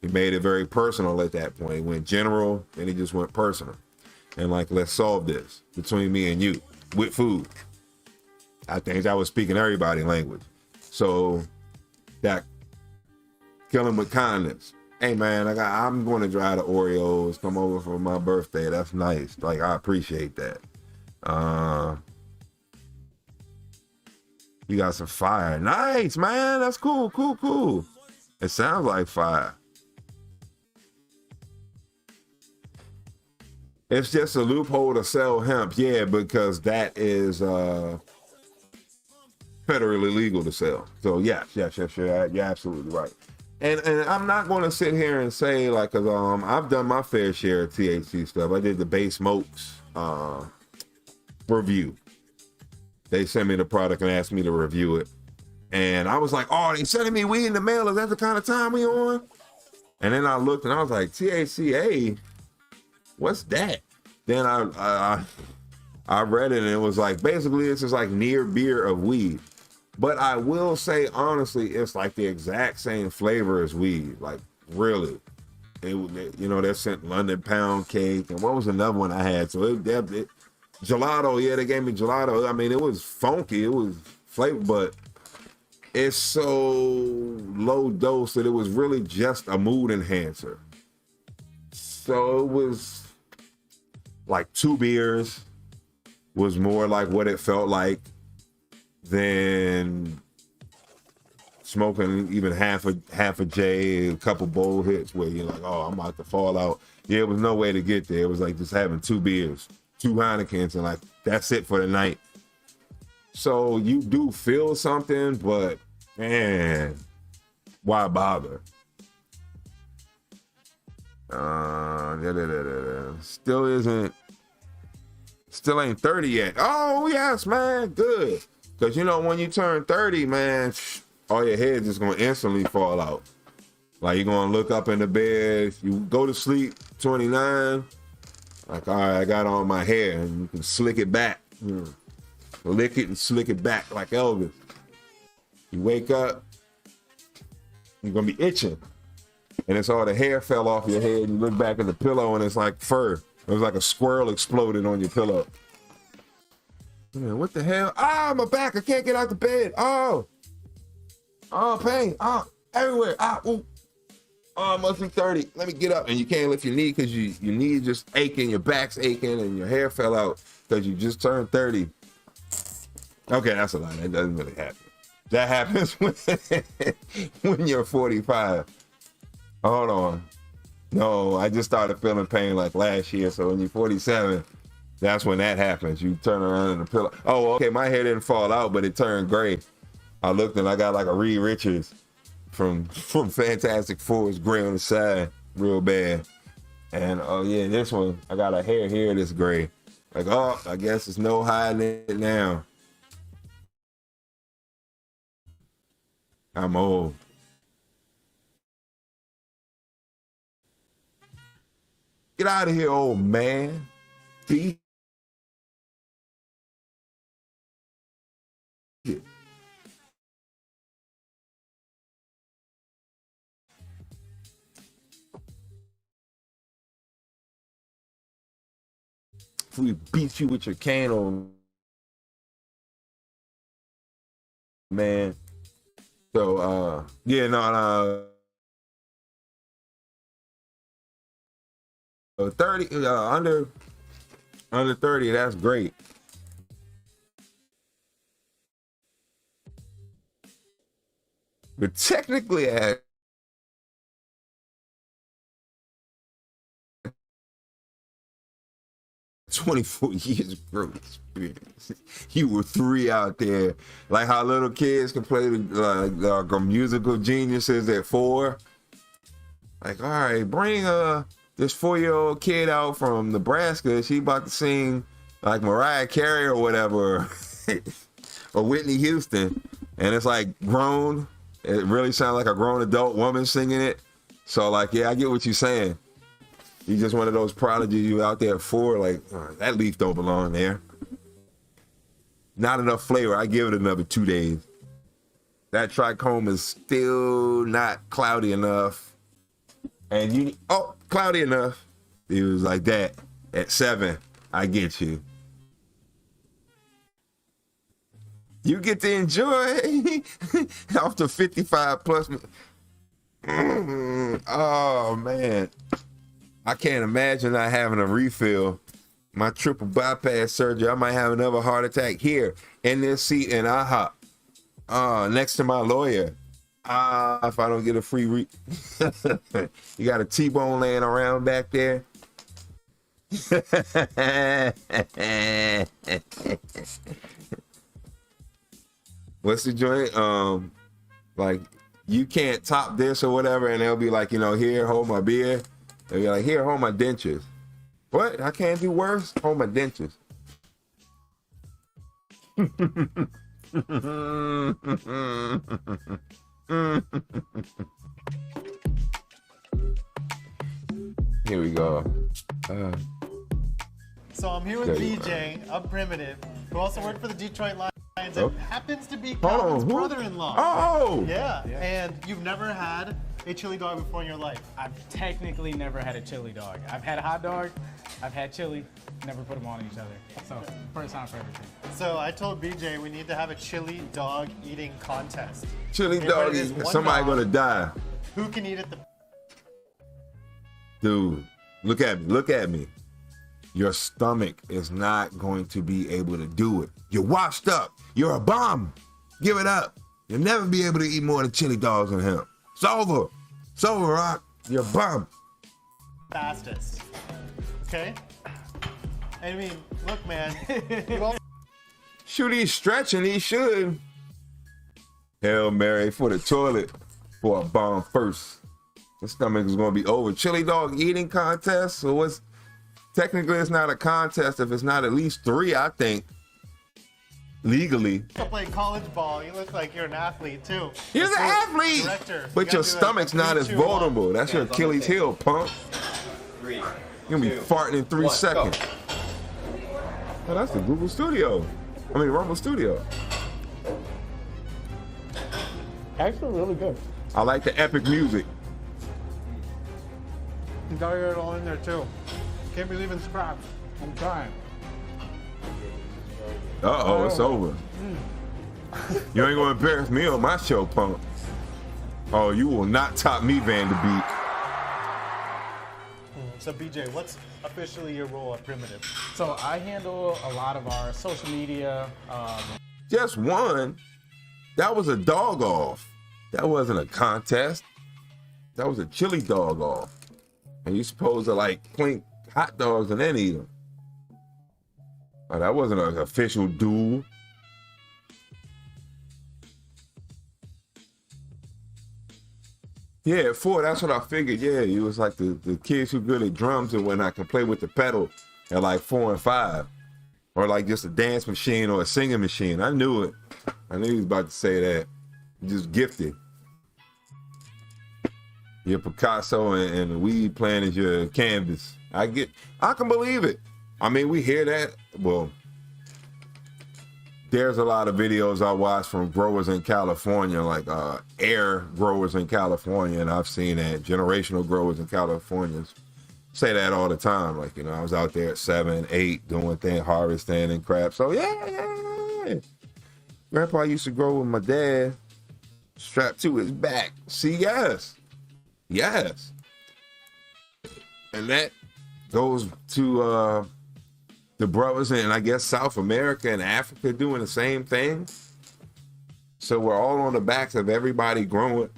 S3: He made it very personal at that point. He went general, then he just went personal. And like, let's solve this between me and you with food. I think I was speaking everybody's language. So that, kill him with kindness. Hey man, I'm going to dry the Oreos. Come over for my birthday. That's nice. Like, I appreciate that. You got some fire. Nice, man. That's cool. It sounds like fire. It's just a loophole to sell hemp. Yeah, because that is federally legal to sell. So yes, you're absolutely right. And I'm not going to sit here and say, like, cause I've done my fair share of THC stuff. I did the Bay Smokes review. They sent me the product and asked me to review it, and I was like, "Oh, they sending me weed in the mail? Is that the kind of time we on?" And then I looked and I was like, "THCA, what's that?" Then I read it and it was like, basically it's just like near beer of weed. But I will say, honestly, it's like the exact same flavor as weed. Like, really. They sent London Pound Cake. And what was another one I had? So Gelato, yeah, they gave me gelato. I mean, it was funky, it was flavor, but it's so low dose that it was really just a mood enhancer. So it was like 2 beers was more like what it felt like than smoking even half a J, a couple bowl hits where you're like, oh, I'm about to fall out. Yeah, it was no way to get there. It was like just having 2 beers, 2 Heinekens, and like that's it for the night. So you do feel something, but man, why bother? Still ain't 30 yet. Oh yes, man, good. Cause you know when you turn 30, man, all your head's just gonna instantly fall out. Like you're gonna look up in the bed, you go to sleep, 29. Like, all right, I got on my hair, and you can slick it back. Lick it and slick it back like Elvis. You wake up, you're gonna be itching. And it's all the hair fell off your head. You look back at the pillow and it's like fur. It was like a squirrel exploded on your pillow. Man, what the hell? Ah, my back, I can't get out the bed. Oh, pain. Oh, everywhere. Ah, ooh. Oh, I must be 30. Let me get up. And you can't lift your knee because your knee just aching, your back's aching, and your hair fell out because you just turned 30. Okay, that's a lie. That doesn't really happen. That happens when you're 45. Hold on. No, I just started feeling pain like last year. So when you're 47, that's when that happens. You turn around in the pillow. Oh, okay, my hair didn't fall out, but it turned gray. I looked and I got like a Reed Richards from Fantastic Four. It's gray on the side, real bad. And oh yeah, this one, I got a hair here that's gray. Like, oh, I guess there's no hiding it now. I'm old. Get out of here, old man. Be it. If we beat you with your cane on, man. So, yeah, no. 30 under 30, that's great. But technically at 24 years of growth experience, you were 3 out there. Like how little kids can play like musical geniuses at 4. Like, all right, bring this 4-year-old kid out from Nebraska. She about to sing like Mariah Carey or whatever, or Whitney Houston, and it's like grown. It really sounds like a grown adult woman singing it. So like, yeah, I get what you're saying. You just one of those prodigies. You out there at 4, like that leaf don't belong there. Not enough flavor. I give it another 2 days. That trichome is still not cloudy enough. And you, cloudy enough. It was like that at 7. I get you. You get to enjoy off the 55 plus. Oh man, I can't imagine not having a refill. My triple bypass surgery, I might have another heart attack here in this seat in IHOP, next to my lawyer. If I don't get a free you got a T-bone laying around back there. What's the joint? Like you can't top this or whatever, and they'll be like, here, hold my beer. They'll be like, here, hold my dentures. What? I can't do worse? Hold my dentures. Here we go.
S14: So I'm here with BJ, I'm Primitive, who also worked for the Detroit Lions and happens to be Calvin's brother-in-law.
S3: Oh!
S14: Yeah, and you've never had a chili dog before in your life?
S1: I've technically never had a chili dog. I've had a hot dog, I've had chili, never put them on each other. So first time for everything.
S14: So I told BJ we need to have a chili dog eating contest.
S3: Chili dog eating, somebody gonna die.
S14: Who can eat it the
S3: Dude, look at me, look at me. Your stomach is not going to be able to do it. You're washed up. You're a bum. Give it up. You'll never be able to eat more than chili dogs than him. It's over. It's over, Rock. You're a bum.
S14: fastest? Okay? I mean, look, man. You all
S3: Shoot, he's stretching. He should. Hail Mary for the toilet for a bomb first. The stomach is going to be over. Chili dog eating contest. So what's technically it's not a contest if it's not at least 3, I think. Legally.
S14: You play college ball. You look like you're an athlete too.
S3: You're an athlete, but your stomach's not as vulnerable. That's your Achilles heel, punk. You're gonna be farting in 3 seconds. Oh, that's the Google Studio. I mean, Rumble Studio.
S1: Actually, really good.
S3: I like the epic music.
S1: You got it all in there too. Can't be leaving scraps. I'm trying.
S3: Uh-oh, it's over. You ain't gonna embarrass me on my show, punk. Oh, you will not top me, Vanderbeek.
S14: So BJ, what's officially your role at Primitive?
S1: So I handle a lot of our social media.
S3: Just one? That was a dog off. That wasn't a contest. That was a chili dog off. And you're supposed to like clink hot dogs and then eat them. Oh, that wasn't an official duel. Yeah, at 4, that's what I figured. Yeah, you was like the kids who good at drums and whatnot can play with the pedal at like 4 and 5. Or like just a dance machine or a singing machine. I knew it. I knew he was about to say that. Just gifted. Your Picasso and the weed plant is your canvas. I can believe it. I mean, we hear that. Well, there's a lot of videos I watch from growers in California, like air growers in California, and I've seen that generational growers in California say that all the time. Like, you know, I was out there at 7, 8 doing things, harvesting and crap. So yeah. Grandpa used to grow with my dad, strapped to his back. See, yes. And that goes to the brothers in, I guess, South America and Africa doing the same thing. So we're all on the backs of everybody growing,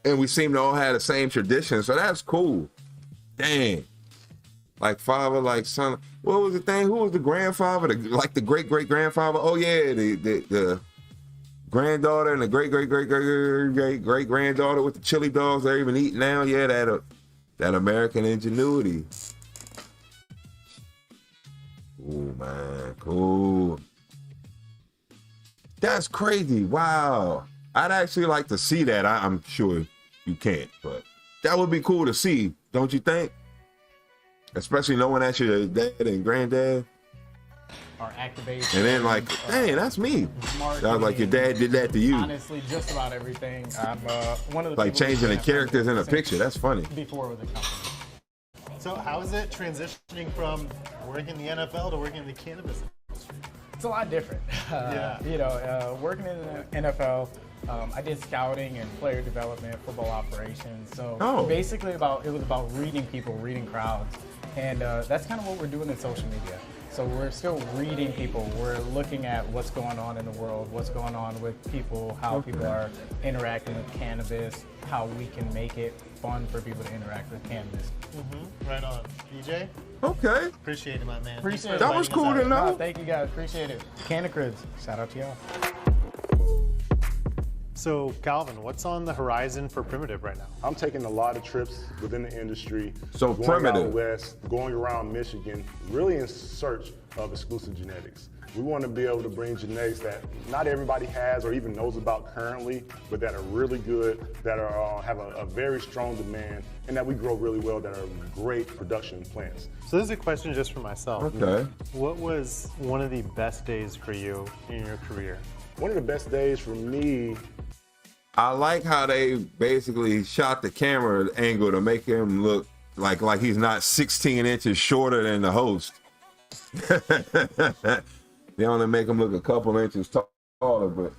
S3: and we seem to all have the same tradition. So that's cool. Dang. Like father, like son. What was the thing? Who was the grandfather? Like the great-great-grandfather? Oh, yeah, the granddaughter and the great-great-great-great-great-great-granddaughter with the chili dogs they're even eating now. Yeah, that American ingenuity. Oh man, cool. That's crazy. Wow. I'd actually like to see that. I'm sure you can't, but that would be cool to see, don't you think? Especially knowing that's your dad and granddad.
S1: Our activation.
S3: And then like, dang, that's me. Sounds like your dad did that to you.
S1: Honestly, just about everything. I'm one of the
S3: like changing the characters in a picture. That's funny.
S1: Before with the company.
S14: So how is it transitioning from working in the NFL to working in the cannabis industry?
S1: It's a lot different. You know, working in the NFL, I did scouting and player development, football operations. So basically it was about reading people, reading crowds. And that's kind of what we're doing in social media. So we're still reading people. We're looking at what's going on in the world, what's going on with people, how people are interacting with cannabis, how we can make it fun for people to interact with cannabis.
S14: Right on. DJ?
S3: Okay.
S14: Appreciate it, my man.
S1: Appreciate it.
S3: That was cool to know.
S1: Thank you guys. Appreciate it. Canna Cribs. Shout out to y'all.
S14: So, Calvin, what's on the horizon for Primitive right now?
S15: I'm taking a lot of trips within the industry.
S3: So
S15: going
S3: Primitive.
S15: out west, going around Michigan, really in search of exclusive genetics. We want to be able to bring genetics that not everybody has or even knows about currently, but that are really good, that are have a very strong demand, and that we grow really well, that are great production plants.
S14: So this is a question just for myself.
S3: Okay.
S14: What was one of the best days for you in your career?
S15: One of the best days for me,
S3: I like how they basically shot the camera angle to make him look like he's not 16 inches shorter than the host. They only make him look a couple inches taller, but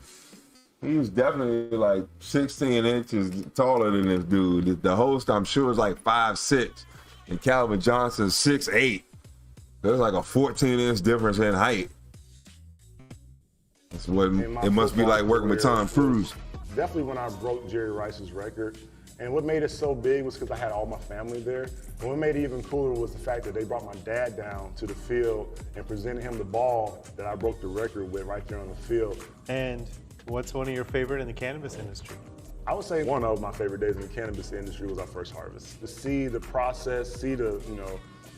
S3: he's definitely like 16 inches taller than this dude. The host, I'm sure, is like 5'6", and Calvin Johnson's 6'8". There's like a 14-inch difference in height. That's what it must be like working with Tom Cruise.
S15: Definitely when I broke Jerry Rice's record. And what made it so big was because I had all my family there. And what made it even cooler was the fact that they brought my dad down to the field and presented him the ball that I broke the record with right there on the field.
S14: And what's one of your favorite in the cannabis industry?
S15: I would say one of my favorite days in the cannabis industry was our first harvest. To see the process, see the,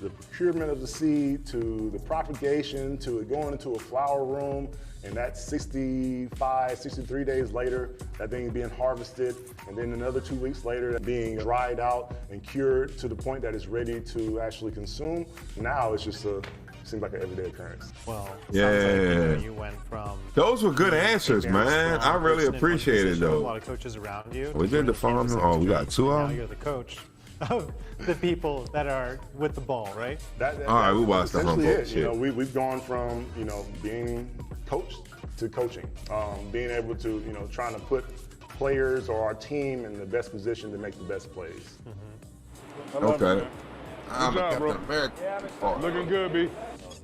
S15: the procurement of the seed, to the propagation, to it going into a flower room, and that 65, 63 days later, that thing being harvested, and then another 2 weeks later, that being dried out and cured to the point that it's ready to actually consume. Now it's just seems like an everyday occurrence.
S14: Well,
S3: yeah.
S14: Like, you went from
S3: those were good answers, man. I really appreciate it, though.
S14: A lot of coaches around you.
S3: We did the farm. Oh, we got two of them.
S14: Now you're the coach of the people that are with the ball, right?
S3: All right, we watched the Humboldt shit.
S15: We've gone from being coached to coaching, being able to trying to put players or our team in the best position to make the best plays.
S3: Okay.
S20: Good job, bro. Looking good, B.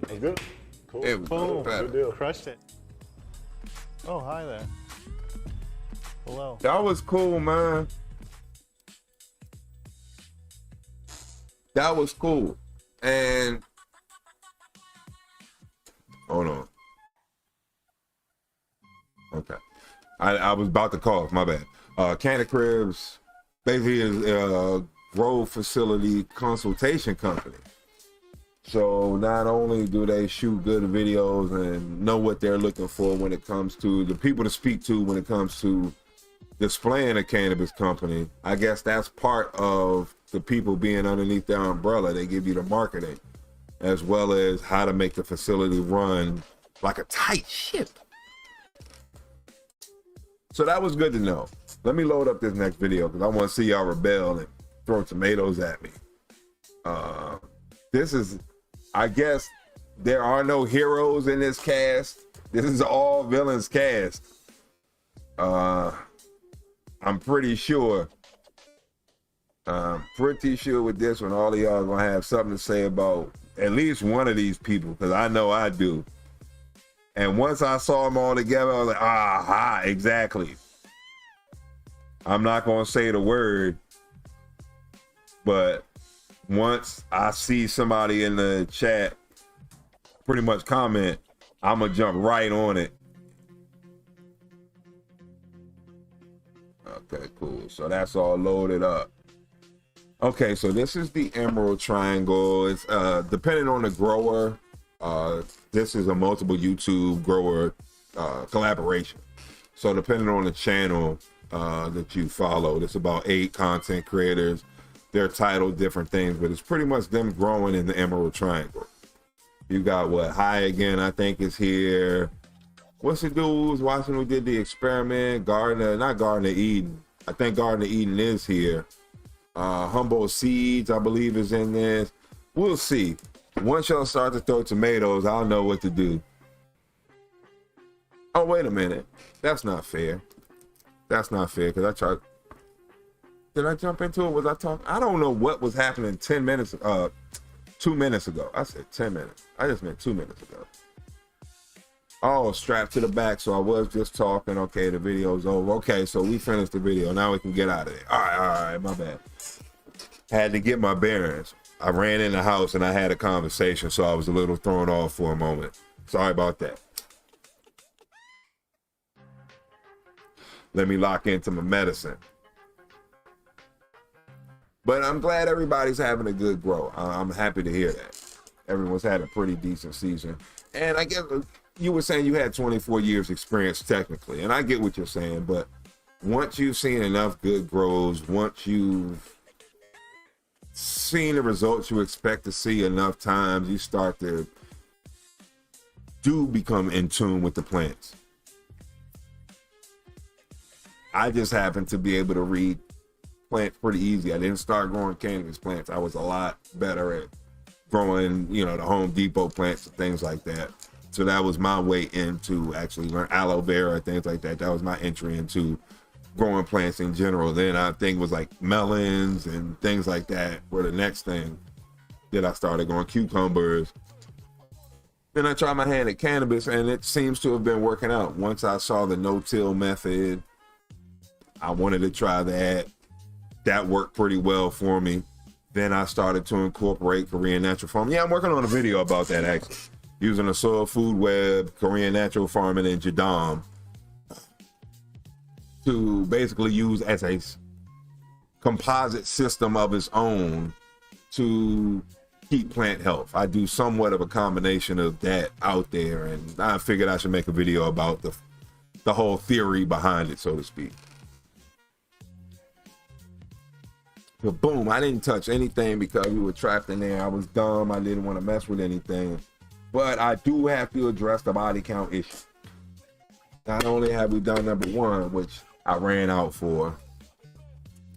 S15: That's good. Cool.
S3: It was
S14: good deal. Crushed it. Oh, hi there. Hello.
S3: That was cool, man. That was cool. And hold on. Okay. I was about to cough, my bad. Cannabis basically is a grow facility consultation company. So not only do they shoot good videos and know what they're looking for when it comes to the people to speak to when it comes to displaying a cannabis company, I guess that's part of the people being underneath their umbrella. They give you the marketing as well as how to make the facility run like a tight ship. So that was good to know. Let me load up this next video because I want to see y'all rebel and throw tomatoes at me. This is, I guess, there are no heroes in this cast. This is all villains cast. I'm pretty sure with this one, all of y'all are gonna have something to say about at least one of these people, because I know I do. And once I saw them all together, I was like, aha, exactly. I'm not gonna say the word, but once I see somebody in the chat pretty much comment, I'm gonna jump right on it. Okay, cool. So that's all loaded up. Okay, so this is the Emerald Triangle. It's depending on the grower. This is a multiple YouTube grower collaboration. So depending on the channel that you follow, it's about 8 content creators. They're titled different things, but it's pretty much them growing in the Emerald Triangle. You got what? High Again, I think, is here. What's the dude who was watching who did the experiment? Not Garden of Eden. I think Garden of Eden is here. Humboldt Seeds, I believe, is in this. We'll see. Once y'all start to throw tomatoes, I'll know what to do. Oh, wait a minute. That's not fair. That's not fair, because I tried. Did I jump into it? Was I talking? I don't know what was happening 2 minutes ago. I said 10 minutes. I just meant 2 minutes ago. Oh, strapped to the back, so I was just talking. Okay, the video's over. Okay, so we finished the video. Now we can get out of there. All right, my bad. Had to get my bearings. I ran in the house and I had a conversation, so I was a little thrown off for a moment. Sorry about that. Let me lock into my medicine. But I'm glad everybody's having a good grow. I'm happy to hear that. Everyone's had a pretty decent season. And I guess you were saying you had 24 years experience technically, and I get what you're saying, but once you've seen enough good grows, once you've seen the results you expect to see enough times, you start to become in tune with the plants. I just happen to be able to read plants pretty easy. I didn't start growing cannabis plants. I was a lot better at growing, you know, the Home Depot plants and things like that. So that was my way into actually learn aloe vera, things like that. That was my entry into growing plants in general. Then I think it was like melons and things like that were the next thing that I started growing, cucumbers. Then I tried my hand at cannabis, and it seems to have been working out. Once I saw the no-till method, I wanted to try that. That worked pretty well for me. Then I started to incorporate Korean natural farming. Yeah, I'm working on a video about that actually. Using a soil food web, Korean natural farming, and Jadam to basically use as a composite system of its own to keep plant health. I do somewhat of a combination of that out there, and I figured I should make a video about the whole theory behind it, so to speak. But boom, I didn't touch anything because we were trapped in there. I was dumb. I didn't want to mess with anything. But I do have to address the body count issue. Not only have we done number 1, which I ran out for,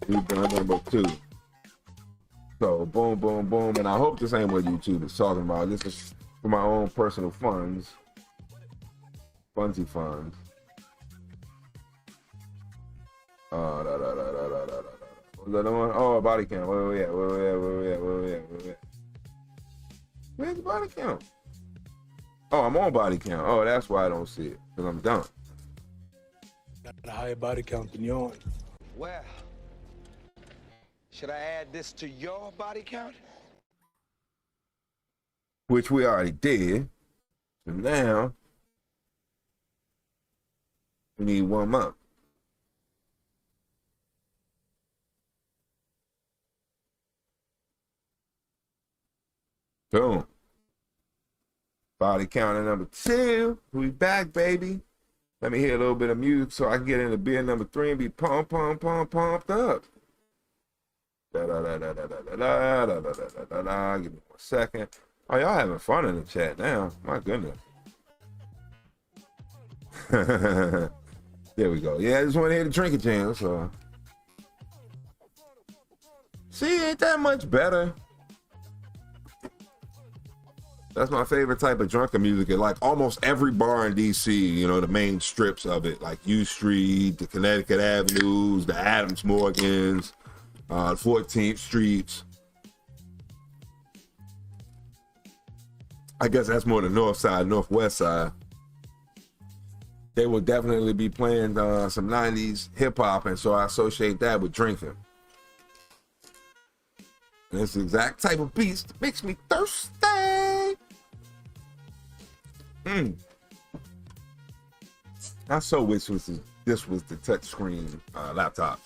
S3: we've done number 2. So boom, boom, boom. And I hope this ain't what YouTube is talking about. This is for my own personal funds. Fundsy funds. What's that on? Oh, body count. Where we at? Where's the body count? Oh, I'm on body count. Oh, that's why I don't see it, because I'm done.
S5: Got a higher body count than yours.
S10: Well, should I add this to your body count?
S3: Which we already did. So now, we need one more. Boom. Body counter number 2. We back, baby. Let me hear a little bit of music so I can get into beer number 3 and be pumped up. Give me 1 second. Oh, y'all having fun in the chat now. My goodness. There we go. Yeah, I just want to hear the drinking jam. So, see, ain't that much better? That's my favorite type of drunken music. Like almost every bar in DC, you know, the main strips of it, like U Street, the Connecticut Avenues, the Adams Morgans, 14th Streets. I guess that's more the north side, northwest side. They will definitely be playing some 90s hip hop, and so I associate that with drinking. And it's the exact type of beast that makes me thirsty. I so wish this was the touchscreen laptop.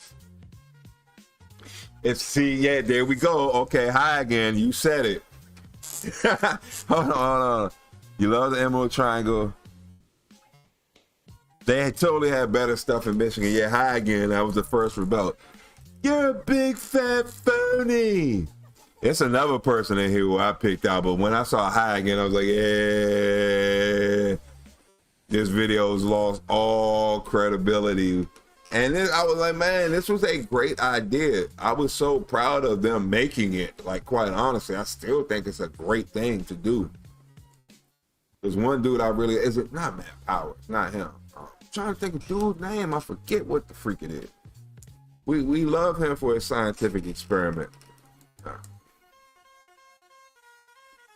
S3: Yeah, there we go. Okay, hi again. You said it. Hold on. You love the Emerald Triangle. They totally had better stuff in Michigan. Yeah, hi again. That was the first rebel. You're a big fat phony. It's another person in here who I picked out, but when I saw hi again, I was like, yeah, this video's lost all credibility. And then I was like, man, this was a great idea. I was so proud of them making it. Like, quite honestly, I still think it's a great thing to do. There's one dude I really, is it not Matt Powers, not him. I'm trying to think of dude's name. I forget what the freak it is. We love him for his scientific experiment.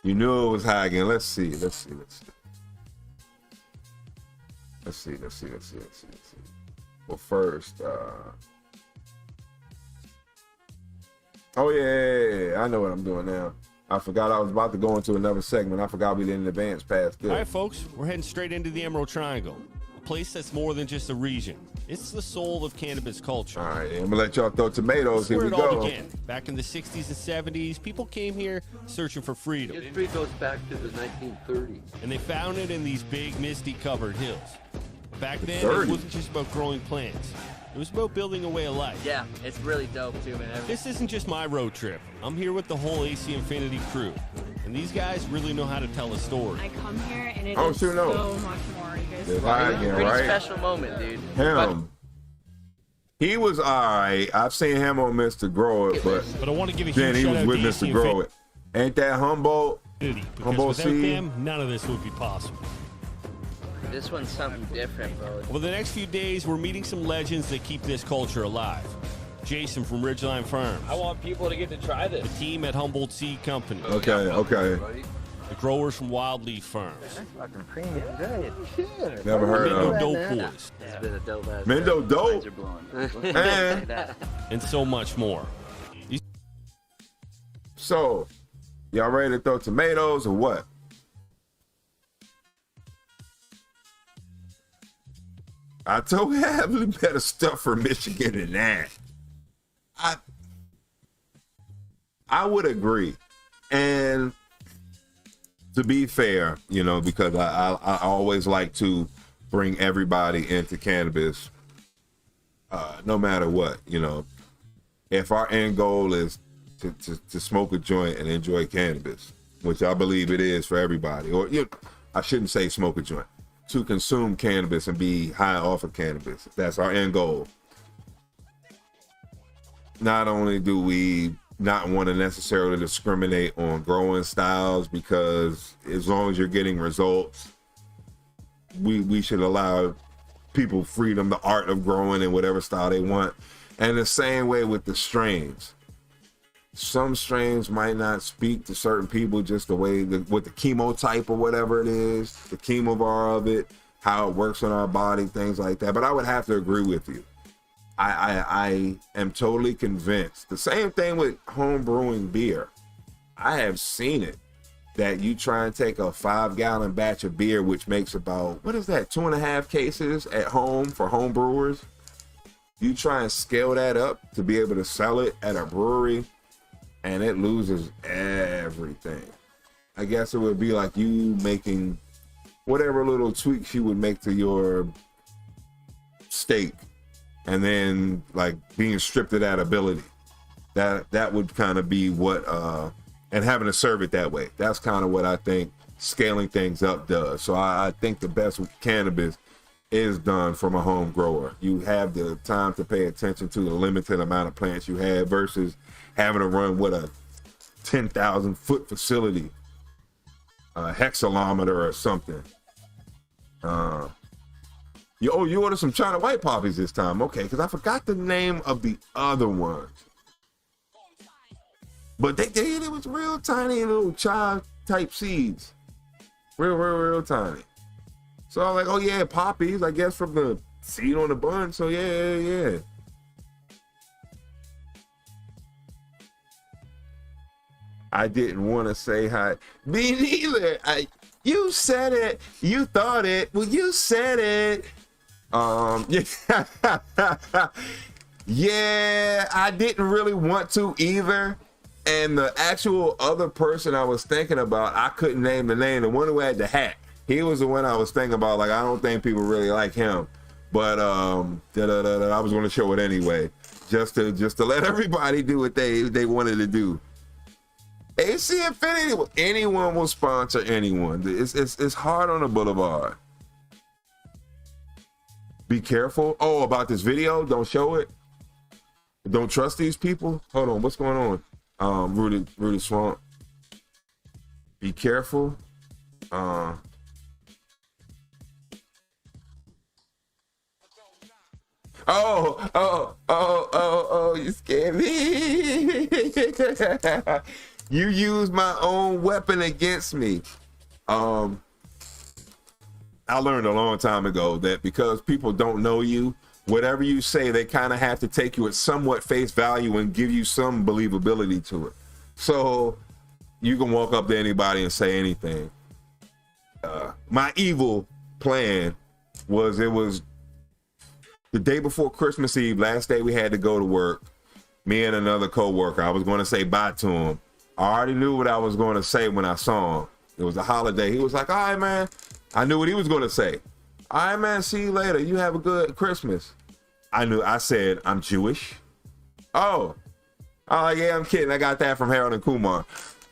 S3: You knew it was high again. Let's see. Well, first, oh yeah, I know what I'm doing now. I forgot I was about to go into another segment. I forgot we didn't advance past this.
S22: All right, folks, we're heading straight into the Emerald Triangle, a place that's more than just a region. It's the soul of cannabis culture.
S3: All right, I'm gonna let y'all throw tomatoes. Here we go.
S22: Where it all began. Back in the 60s and 70s, people came here searching for freedom.
S23: History goes back to the 1930s.
S22: And they found it in these big, misty-covered hills. Back then, it wasn't just about growing plants. It was about building a way of life.
S24: Yeah, it's really dope too, man.
S22: This isn't just my road trip. I'm here with the whole AC Infinity crew. And these guys really know how to tell a story.
S24: I come here and it is so much more. You guys
S23: pretty special moment, dude.
S3: Him. He was all right. I've seen him on Mr. Grow It,
S22: but I want to give a
S3: then
S22: huge
S3: he
S22: shout
S3: was
S22: out
S3: with
S22: to
S3: Mr. Grow It. Ain't that Humboldt?
S22: Because
S3: Humboldt
S22: without
S3: seed?
S22: them, none of this would be possible.
S23: This one's something different, bro.
S22: Over the next few days, we're meeting some legends that keep this culture alive. Jason from Ridgeline Farms.
S6: I want people to get to try this.
S22: The team at Humboldt Seed Company.
S3: Okay.
S22: The growers from Wildleaf Farms.
S23: That's fucking premium good. Shit.
S3: Never heard of
S22: Mendo
S3: it.
S22: Dope Boys.
S23: This has been a dope ass.
S3: Mendo Dope?
S22: And so much more.
S3: So, y'all ready to throw tomatoes or what? I told you I have better stuff for Michigan than that. I would agree. And to be fair, you know, because I always like to bring everybody into cannabis, no matter what, you know. If our end goal is to smoke a joint and enjoy cannabis, which I believe it is for everybody, or I shouldn't say smoke a joint, to consume cannabis and be high off of cannabis. That's our end goal. Not only do we not want to necessarily discriminate on growing styles, because as long as you're getting results, we should allow people freedom, the art of growing in whatever style they want. And the same way with the strains. Some strains might not speak to certain people just the way with the chemotype or whatever it is, the chemovar of it, how it works on our body, things like that. But I would have to agree with you. I am totally convinced. The same thing with home brewing beer. I have seen it, that you try and take a 5-gallon batch of beer, which makes about, 2.5 cases at home for home brewers. You try and scale that up to be able to sell it at a brewery, and it loses everything. I guess it would be like you making whatever little tweaks you would make to your steak, and then like being stripped of that ability. That would kind of be what and having to serve it that way. That's kind of what I think scaling things up does. So I think the best with cannabis is done from a home grower. You have the time to pay attention to the limited amount of plants you have versus having to run with a 10,000 foot facility, a hexalometer or something. You ordered some China white poppies this time. Okay, because I forgot the name of the other ones. But it was real tiny little child type seeds. Real tiny. So I was like, oh yeah, poppies, I guess from the seed on the bun. So yeah. I didn't want to say hi. Me neither. You said it. You thought it. Well, you said it. Yeah, I didn't really want to either. And the actual other person I was thinking about, I couldn't name the name. The one who had the hat. He was the one I was thinking about. Like, I don't think people really like him. But I was going to show it anyway. Just to let everybody do what they wanted to do. AC Infinity, anyone will sponsor anyone. It's hard on the boulevard. Be careful. Oh, about this video, don't show it. Don't trust these people. Hold on, what's going on? Rudy Swamp. Be careful. You scared me. You used my own weapon against me. I learned a long time ago that because people don't know you, whatever you say, they kind of have to take you at somewhat face value and give you some believability to it. So you can walk up to anybody and say anything. My evil plan was, it was the day before Christmas Eve, last day we had to go to work. Me and another coworker, I was going to say bye to him. I already knew what I was going to say when I saw him. It was a holiday. He was like, all right, man. I knew what he was going to say. All right, man, see you later. You have a good Christmas. I said, I'm Jewish. Oh, yeah, I'm kidding. I got that from Harold and Kumar.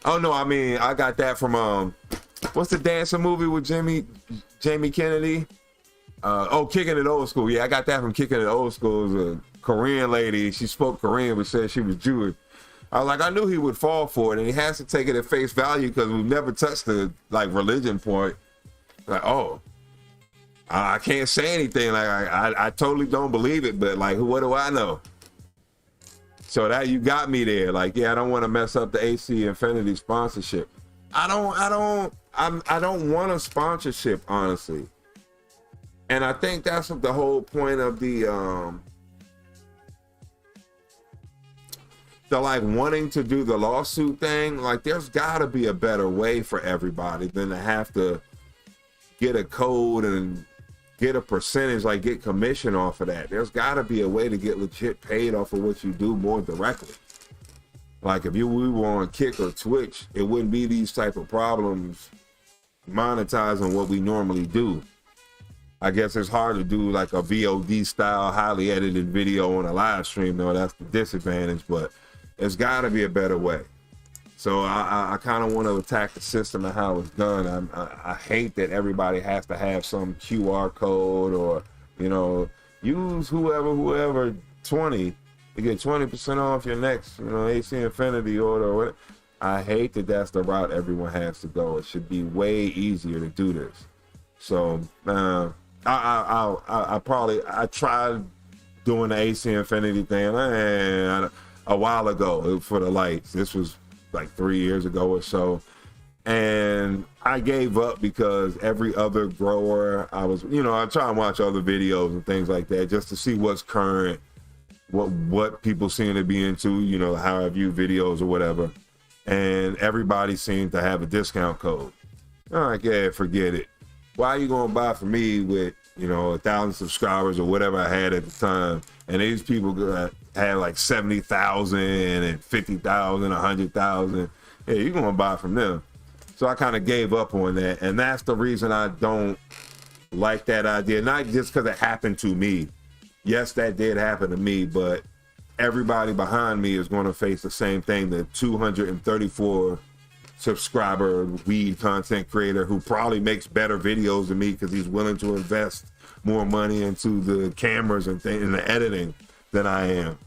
S3: Oh, no, I mean, I got that from, what's the dancing movie with Jamie Kennedy? Kicking It Old School. Yeah, I got that from Kicking It Old School. It was a Korean lady. She spoke Korean but said she was Jewish. I was like, I knew he would fall for it, and he has to take it at face value because we've never touched the like religion point. Like, oh, I can't say anything. Like, I totally don't believe it, but like, what do I know? So that you got me there. Like, yeah, I don't want to mess up the AC Infinity sponsorship. I don't want a sponsorship, honestly. And I think that's the whole point of the like wanting to do the lawsuit thing. Like, there's got to be a better way for everybody than to have to get a code and get a percentage, like get commission off of that. There's got to be a way to get legit paid off of what you do more directly. Like, if we were on Kick or Twitch, it wouldn't be these type of problems monetizing what we normally do. I guess it's hard to do like a VOD style, highly edited video on a live stream, though. That's the disadvantage, but there's got to be a better way. So I kind of want to attack the system and how it's done. I hate that everybody has to have some QR code or, you know, use whoever 20. You get 20% off your next, you know, AC Infinity order or whatever. I hate that that's the route everyone has to go. It should be way easier to do this. So I tried doing the AC Infinity thing a while ago for the lights. This was like 3 years ago or so, and I gave up because every other grower I try and watch other videos and things like that just to see what's current, what people seem to be into, you know, how I view videos or whatever, and everybody seemed to have a discount code. I'm like, yeah, forget it. Why are you gonna buy from me with, you know, 1,000 subscribers or whatever I had at the time, and these people had like 70,000 and 50,000, 100,000. Yeah, you're gonna buy from them. So I kind of gave up on that, and that's the reason I don't like that idea. Not just because it happened to me. Yes, that did happen to me, but everybody behind me is going to face the same thing. The 234 subscriber weed content creator who probably makes better videos than me because he's willing to invest more money into the cameras and things and the editing than I am.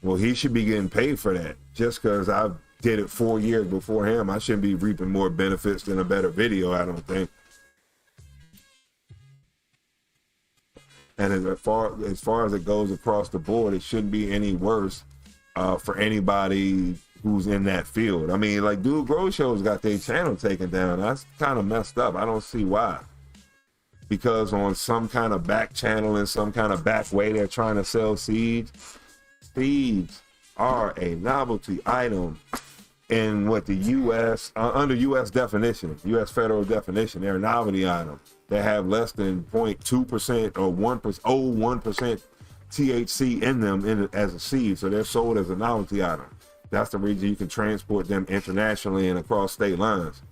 S3: Well, he should be getting paid for that. Just because I did it 4 years before him, I shouldn't be reaping more benefits than a better video, I don't think. And as far as it goes across the board, it shouldn't be any worse for anybody who's in that field. I mean, like, Dude Grow Show's got their channel taken down. That's kind of messed up. I don't see why. Because on some kind of back channel and some kind of back way they're trying to sell seeds. Seeds are a novelty item in what the U.S. Under U.S. definition, U.S. federal definition, they're a novelty item. They have less than 0.2% or 1% THC in them as a seed, so they're sold as a novelty item. That's the reason you can transport them internationally and across state lines.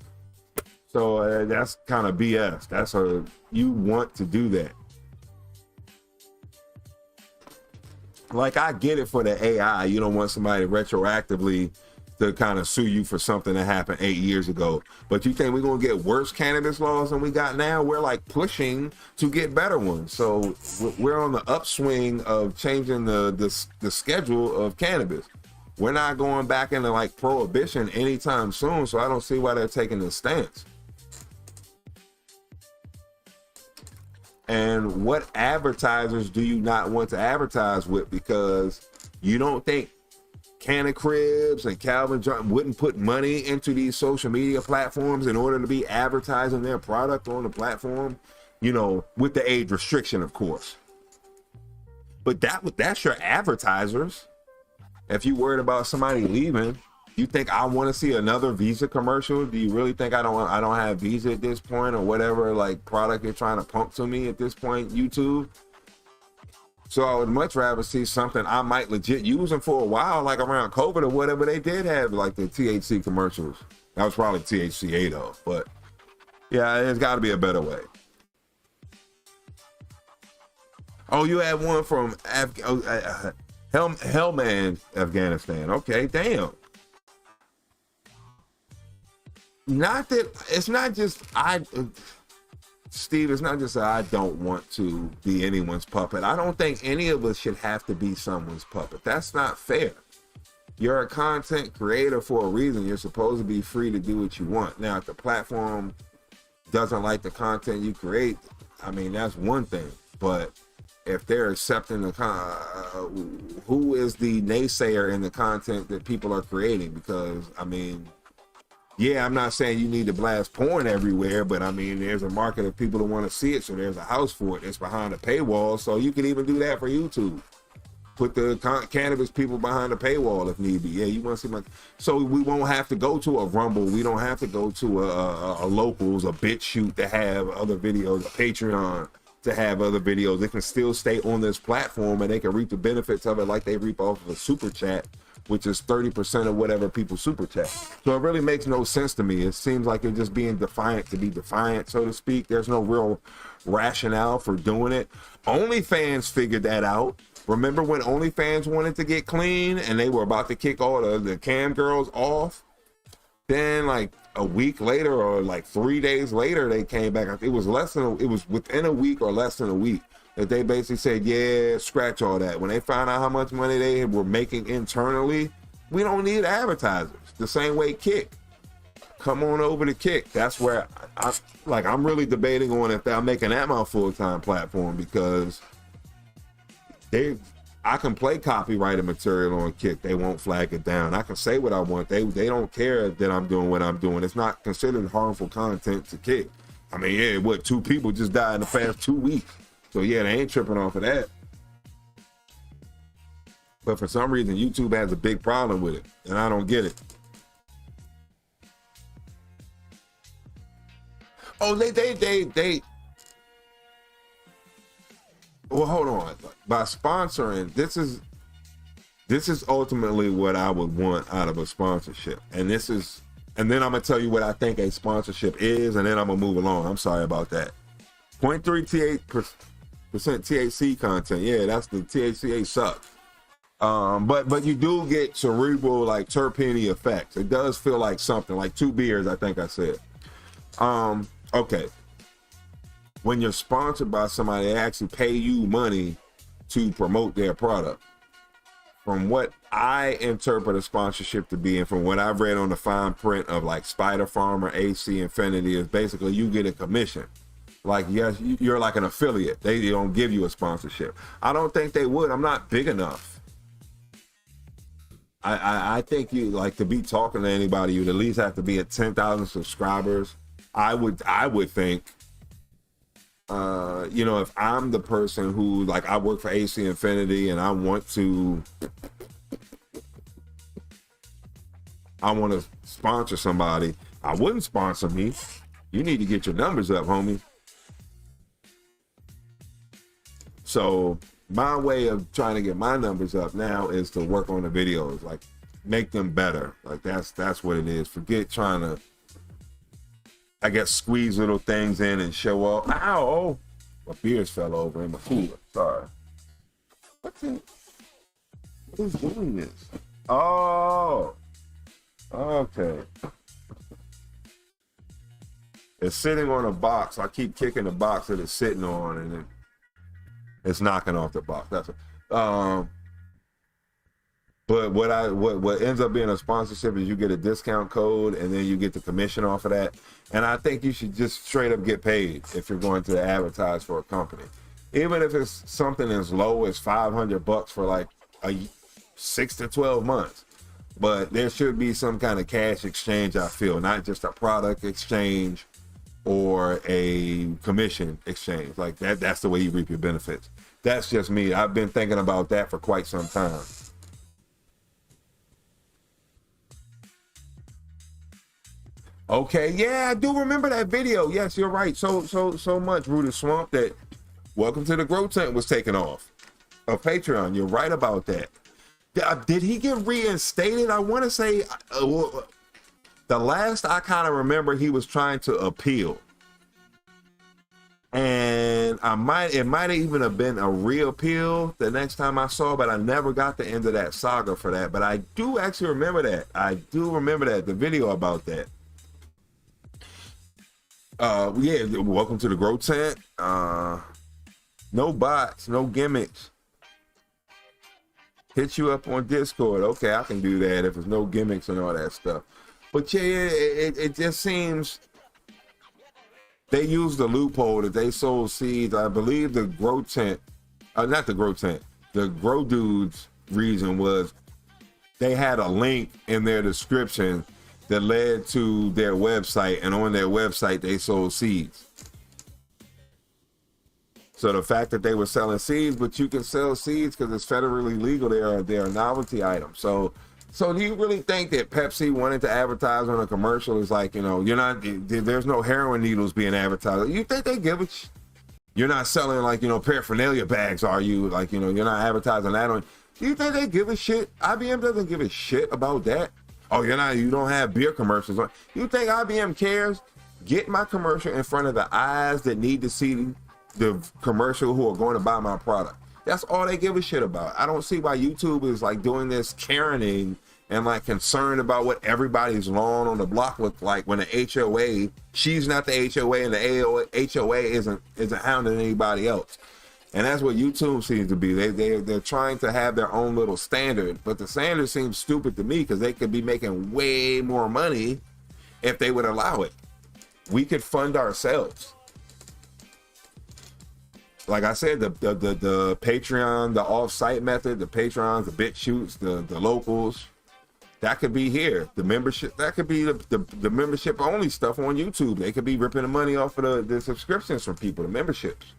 S3: So that's kind of BS. You want to do that. Like, I get it for the AI. You don't want somebody retroactively to kind of sue you for something that happened 8 years ago. But you think we're going to get worse cannabis laws than we got now? We're like pushing to get better ones. So we're on the upswing of changing the schedule of cannabis. We're not going back into like prohibition anytime soon. So I don't see why they're taking this stance. And what advertisers do you not want to advertise with? Because you don't think Canna Cribs and Calvin John wouldn't put money into these social media platforms in order to be advertising their product on the platform, you know, with the age restriction, of course. But that's your advertisers. If you're worried about somebody leaving, you think I want to see another Visa commercial? Do you really think I don't have Visa at this point, or whatever like product you're trying to pump to me at this point, YouTube? So I would much rather see something I might legit use them for a while, like around COVID or whatever. They did have like the THC commercials. That was probably THCA though, but yeah, there's got to be a better way. Oh, you had one from Hellman, Afghanistan. Okay, damn. Not that it's not just Steve, it's not just that I don't want to be anyone's puppet. I don't think any of us should have to be someone's puppet. That's not fair. You're a content creator for a reason. You're supposed to be free to do what you want. Now, if the platform doesn't like the content you create, I mean, that's one thing. But if they're accepting the who is the naysayer in the content that people are creating? Because, I mean, yeah, I'm not saying you need to blast porn everywhere, but I mean, there's a market of people that want to see it, so there's a house for it. It's behind a paywall, so you can even do that for YouTube. Put the cannabis people behind the paywall if need be. Yeah, you want to see my... So we won't have to go to a Rumble. We don't have to go to a Locals, a BitChute to have other videos, a Patreon to have other videos. They can still stay on this platform and they can reap the benefits of it like they reap off of a super chat, which is 30% of whatever people super chat. So it really makes no sense to me. It seems like you're just being defiant to be defiant, so to speak. There's no real rationale for doing it. OnlyFans figured that out. Remember when OnlyFans wanted to get clean and they were about to kick all the cam girls off? Then like a week later or like 3 days later, they came back. It was within a week or less than a week that they basically said, yeah, scratch all that. When they found out how much money they were making internally, we don't need advertisers. The same way Kick. Come on over to Kick. That's where I'm really debating on if they're making that my full-time platform, because I can play copyrighted material on Kick. They won't flag it down. I can say what I want. They don't care that I'm doing what I'm doing. It's not considered harmful content to Kick. I mean, yeah, 2 people just died in the past 2 weeks. So yeah, they ain't tripping off of that. But for some reason, YouTube has a big problem with it, and I don't get it. Oh, they. Well, hold on. By sponsoring, this is ultimately what I would want out of a sponsorship, and then I'm gonna tell you what I think a sponsorship is, and then I'm gonna move along. I'm sorry about that. 0.3% THC content. Yeah, that's the THCA sucks. But you do get cerebral, like terpene effects. It does feel like something, like 2 beers, I think I said. Okay. When you're sponsored by somebody, they actually pay you money to promote their product. From what I interpret a sponsorship to be, and from what I've read on the fine print of like Spider Farm or AC Infinity, is basically you get a commission. Like, yes, you're like an affiliate. They don't give you a sponsorship. I don't think they would. I'm not big enough. I think you, like, to be talking to anybody, you'd at least have to be at 10,000 subscribers. I would think, if I'm the person who, like, I work for AC Infinity and I want to sponsor somebody, I wouldn't sponsor me. You need to get your numbers up, homie. So my way of trying to get my numbers up now is to work on the videos, like make them better. Like that's what it is. Forget trying to, I guess, squeeze little things in and show off. Ow! Oh, my beers fell over in the cooler. Sorry. What is doing this? Oh, okay. It's sitting on a box. I keep kicking the box that it's sitting on, and it's knocking off the box. That's it. But what ends up being a sponsorship is you get a discount code, and then you get the commission off of that. And I think you should just straight up get paid if you're going to advertise for a company, even if it's something as low as $500 for like 6 to 12 months. But there should be some kind of cash exchange. I feel, not just a product exchange or a commission exchange. Like that's the way you reap your benefits. That's just me. I've been thinking about that for quite some time. Okay, yeah, I do remember that video. Yes, you're right. So much, Rooted Swamp, that Welcome to the Grow Tent was taken off of Patreon. You're right about that. Did he get reinstated? I want to say the last I kind of remember, he was trying to appeal, and it might have even have been a reappeal the next time I saw, but I never got the end of that saga for that. But I do actually remember that. I do remember that, the video about that. Yeah, welcome to the Grow Tent. No bots, no gimmicks. Hit you up on Discord. Okay, I can do that if there's no gimmicks and all that stuff. But yeah, it just seems they used the loophole that they sold seeds. I believe the Grow Tent, not the Grow Tent, the Grow Dudes reason was they had a link in their description that led to their website, and on their website they sold seeds. So the fact that they were selling seeds, but you can sell seeds because it's federally legal, they are a novelty item. So do you really think that Pepsi wanted to advertise on a commercial is like, there's no heroin needles being advertised? You think they give a you're not selling like, paraphernalia bags, are you? Like, you're not advertising that on. Do you think they give a shit? IBM doesn't give a shit about that. Oh, you don't have beer commercials on. You think IBM cares? Get my commercial in front of the eyes that need to see the commercial who are going to buy my product. That's all they give a shit about. I don't see why YouTube is like doing this Karening and like concerned about what everybody's lawn on the block look like when the HOA, she's not the HOA and the HOA isn't hounding anybody else. And that's what YouTube seems to be. They're trying to have their own little standard, but the standard seems stupid to me because they could be making way more money if they would allow it. We could fund ourselves. Like I said, the Patreon, the off-site method, the Patrons, the BitChutes, the locals, that could be here. The membership, that could be the membership only stuff on YouTube. They could be ripping the money off of the subscriptions from people, the memberships.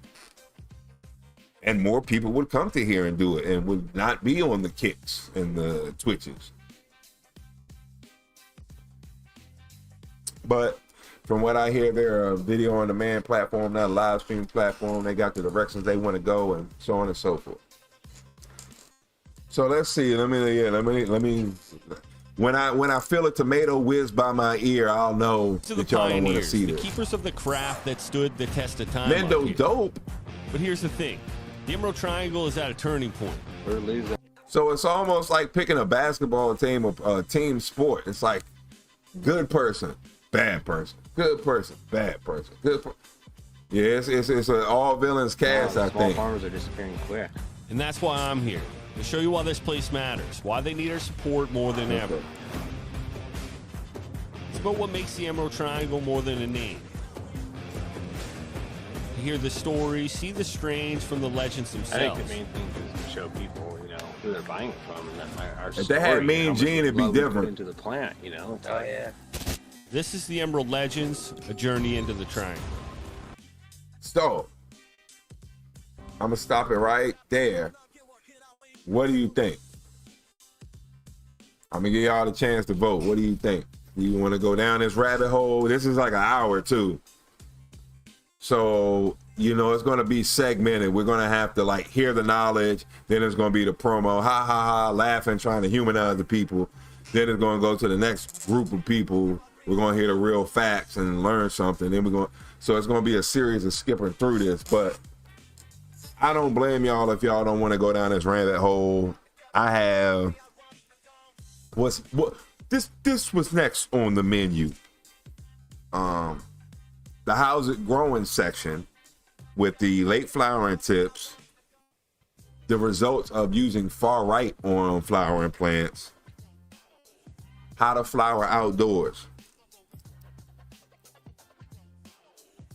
S3: And more people would come to here and do it and would not be on the Kicks and the Twitches. But from what I hear, they're a video on demand platform, not a live stream platform. They got the directions they want to go and so on and so forth. So let's see. Let me. When I feel a tomato whiz by my ear, I'll know that y'all don't want to see
S22: the
S3: this.
S22: Keepers of the craft that stood the test of time.
S3: Mendo dope.
S22: But here's the thing: the Emerald Triangle is at a turning point.
S23: We're losing.
S3: So it's almost like picking a basketball team, a team sport. It's like good person, bad person, good person, bad person, good person. Yeah, it's an all villains cast. I think.
S23: Small farmers are disappearing quick.
S22: And that's why I'm here, to show you why this place matters, why they need our support more than ever. It's about what makes the Emerald Triangle more than a name. To hear the stories, see the strange from the legends themselves.
S23: I think the main thing is to show people, who they're buying it from, and that our
S3: if they had Mean Gene, it'd be different.
S23: Into the plant, It's like, yeah.
S22: This is the Emerald Legends, a journey into the triangle.
S3: So, I'm gonna stop it right there. What do you think? I'm gonna give y'all the chance to vote. What do you think? Do you want to go down this rabbit hole? This is like an hour too. So, it's gonna be segmented. We're gonna have to like hear the knowledge. Then it's gonna be the promo, ha ha ha, laughing, trying to humanize the people. Then it's gonna go to the next group of people. We're gonna hear the real facts and learn something. Then so it's gonna be a series of skipping through this, but I don't blame y'all if y'all don't want to go down this rabbit hole. I have this was next on the menu. The how's it growing section with the late flowering tips, the results of using far right on flowering plants, how to flower outdoors.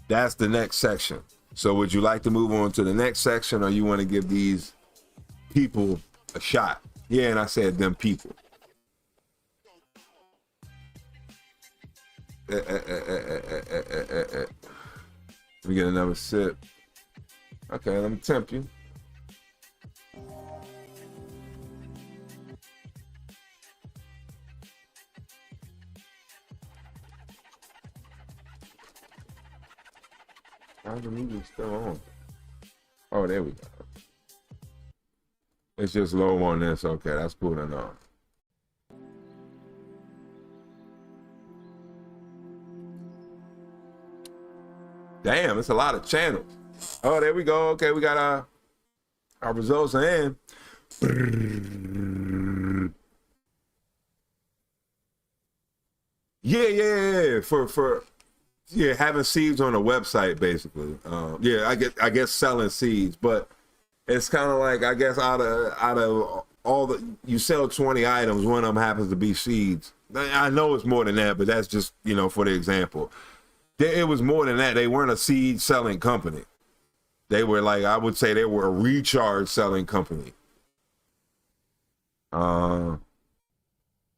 S3: That's the next section. So would you like to move on to the next section, or you want to give these people a shot? Yeah, and I said them people. Let me get another sip. Okay, let me tempt you. How's the music still on? Oh, there we go. It's just low on this. Okay, that's cool enough. Damn, it's a lot of channels. Oh, there we go. Okay, we got our results in. Yeah. For Yeah, having seeds on a website, basically. Yeah, I guess selling seeds, but it's kind of like, I guess out of all the, you sell 20 items, one of them happens to be seeds. I know it's more than that, but that's just, you know, for the example. It was more than that. They weren't a seed selling company. They were like, I would say they were a recharge selling company. Oh,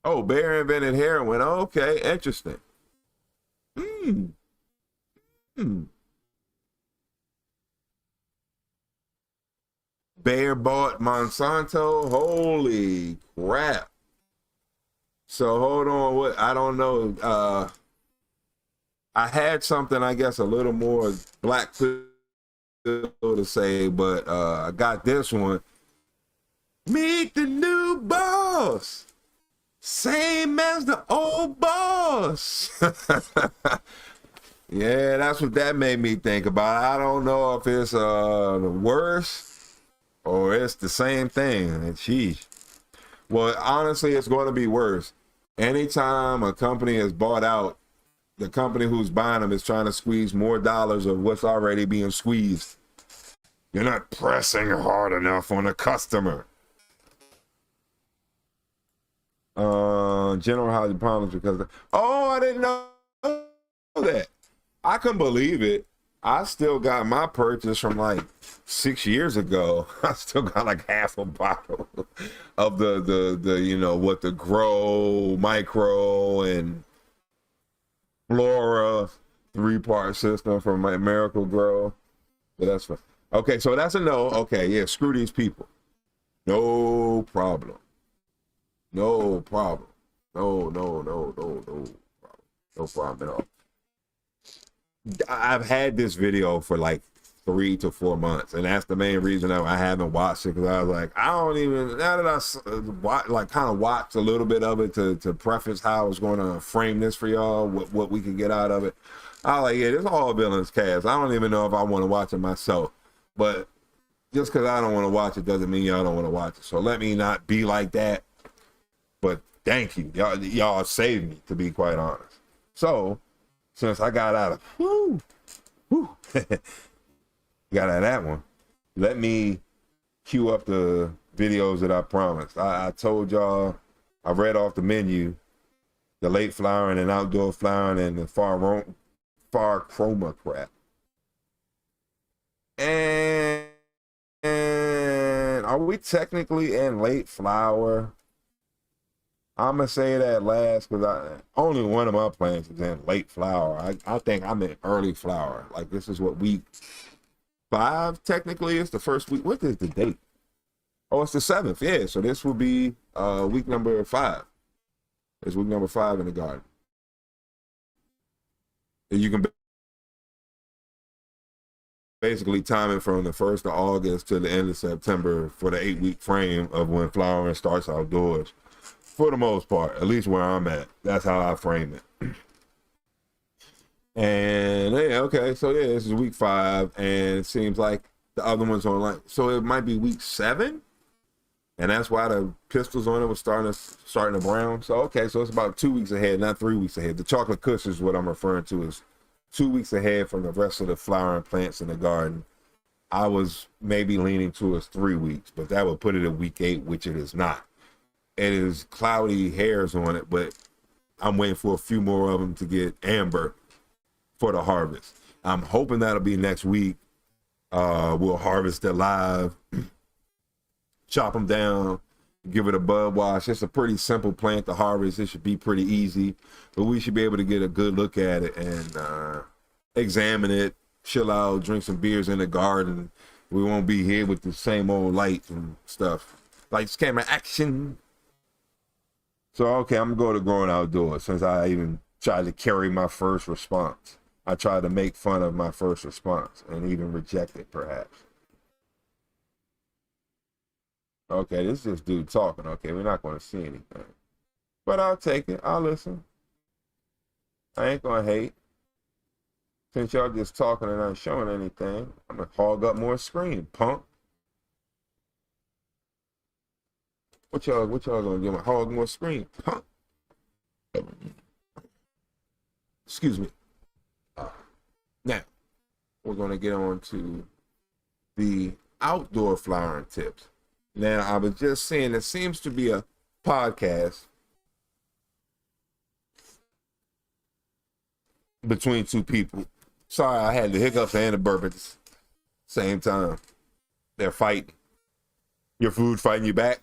S3: Bear invented heroin. Okay, interesting. Bear bought Monsanto. Holy crap. So hold on, what I don't know. I had something, I guess, a little more black to say, but I got this one. Meet the new boss. Same as the old boss. Yeah, that's what that made me think about. I don't know if it's worse or it's the same thing. And sheesh. Well, honestly, it's going to be worse. Anytime a company is bought out, the company who's buying them is trying to squeeze more dollars of what's already being squeezed. You're not pressing hard enough on the customer. General housing problems because I didn't know that. I couldn't believe it. I still got my purchase from like 6 years ago. I still got like half a bottle of the you know, what, the Grow, Micro, and Flora 3-part system from my Miracle Grow. But that's fine. Okay, so that's a no. Okay, yeah, screw these people. No problem. No problem. No problem at all. I've had this video for like 3 to 4 months, and that's the main reason I haven't watched it, because I was like, I don't even, now that I kind of watched a little bit of it to preface how I was going to frame this for y'all, what we can get out of it. I was like, yeah, this is all villains cast. I don't even know if I want to watch it myself, but just because I don't want to watch it doesn't mean y'all don't want to watch it. So let me not be like that. But thank you. Y'all saved me, to be quite honest. So, since I got out of, got out of that one, let me cue up the videos that I promised. I told y'all, I read off the menu, the late flowering and outdoor flowering and the far chroma crap. And are we technically in late flower? I'm going to say that last because only one of my plants is in late flower. I think I'm in early flower. Like, this is what, week 5 technically is the first week. What is the date? Oh, it's the 7th. Yeah, so this will be week number 5. It's week number 5 in the garden. And you can basically time it from the 1st of August to the end of September for the 8-week frame of when flowering starts outdoors. For the most part, at least where I'm at. That's how I frame it. And yeah, okay, so yeah, this is week 5, and it seems like the other one's on like, so it might be week 7, and that's why the pistils on it was starting to brown. So okay, so it's about 2 weeks ahead, not 3 weeks ahead. The chocolate kush is what I'm referring to, is 2 weeks ahead from the rest of the flowering plants in the garden. I was maybe leaning towards 3 weeks, but that would put it at week 8, which it is not. It is cloudy hairs on it, but I'm waiting for a few more of them to get amber for the harvest. I'm hoping that'll be next week. We'll harvest it live, chop them down, give it a bud wash. It's a pretty simple plant to harvest. It should be pretty easy, but we should be able to get a good look at it and examine it, chill out, drink some beers in the garden. We won't be here with the same old lights and stuff. Lights, camera, action. So, okay, I'm going to go to growing outdoors since I even tried to carry my first response. I tried to make fun of my first response and even reject it, perhaps. Okay, this is just dude talking. Okay, we're not going to see anything. But I'll take it. I'll listen. I ain't going to hate. Since y'all just talking and not showing anything, I'm going to hog up more screen, punk. What y'all gonna do? Hog more screen, punk. Excuse me. we're going to get on to the outdoor flowering tips. Now, I was just saying, there seems to be a podcast between two people. Sorry, I had the hiccups and the burp at the same time. They're fighting. Your food fighting you back.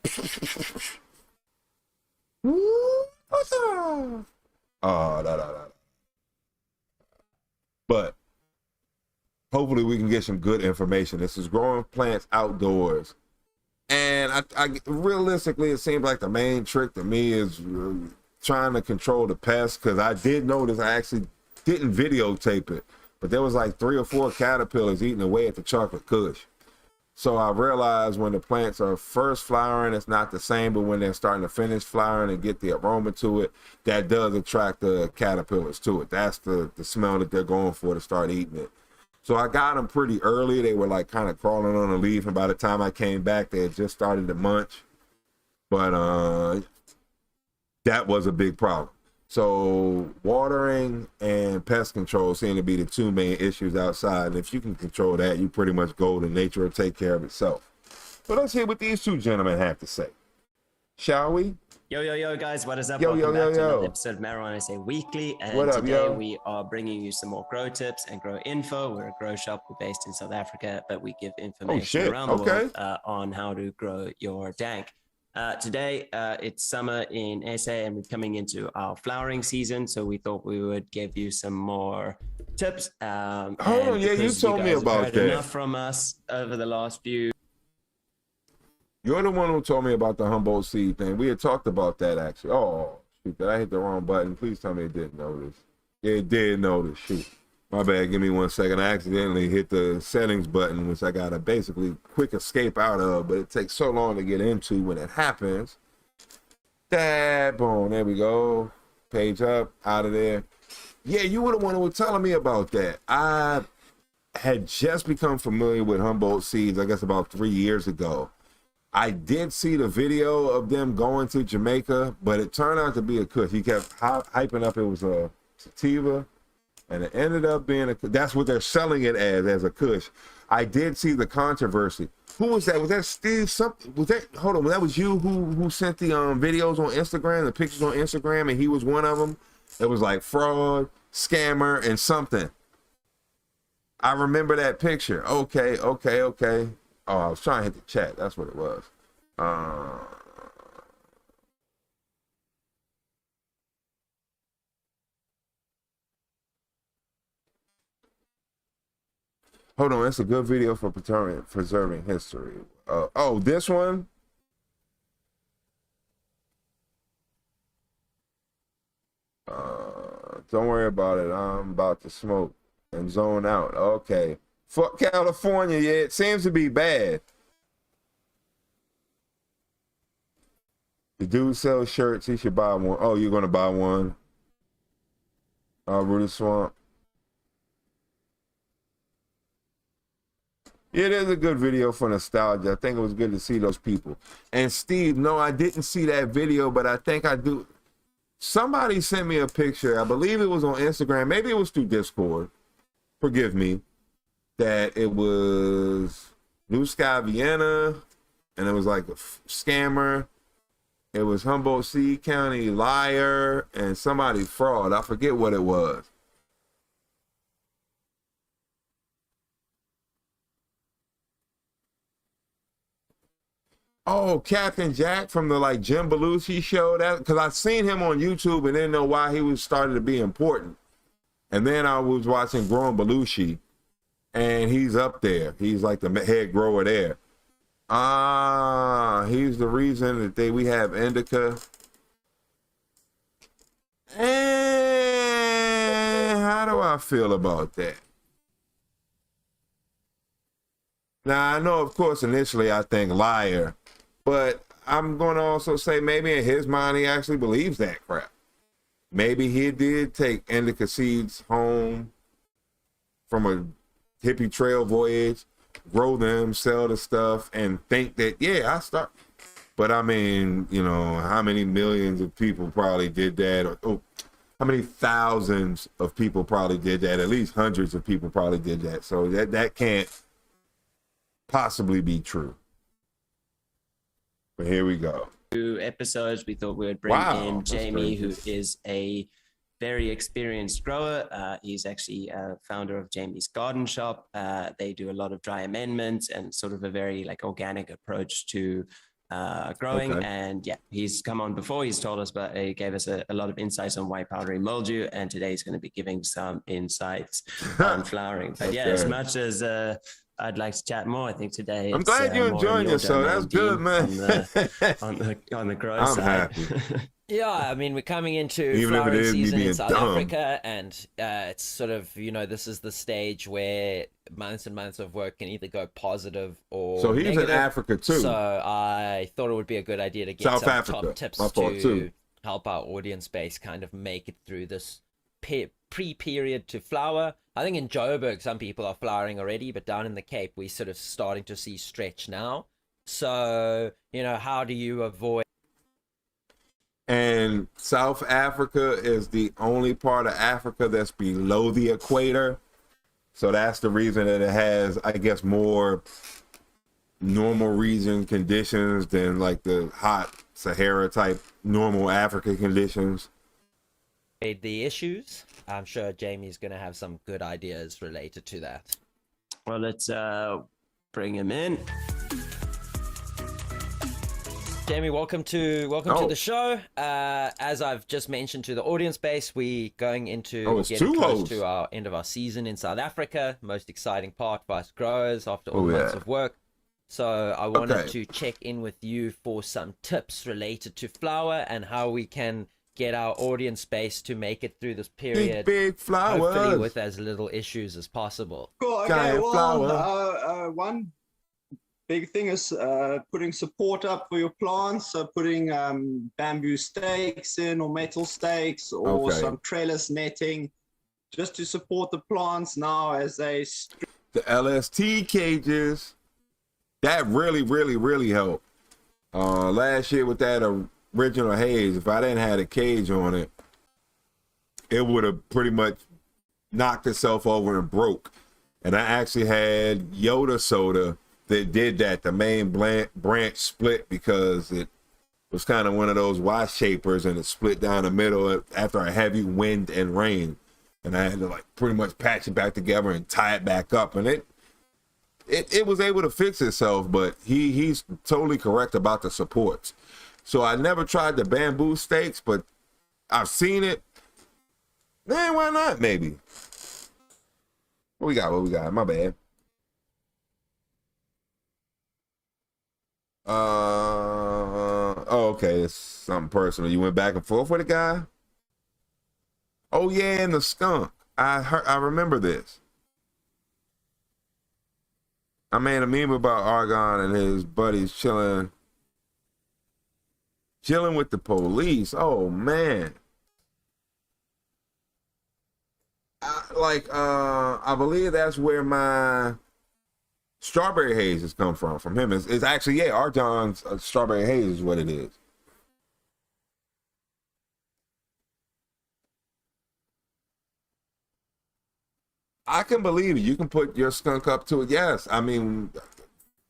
S3: But hopefully we can get some good information. This is growing plants outdoors. And I realistically, it seems like the main trick to me is trying to control the pests, because I did notice, I actually didn't videotape it, but there was like 3 or 4 caterpillars eating away at the chocolate kush. So I realized when the plants are first flowering, it's not the same, but when they're starting to finish flowering and get the aroma to it, that does attract the caterpillars to it. That's the smell that they're going for to start eating it. So I got them pretty early. They were like kind of crawling on a leaf, and by the time I came back, they had just started to munch. But that was a big problem. So watering and pest control seem to be the 2 main issues outside. And if you can control that, you pretty much golden. Nature will take care of itself. But let's hear what these 2 gentlemen have to say. Shall we?
S6: Yo, guys, what is up?
S3: Yo,
S6: Welcome back to another episode of Marijuana SA Weekly. And
S3: what up,
S6: today
S3: yo?
S6: we are bringing you some more grow tips and grow info. We're a grow shop. We're based in South Africa, but we give information around the world on how to grow your dank. Today, it's summer in SA and we're coming into our flowering season. So we thought we would give you some more tips.
S3: Oh, yeah, you told me about that.
S6: Enough from us over the last few.
S3: You're the one who told me about the Humboldt seed thing. We had talked about that, actually. Oh, shoot, did I hit the wrong button? Please tell me it didn't notice. It did notice, shoot. My bad, give me 1 second. I accidentally hit the settings button, which I got a basically quick escape out of, but it takes so long to get into when it happens. That, boom, there we go. Page up, out of there. Yeah, you were the one who was telling me about that. I had just become familiar with Humboldt seeds, I guess about 3 years ago. I did see the video of them going to Jamaica, but it turned out to be a kush. He kept hyping up it was a sativa, and it ended up being a, that's what they're selling it as a kush. I did see the controversy. Who was that? Was that Steve? Was that, hold on, that was you who sent the videos on Instagram, the pictures on Instagram, and he was one of them? It was like fraud, scammer, and something. I remember that picture. Okay. Oh, I was trying to hit the chat. That's what it was. Hold on, it's a good video for preserving history. Oh, this one? Don't worry about it. I'm about to smoke and zone out. Okay. Fuck California, yeah, it seems to be bad. The dude sells shirts, he should buy one. Oh, you're gonna buy one? Rudy Swamp. Yeah, it is a good video for nostalgia. I think it was good to see those people. And Steve, no, I didn't see that video, but I think I do. Somebody sent me a picture. I believe it was on Instagram. Maybe it was through Discord. Forgive me. That it was New Sky, Vienna, and it was like a scammer. It was Humboldt County liar and somebody fraud. I forget what it was. Oh, Captain Jack from the like Jim Belushi show, that because I seen him on YouTube and didn't know why he was starting to be important. And then I was watching Growing Belushi. And he's up there. He's like the head grower there. He's the reason that we have indica. And how do I feel about that? Now, I know, of course, initially I think liar. But I'm going to also say maybe in his mind he actually believes that crap. Maybe he did take indica seeds home from a hippie trail voyage, grow them, sell the stuff, and think that, yeah, I start. But I mean, you know, how many millions of people probably did that? Or, how many thousands of people probably did that? At least hundreds of people probably did that. So that can't possibly be true. But here we go.
S6: 2 episodes, we thought we would bring in Jamie, who is a very experienced grower. He's actually a founder of Jamie's Garden Shop. They do a lot of dry amendments and sort of a very like organic approach to growing. Okay. And yeah, he's come on before. He's told us, but he gave us a lot of insights on white powdery mildew. And today he's going to be giving some insights on flowering. But yeah, as much as I'd like to chat more, I think today
S3: I'm glad you're enjoying yourself. That's good, man.
S6: On the grow side.
S2: Yeah, I mean, we're coming into flowering season in South Africa, and it's sort of, you know, this is the stage where months and months of work can either go positive or
S3: so he's
S2: negative.
S3: In Africa too.
S2: So I thought it would be a good idea to get some top tips to help our audience base kind of make it through this pre-period to flower. I think in Joburg, some people are flowering already, but down in the Cape, we're sort of starting to see stretch now. So, you know, how do you avoid?
S3: And South Africa is the only part of Africa that's below the equator. So that's the reason that it has, I guess, more normal region conditions than like the hot Sahara type normal Africa conditions.
S2: The issues. I'm sure Jamie's going to have some good ideas related to that.
S6: Well, let's bring him in.
S2: Jamie, welcome to the show. As I've just mentioned to the audience base, we're going into getting close to our end of our season in South Africa. Most exciting part for us growers after all months of work. So I wanted to check in with you for some tips related to flower and how we can get our audience base to make it through this period.
S3: Big flowers.
S2: Hopefully with as little issues as possible.
S7: Cool. Okay. Well, one big thing is putting support up for your plants. So putting bamboo stakes in or metal stakes or some trellis netting just to support the plants now as they...
S3: The LST cages, that really helped. Last year with that original haze, if I didn't have a cage on it, it would have pretty much knocked itself over and broke. And I actually had Yoda soda that did that. The main branch split because it was kind of one of those Y shapers and it split down the middle after a heavy wind and rain. And I had to like pretty much patch it back together and tie it back up. And it was able to fix itself, but he's totally correct about the supports. So I never tried the bamboo stakes, but I've seen it. Man, why not? Maybe. What we got? My bad. Okay, it's something personal. You went back and forth with a guy? Oh yeah, and the skunk. I remember this. I made a meme about Argon and his buddies chilling with the police. Oh man. I believe that's where my strawberry haze has come from him. It's actually, Argon's strawberry haze is what it is. I can believe it. You can put your skunk up to it. Yes. I mean,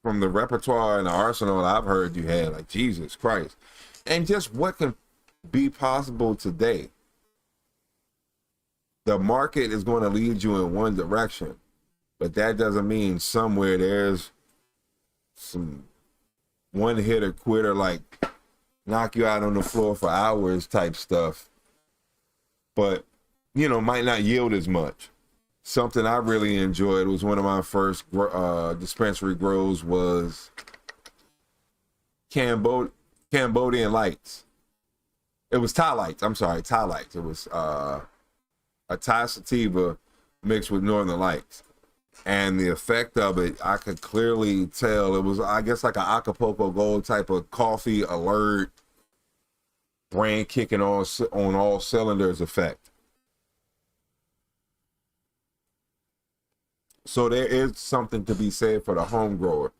S3: from the repertoire and the arsenal I've heard you had, like, Jesus Christ. And just what can be possible today. The market is going to lead you in one direction, but that doesn't mean somewhere there's some one-hitter quitter, like knock you out on the floor for hours type stuff, but, might not yield as much. Something I really enjoyed was one of my first dispensary grows was Cambodian lights. It was Thai lights. I'm sorry, Thai lights. It was a Thai sativa mixed with Northern Lights. And the effect of it, I could clearly tell. It was, I guess, like an Acapulco Gold type of coffee alert, brain kicking on all cylinders effect. So there is something to be said for the home grower.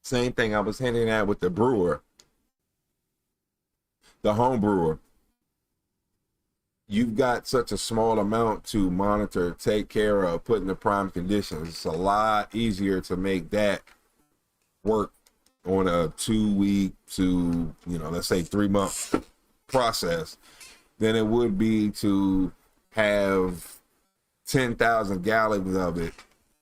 S3: Same thing I was hinting at with the brewer. The home brewer. you've got such a small amount to monitor, take care of, put in the prime conditions. It's a lot easier to make that work on a 2-week to, let's say 3-month process than it would be to have 10,000 gallons of it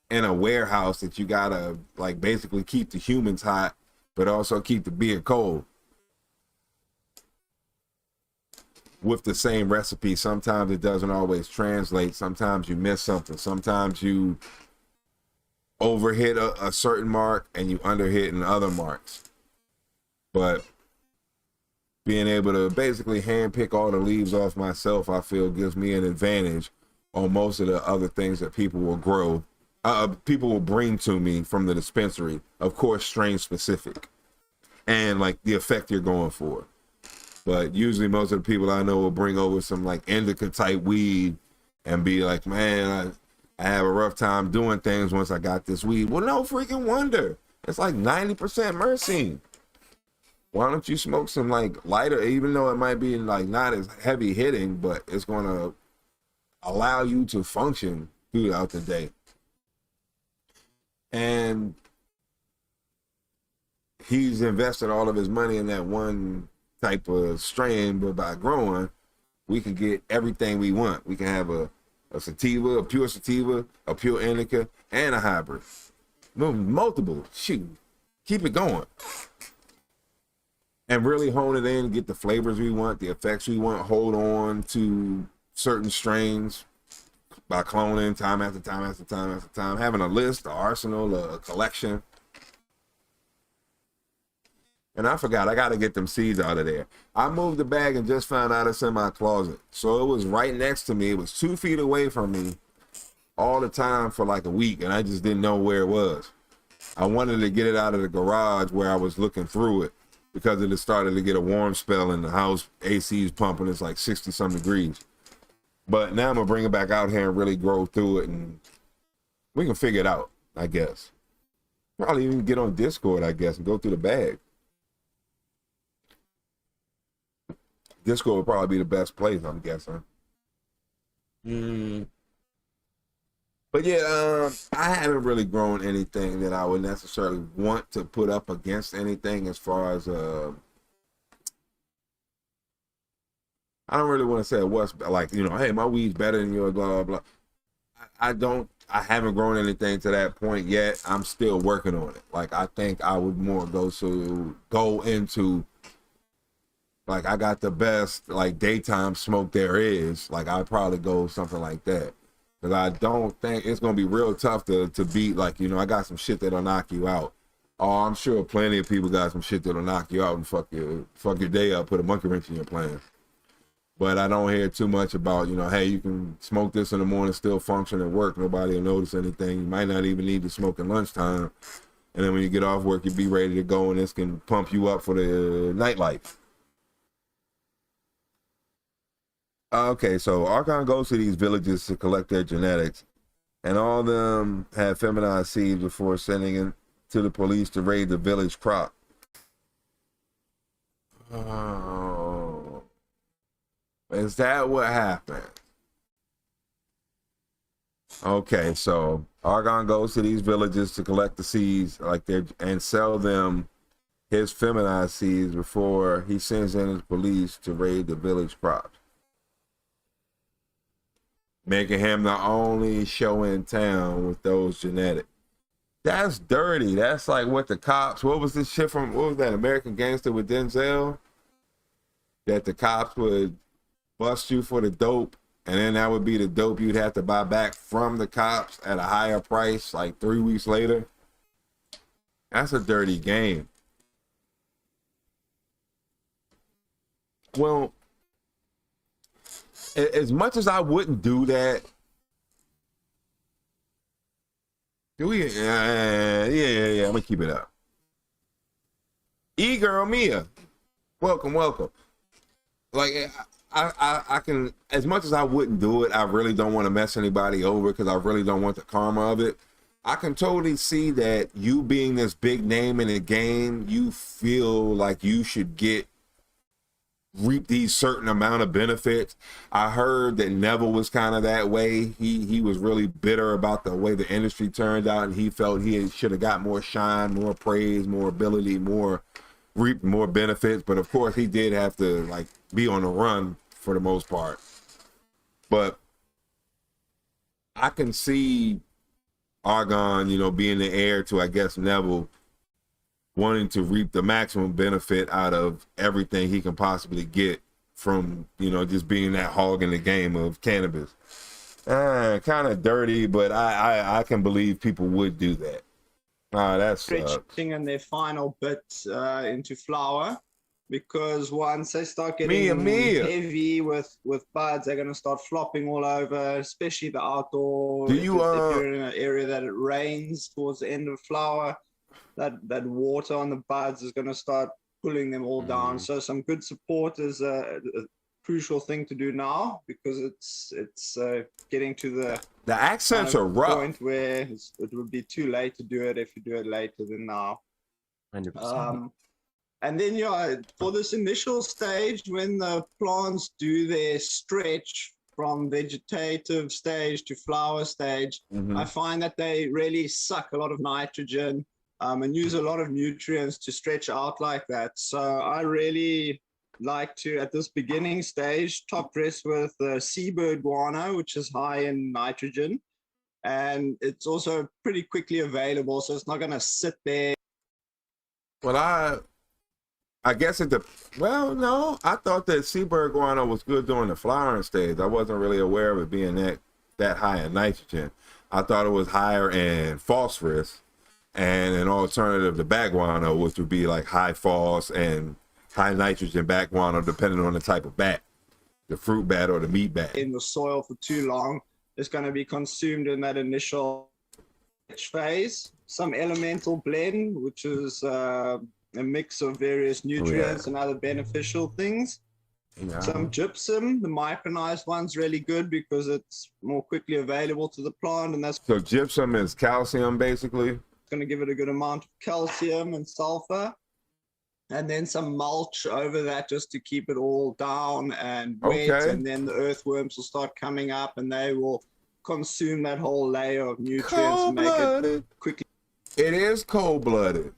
S3: in a warehouse that you gotta like basically keep the humans hot, but also keep the beer cold. With the same recipe, sometimes it doesn't always translate. Sometimes you miss something. Sometimes you overhit a certain mark and you underhit in other marks. But being able to basically handpick all the leaves off myself, I feel gives me an advantage on most of the other things that people will grow. People will bring to me from the dispensary. Of course, strain specific and like the effect you're going for. But usually most of the people I know will bring over some like indica type weed and be like, man, I have a rough time doing things once I got this weed. Well, no freaking wonder. It's like 90% myrcene. Why don't you smoke some like lighter, even though it might be like not as heavy hitting, but it's going to allow you to function throughout the day. And he's invested all of his money in that one type of strain, but by growing, we can get everything we want. We can have a sativa, a pure indica, and a hybrid. Multiple. Shoot. Keep it going. And really hone it in, get the flavors we want, the effects we want, hold on to certain strains by cloning time after time after time after time, having a list, an arsenal, a collection. And I forgot, I got to get them seeds out of there. I moved the bag and just found out it's in my closet. So it was right next to me. It was 2 feet away from me all the time for like a week, and I just didn't know where it was. I wanted to get it out of the garage where I was looking through it because it had started to get a warm spell in the house. AC's pumping, it's like 60-some degrees. But now I'm going to bring it back out here and really grow through it, and we can figure it out, I guess. Probably even get on Discord, I guess, and go through the bag. Discord would probably be the best place, I'm guessing. But yeah, I haven't really grown anything that I would necessarily want to put up against anything as far as, I don't really want to say what's like, hey, my weed's better than yours, blah, blah, blah. I haven't grown anything to that point yet. I'm still working on it. Like, I think I would more go into, like, I got the best, like, daytime smoke there is. Like, I'd probably go something like that. Because I don't think it's going to be real tough to beat, like, I got some shit that'll knock you out. Oh, I'm sure plenty of people got some shit that'll knock you out and fuck your day up, put a monkey wrench in your plans. But I don't hear too much about, hey, you can smoke this in the morning, still function at work. Nobody will notice anything. You might not even need to smoke at lunchtime. And then when you get off work, you'll be ready to go, and this can pump you up for the nightlife. Okay, so Archon goes to these villages to collect their genetics, and all of them have feminized seeds before sending it to the police to raid the village crop. Oh, is that what happened? Okay, so Archon goes to these villages to collect the seeds, and sell them his feminized seeds before he sends in his police to raid the village crops, making him the only show in town with those genetics. That's dirty. That's like what the cops, what was this shit from, what was that, American Gangster with Denzel? That the cops would bust you for the dope, and then that would be the dope you'd have to buy back from the cops at a higher price like 3 weeks later. That's a dirty game. Well, as much as I wouldn't do that, I'm gonna keep it up. E-girl Mia, welcome. Like, I can, as much as I wouldn't do it, I really don't want to mess anybody over because I really don't want the karma of it. I can totally see that you being this big name in the game, you feel like you should get reap these certain amount of benefits. I heard that Neville was kind of that way. He was really bitter about the way the industry turned out, and he felt he should have got more shine, more praise, more ability, reap more benefits. But of course, he did have to like be on the run for the most part. But I can see Argon, being the heir to, I guess, Neville, wanting to reap the maximum benefit out of everything he can possibly get from, just being that hog in the game of cannabis. Kind of dirty, but I can believe people would do that. That's
S7: stretching in their final bit into flower, because once they start getting heavy with buds, they're going to start flopping all over, especially the outdoor. If you're in an area that it rains towards the end of flower, that water on the buds is going to start pulling them all down. So some good support is a crucial thing to do now, because it's getting to the
S3: accents are rough
S7: point where it would be too late to do it if you do it later than now.
S6: 100%.
S7: And then for this initial stage, when the plants do their stretch from vegetative stage to flower stage, I find that they really suck a lot of nitrogen and use a lot of nutrients to stretch out like that. So I really like to, at this beginning stage, top dress with seabird guano, which is high in nitrogen. And it's also pretty quickly available, so it's not going to sit there.
S3: Well, I guess no, I thought that seabird guano was good during the flowering stage. I wasn't really aware of it being that high in nitrogen. I thought it was higher in phosphorus, and an alternative to bat guano, which would be like high phos and high nitrogen bat guano, depending on the type of bat, the fruit bat or the meat bat.
S7: In the soil for too long, it's going to be consumed in that initial phase. Some elemental blend, which is a mix of various nutrients and other beneficial things. Some gypsum, the micronized one's really good because it's more quickly available to the plant, and so
S3: gypsum is calcium, basically.
S7: It's going to give it a good amount of calcium and sulfur, and then some mulch over that just to keep it all down and wet, and then the earthworms will start coming up and they will consume that whole layer of nutrients and make it quickly.
S3: It is cold-blooded.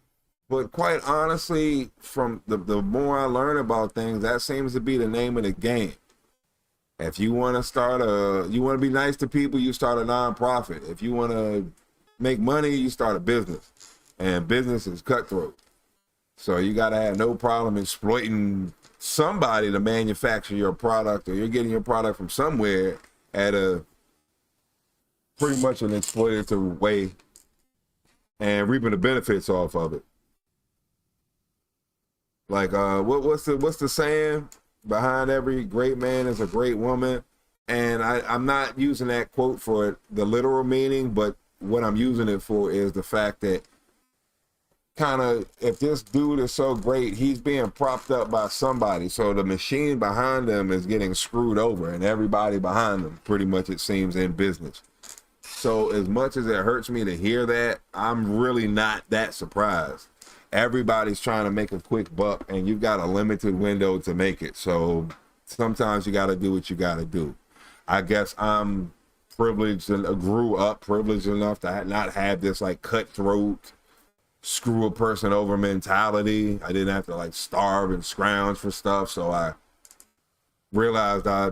S3: But quite honestly, from the more I learn about things, that seems to be the name of the game. If you want to you want to be nice to people, you start a nonprofit. If you want to make money, you start a business. And business is cutthroat. So you got to have no problem exploiting somebody to manufacture your product, or you're getting your product from somewhere at a pretty much an exploitative way and reaping the benefits off of it. Like what's the saying? Behind every great man is a great woman. And I'm not using that quote for the literal meaning, but what I'm using it for is the fact that kind of, if this dude is so great, he's being propped up by somebody. So the machine behind him is getting screwed over, and everybody behind him, pretty much it seems, in business. So as much as it hurts me to hear that, I'm really not that surprised. Everybody's trying to make a quick buck, and you've got a limited window to make it. So sometimes you got to do what you got to do. I guess I'm privileged and grew up privileged enough to not have this like cutthroat, screw a person over mentality. I didn't have to like starve and scrounge for stuff. So I realized I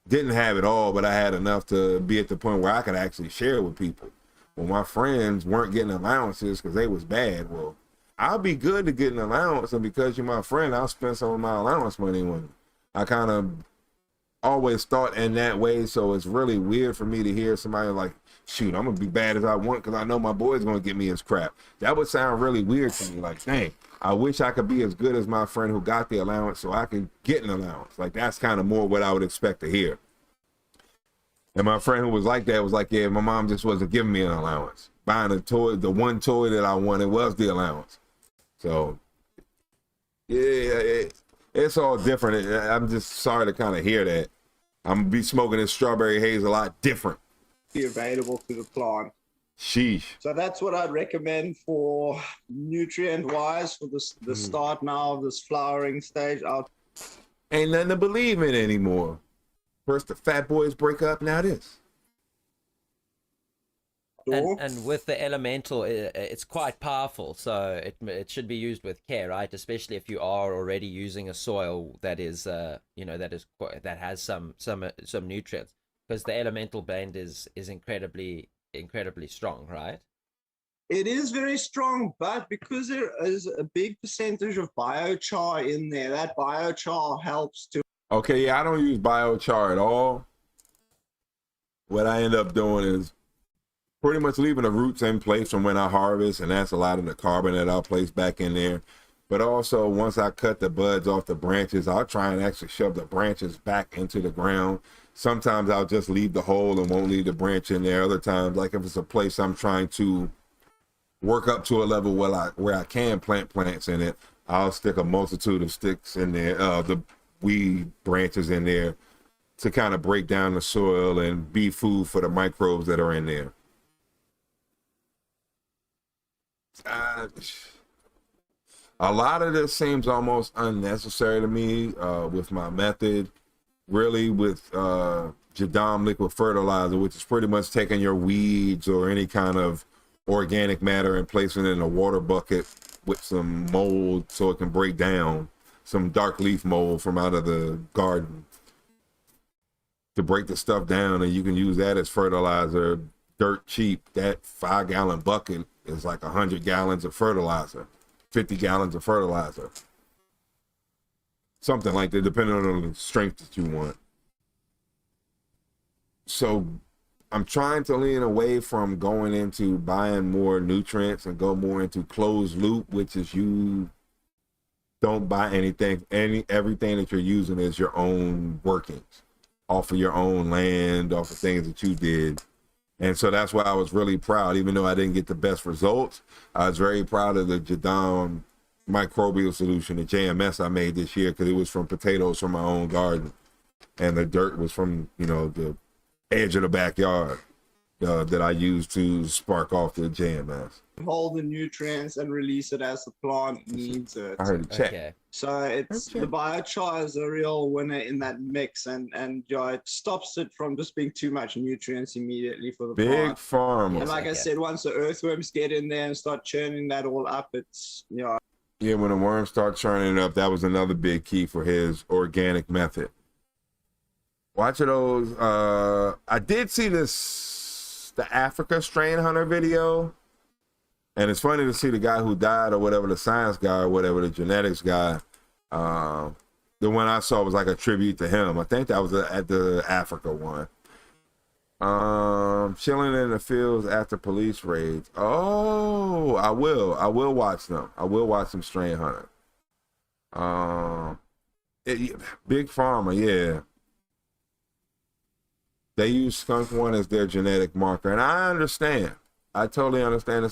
S3: didn't have it all, but I had enough to be at the point where I could actually share with people. When my friends weren't getting allowances because they was bad, well, I'll be good to get an allowance, and because you're my friend, I'll spend some of my allowance money on you. I kind of always thought in that way, so it's really weird for me to hear somebody like, shoot, I'm going to be bad as I want because I know my boy's going to get me his crap. That would sound really weird to me. Like, dang, I wish I could be as good as my friend who got the allowance so I could get an allowance. Like, that's kind of more what I would expect to hear. And my friend who was like that was like, yeah, my mom just wasn't giving me an allowance. Buying a toy, the one toy that I wanted was the allowance. So, yeah, it's all different. I'm just sorry to kind of hear that. I'm going to be smoking this strawberry haze a lot different.
S7: Be available to the plant.
S3: Sheesh.
S7: So that's what I'd recommend for nutrient-wise for the start now of this flowering stage.
S3: Ain't nothing to believe in anymore. First the fat boys break up, now this.
S2: And with the elemental, it's quite powerful, so it should be used with care, right? Especially if you are already using a soil that is, that has some nutrients, because the elemental blend is incredibly strong, right?
S7: It is very strong, but because there is a big percentage of biochar in there, that biochar helps to.
S3: Okay, yeah, I don't use biochar at all. What I end up doing is pretty much leaving the roots in place from when I harvest, and that's a lot of the carbon that I'll place back in there. But also, once I cut the buds off the branches, I'll try and actually shove the branches back into the ground. Sometimes I'll just leave the hole and won't leave the branch in there. Other times, like if it's a place I'm trying to work up to a level where I can plant plants in it, I'll stick a multitude of sticks in there, the weed branches in there, to kind of break down the soil and be food for the microbes that are in there. A lot of this seems almost unnecessary to me with my method. Really, with Jadam liquid fertilizer, which is pretty much taking your weeds or any kind of organic matter and placing it in a water bucket with some mold so it can break down, some dark leaf mold from out of the garden, to break the stuff down, and you can use that as fertilizer dirt cheap. That 5-gallon bucket is like 100 gallons of fertilizer, 50 gallons of fertilizer, something like that, depending on the strength that you want. So I'm trying to lean away from going into buying more nutrients and go more into closed loop, which is you don't buy anything, everything that you're using is your own workings, off of your own land, off of things that you did. And so that's why I was really proud, even though I didn't get the best results. I was very proud of the Jadam microbial solution, the JMS I made this year, because it was from potatoes from my own garden, and the dirt was from, you know, the edge of the backyard that I used to spark off the JMS.
S7: Hold the nutrients and release it as the plant needs it.
S3: I heard it check.
S2: Okay.
S7: So it's the biochar is a real winner in that mix, and yeah, it stops it from just being too much nutrients immediately for the plant.
S3: Big farm.
S7: And like I said, once the earthworms get in there and start churning that all up, it's
S3: Yeah, when the worms start churning it up, that was another big key for his organic method. Watch those. I did see the Africa strain hunter video. And it's funny to see the guy who died, or whatever, the science guy or whatever, the genetics guy. The one I saw was like a tribute to him. I think that was at the Africa one. Chilling in the fields after police raids. Oh, I will watch them. I will watch some strain hunter. Big Pharma, yeah. They use skunk one as their genetic marker, and I understand. I totally understand.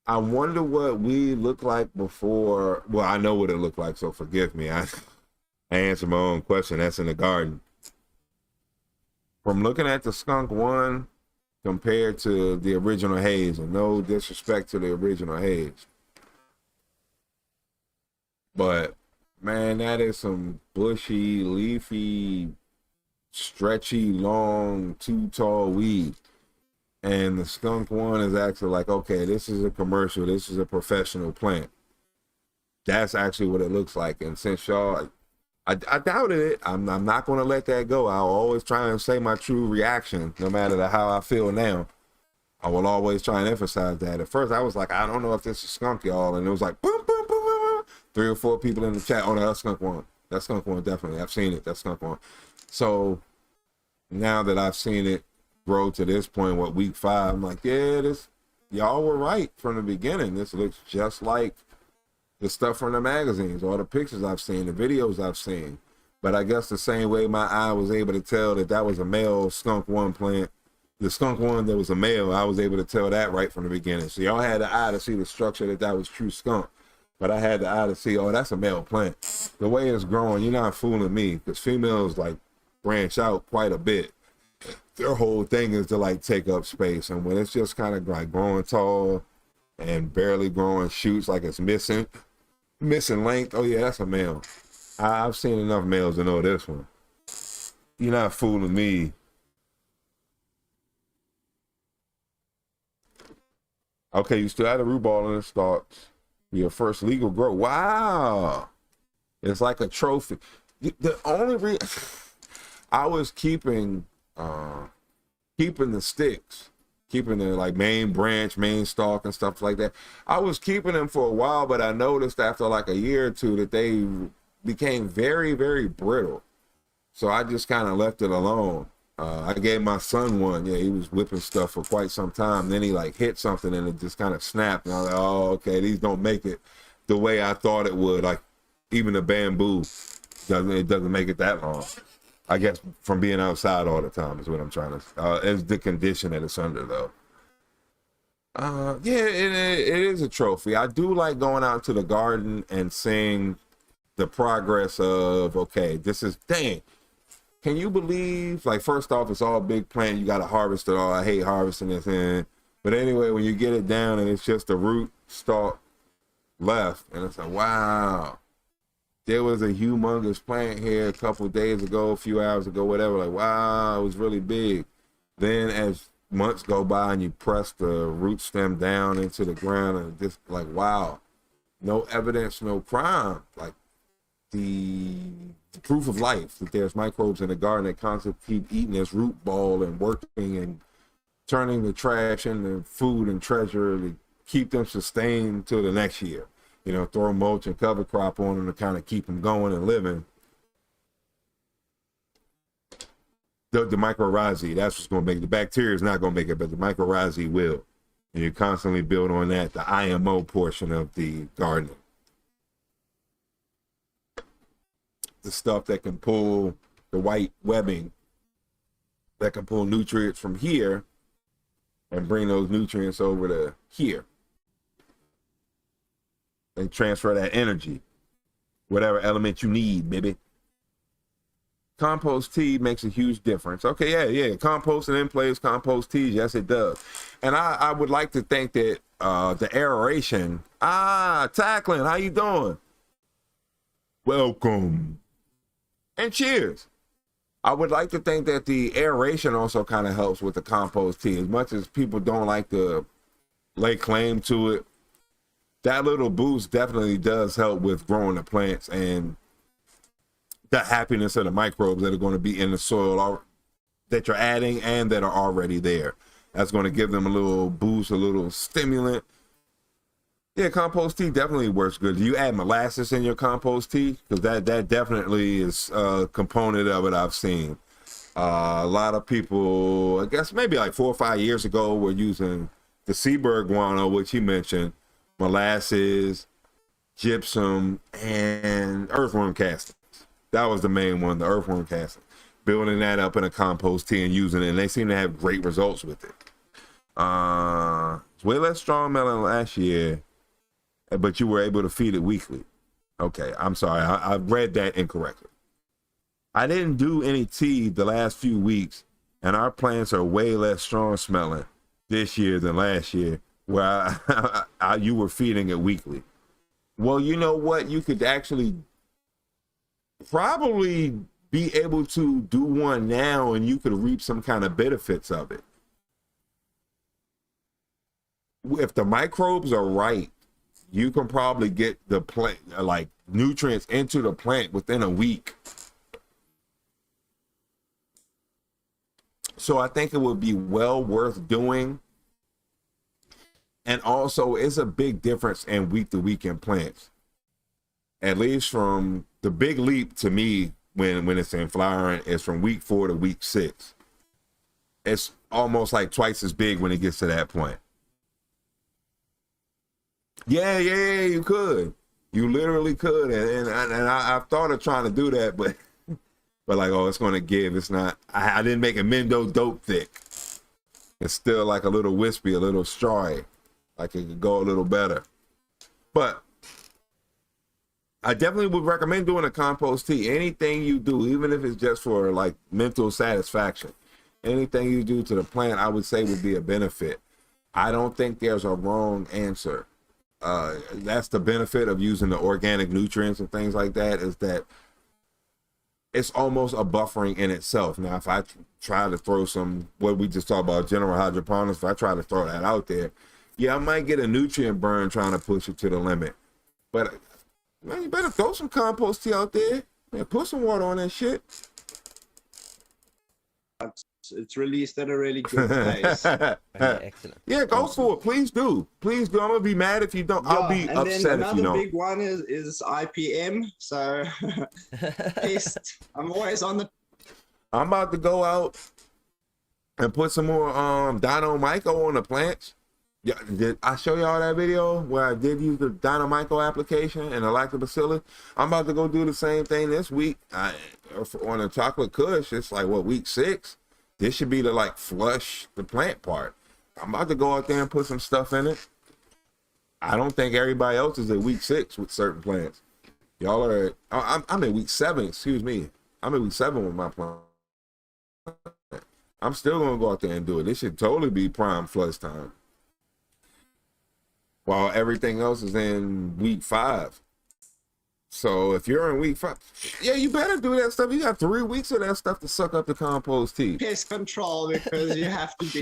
S3: I wonder what we looked like before. Well, I know what it looked like, so forgive me. I answered my own question. That's in the garden. From looking at the skunk one compared to the original haze, and no disrespect to the original haze, but man, that is some bushy, leafy, stretchy, long, too tall weed. And the skunk one is actually like, okay, this is a commercial, this is a professional plant. That's actually what it looks like. And since y'all, I doubted it, I'm not going to let that go. I'll always try and say my true reaction, no matter how I feel now. I will always try and emphasize that. At first, I was like, I don't know if this is skunk, y'all. And it was like, boom, boom, boom, boom, boom. 3 or 4 people in the chat. Oh, no, that's skunk one. That's skunk one, definitely. I've seen it. That's skunk one. So now that I've seen it grow to this point, week 5, I'm like, yeah, y'all were right from the beginning. This looks just like the stuff from the magazines, all the pictures I've seen, the videos I've seen. But I guess the same way my eye was able to tell that was a male skunk one plant, the skunk one that was a male, I was able to tell that right from the beginning. So y'all had the eye to see the structure that was true skunk. But I had the eye to see, oh, that's a male plant. The way it's growing, you're not fooling me, because females like branch out quite a bit. Their whole thing is to like take up space, and when it's just kind of like growing tall and barely growing shoots, like it's missing, Missing length. Oh, yeah, that's a male. I've seen enough males to know this one. You're not fooling me. Okay, you still had a root ball in the stalks. Your first legal grow. Wow. It's like a trophy. The only reason I was keeping the sticks, keeping the like main branch, main stalk and stuff like that. I was keeping them for a while, but I noticed after like a year or two that they became very, very brittle. So I just kind of left it alone. I gave my son one. Yeah, he was whipping stuff for quite some time. Then he like hit something and it just kind of snapped. And I was like, oh, okay, these don't make it the way I thought it would. Like even the bamboo doesn't make it that long. I guess from being outside all the time is what I'm trying to. It's the condition that it's under though. Yeah, it is a trophy. I do like going out to the garden and seeing the progress of, okay, this is, dang. Can you believe, like, first off, it's all big plant. You got to harvest it all. I hate harvesting this. But anyway, when you get it down and it's just a root stalk left, and it's like, wow. There was a humongous plant here a couple of days ago, a few hours ago, whatever. Like, wow, it was really big. Then as months go by and you press the root stem down into the ground and just like, wow, no evidence, no crime. Like, the proof of life that there's microbes in the garden that constantly keep eating this root ball and working and turning the trash into food and treasure to keep them sustained till the next year. You know, throw mulch and cover crop on them to kind of keep them going and living. The mycorrhizae, that's what's going to make it. The bacteria is not going to make it, but the mycorrhizae will. And you constantly build on that, the IMO portion of the gardening. The stuff that can pull the white webbing, that can pull nutrients from here and bring those nutrients over to here and transfer that energy, whatever element you need, baby. Compost tea makes a huge difference. Okay, yeah. Composting in place, compost teas, yes, it does. And I would like to think that the aeration, Tackling, how you doing? Welcome. And cheers. I would like to think that the aeration also kind of helps with the compost tea. As much as people don't like to lay claim to it, that little boost definitely does help with growing the plants and the happiness of the microbes that are going to be in the soil that you're adding and that are already there. That's going to give them a little boost, a little stimulant. Yeah, compost tea definitely works good. Do you add molasses in your compost tea? Because that definitely is a component of it I've seen. A lot of people, I guess maybe like 4 or 5 years ago, were using the Seaberg guano, which he mentioned, molasses, gypsum, and earthworm castings. That was the main one, the earthworm casting. Building that up in a compost tea and using it, and they seem to have great results with it. It's way less strong melon last year, but you were able to feed it weekly. Okay, I'm sorry, I read that incorrectly. I didn't do any tea the last few weeks, and our plants are way less strong smelling this year than last year, where you were feeding it weekly. Well, you know what? You could actually probably be able to do one now, and you could reap some kind of benefits of it. If the microbes are right, you can probably get the plant, like nutrients into the plant within a week. So I think it would be well worth doing. And also, it's a big difference in week to week in plants. At least from the big leap to me when it's in flowering is from week 4 to week 6. It's almost like twice as big when it gets to that point. Yeah, you could. You literally could. And I've thought of trying to do that, but like, oh, it's going to give. It's not. I didn't make a Mendo dope thick. It's still like a little wispy, a little strawy. Like it could go a little better. But I definitely would recommend doing a compost tea. Anything you do, even if it's just for like mental satisfaction, anything you do to the plant, I would say would be a benefit. I don't think there's a wrong answer. that's the benefit of using the organic nutrients and things like that, is that it's almost a buffering in itself. Now, if I try to throw some, what we just talked about, general hydroponics, if I try to throw that out there, yeah, I might get a nutrient burn trying to push it to the limit. But, man, you better throw some compost tea out there. Man, put some water on that shit.
S7: It's released at a really good pace.
S2: Excellent.
S3: Yeah, go for it. Please do. Please do. I'm going to be mad if you don't. I'll be upset if you don't.
S7: Another big one is IPM. So, I'm always on the...
S3: I'm about to go out and put some more Dino Myco on the plants. Yeah, did I show y'all that video where I did use the Dino Myco application and the lactobacillus? I'm about to go do the same thing this week. On a chocolate kush, it's like, what, week 6? This should be to like flush the plant part. I'm about to go out there and put some stuff in it. I don't think everybody else is at week 6 with certain plants. Y'all are, I'm in week 7, excuse me. I'm in week 7 with my plant. I'm still gonna go out there and do it. This should totally be prime flush time. While everything else is in week 5. So if you're in week 5, yeah, you better do that stuff. You got 3 weeks of that stuff to suck up the compost tea.
S7: Pest control, because you have to be,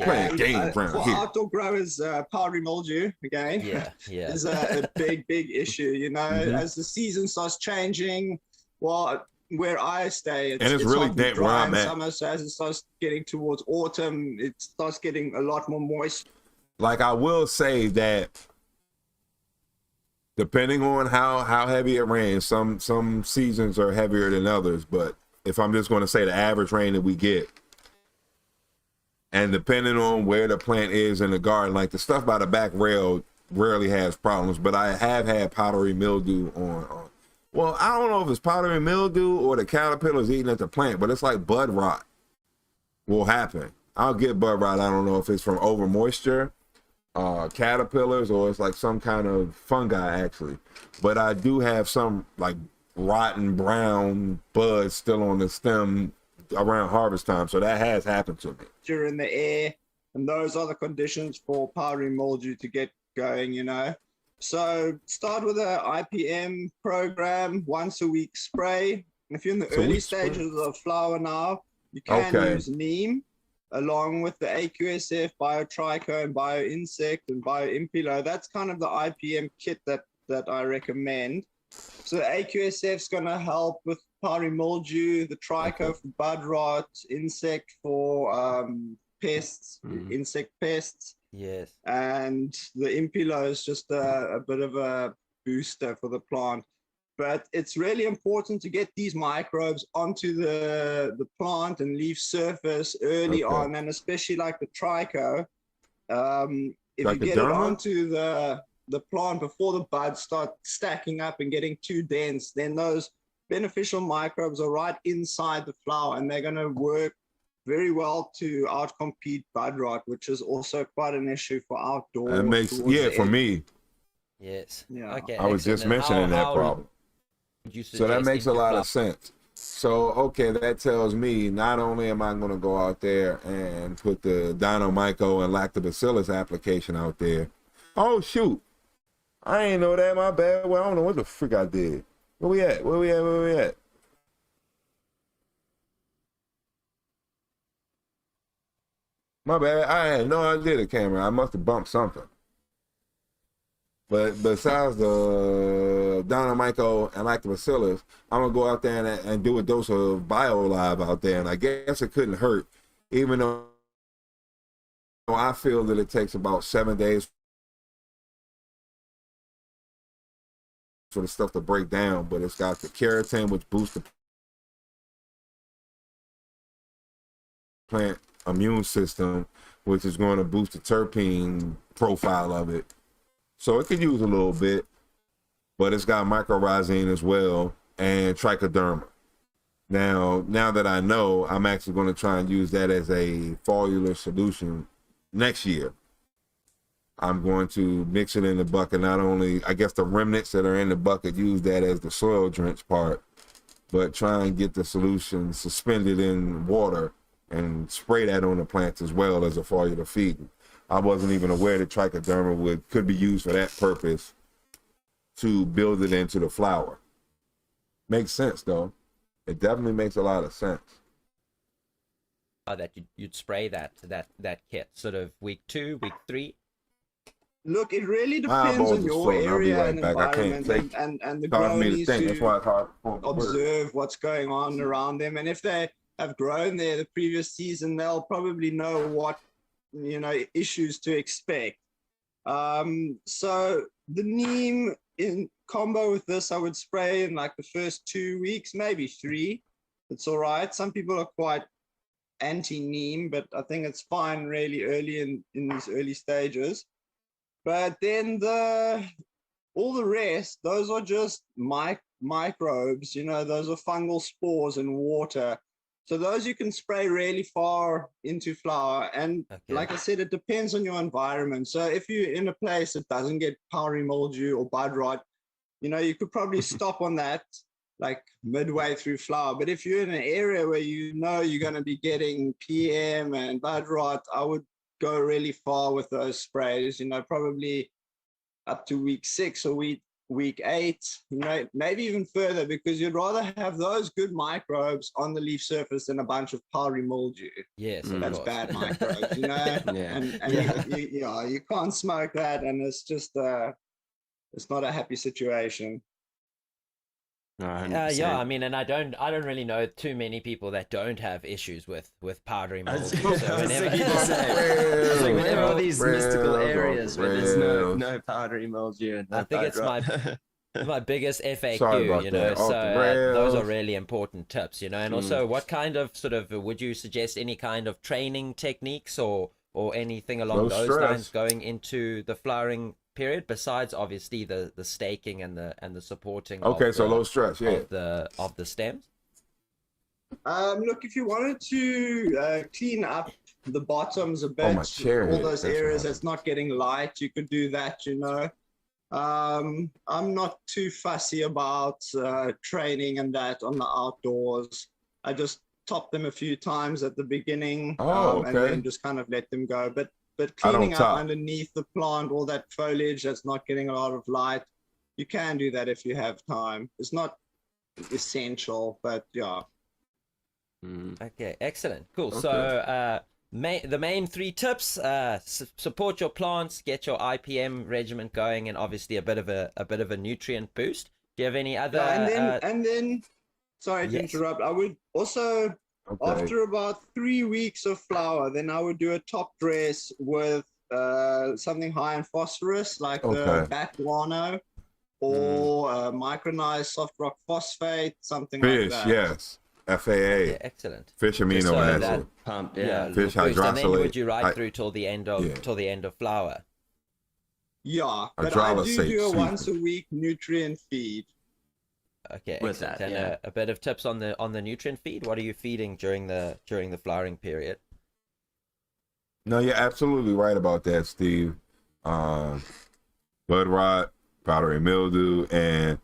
S3: playing games around here.
S7: Outdoor growers, powdery mildew, again, is a big issue, you know, as the season starts changing. Well, where I stay, it's
S3: really damp where I'm at.
S7: Summer, so as it starts getting towards autumn, it starts getting a lot more moist.
S3: Like, I will say that depending on how heavy it rains, some seasons are heavier than others, but if I'm just going to say the average rain that we get, and depending on where the plant is in the garden, like the stuff by the back rail rarely has problems, but I have had powdery mildew on. Well, I don't know if it's powdery mildew or the caterpillars eating at the plant, but it's like bud rot will happen. I'll get bud rot. I don't know if it's from over moisture, caterpillars, or it's like some kind of fungi actually, but I do have some like rotten brown buds still on the stem around harvest time, so that has happened to me.
S7: During the air, and those are the conditions for powdery mildew to get going, you know. So start with a IPM program, once a week spray. If you're in the early stages of flower now, you can use neem along with the AQSF, BioTrico, and BioInsect, and BioImpilo. That's kind of the IPM kit that I recommend. So the AQSF is going to help with powdery mildew, the Trico for bud rot, insect for pests, insect pests.
S2: Yes.
S7: And the Impilo is just a bit of a booster for the plant. But it's really important to get these microbes onto the plant and leaf surface early on, and especially like the Trico. If you get it onto the plant before the buds start stacking up and getting too dense, then those beneficial microbes are right inside the flower, and they're going to work very well to outcompete bud rot, which is also quite an issue for outdoor.
S3: That makes, for me.
S2: Yes.
S7: Yeah.
S2: Okay.
S3: I was just mentioning that problem. So that makes a lot of sense. So, okay, that tells me not only am I going to go out there and put the Dino Myco and Lactobacillus application out there. Oh, shoot. I ain't know that. My bad. Well, I don't know what the frick I did. Where we at? My bad. I had no idea the camera. I must have bumped something. But besides the Dino Myco and Lactobacillus, I'm going to go out there and do a dose of BioLive out there. And I guess it couldn't hurt, even though I feel that it takes about 7 days for the stuff to break down. But it's got the keratin, which boosts the plant immune system, which is going to boost the terpene profile of it. So it could use a little bit, but it's got mycorrhizine as well and trichoderma. Now that I know, I'm actually going to try and use that as a foliar solution next year. I'm going to mix it in the bucket. Not only, I guess, the remnants that are in the bucket, use that as the soil drench part, but try and get the solution suspended in water and spray that on the plants as well as a foliar feed. I wasn't even aware that trichoderma could be used for that purpose to build it into the flower. Makes sense, though. It definitely makes a lot of sense.
S2: That you'd spray that kit sort of week 2, week 3.
S7: Look, it really depends on your area and environment, and the grower needs to observe what's going on around them. And if they have grown there the previous season, they'll probably know what, issues to expect. So the neem in combo with this, I would spray in like the first 2 weeks, maybe 3. It's all right. Some people are quite anti-neem, but I think it's fine really early in these early stages. But then all the rest, those are just microbes, those are fungal spores in water. So those you can spray really far into flower. And like I said, it depends on your environment. So if you're in a place that doesn't get powdery mildew or bud rot, you could probably stop on that like midway through flower. But if you're in an area where you're going to be getting PM and bud rot, I would go really far with those sprays, probably up to week 6 or week 8, maybe even further, because you'd rather have those good microbes on the leaf surface than a bunch of powdery mildew.
S2: Yes,
S7: that's bad microbes, you can't smoke that, and it's just it's not a happy situation.
S2: Yeah, I mean, and I don't really know too many people that don't have issues with powdery mildew.
S6: Whenever all these mystical areas where there's no powdery mildew, and
S2: I think it's my biggest FAQ.
S3: So
S2: those are really important tips, and also what kind of would you suggest any kind of training techniques or anything along those lines going into the flowering period, besides obviously the staking and the supporting
S3: low stress
S2: of the stems?
S7: Look, if you wanted to clean up the bottoms a bit, all those areas that's not getting light, you could do that. I'm not too fussy about training and that on the outdoors. I just top them a few times at the beginning and then just kind of let them go. But cleaning up underneath the plant, all that foliage that's not getting a lot of light, you can do that if you have time. It's not essential, but yeah.
S2: Okay, excellent, cool. So the main 3 tips: support your plants, get your IPM regimen going, and obviously a bit of a nutrient boost. Do you have any other?
S7: And then, sorry to interrupt. I would also. After about 3 weeks of flower, then I would do a top dress with something high in phosphorus, like the bat guano or micronized soft rock phosphate, something like that.
S3: Yes. FAA.
S2: Excellent.
S3: Fish amino acid. Fish hydroxylate.
S2: And then would you ride through till the end of flower?
S7: Yeah, but I do a once a week nutrient feed.
S2: Okay, with that, and a bit of tips on the nutrient feed. What are you feeding during the flowering period?
S3: No, you're absolutely right about that, Steve. Bud rot, powdery mildew, and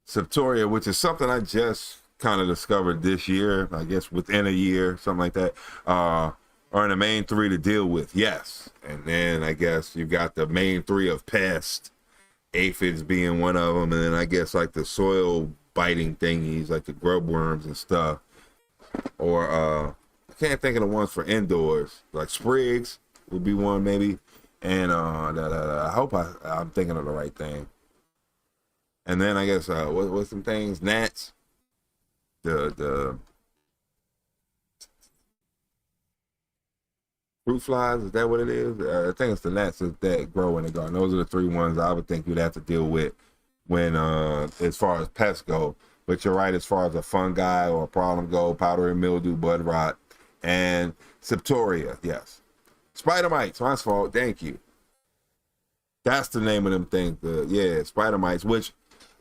S3: septoria, which is something I just kind of discovered this year, I guess within a year, something like that, are the main 3 to deal with. Yes, and then I guess you got the main 3 of pest, aphids being one of them, and then I guess like the soil biting thingies like the grub worms and stuff, or I can't think of the ones for indoors, like sprigs would be one maybe, and I hope I'm thinking of the right thing. And then I guess what's some things, gnats, the fruit flies, is that what it is? I think it's the gnats that grow in the garden. Those are the 3 ones I would think you'd have to deal with when as far as pests go. But you're right, as far as a fungi or a problem go, powdery mildew, bud rot, and septoria. Yes, spider mites. My fault. Thank you. That's the name of them things. Spider mites. Which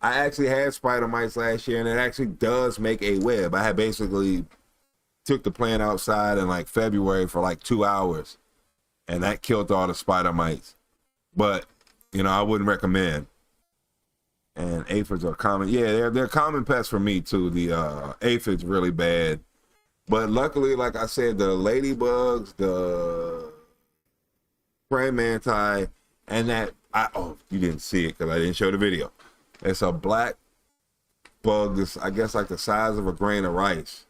S3: I actually had spider mites last year, and it actually does make a web. I had basically took the plant outside in like February for like 2 hours, and that killed all the spider mites. But I wouldn't recommend. And aphids are common. Yeah, they're common pests for me too. The aphids really bad, but luckily, like I said, the ladybugs, the praying mantis, and that you didn't see it because I didn't show the video. It's a black bug that's, I guess, like the size of a grain of rice.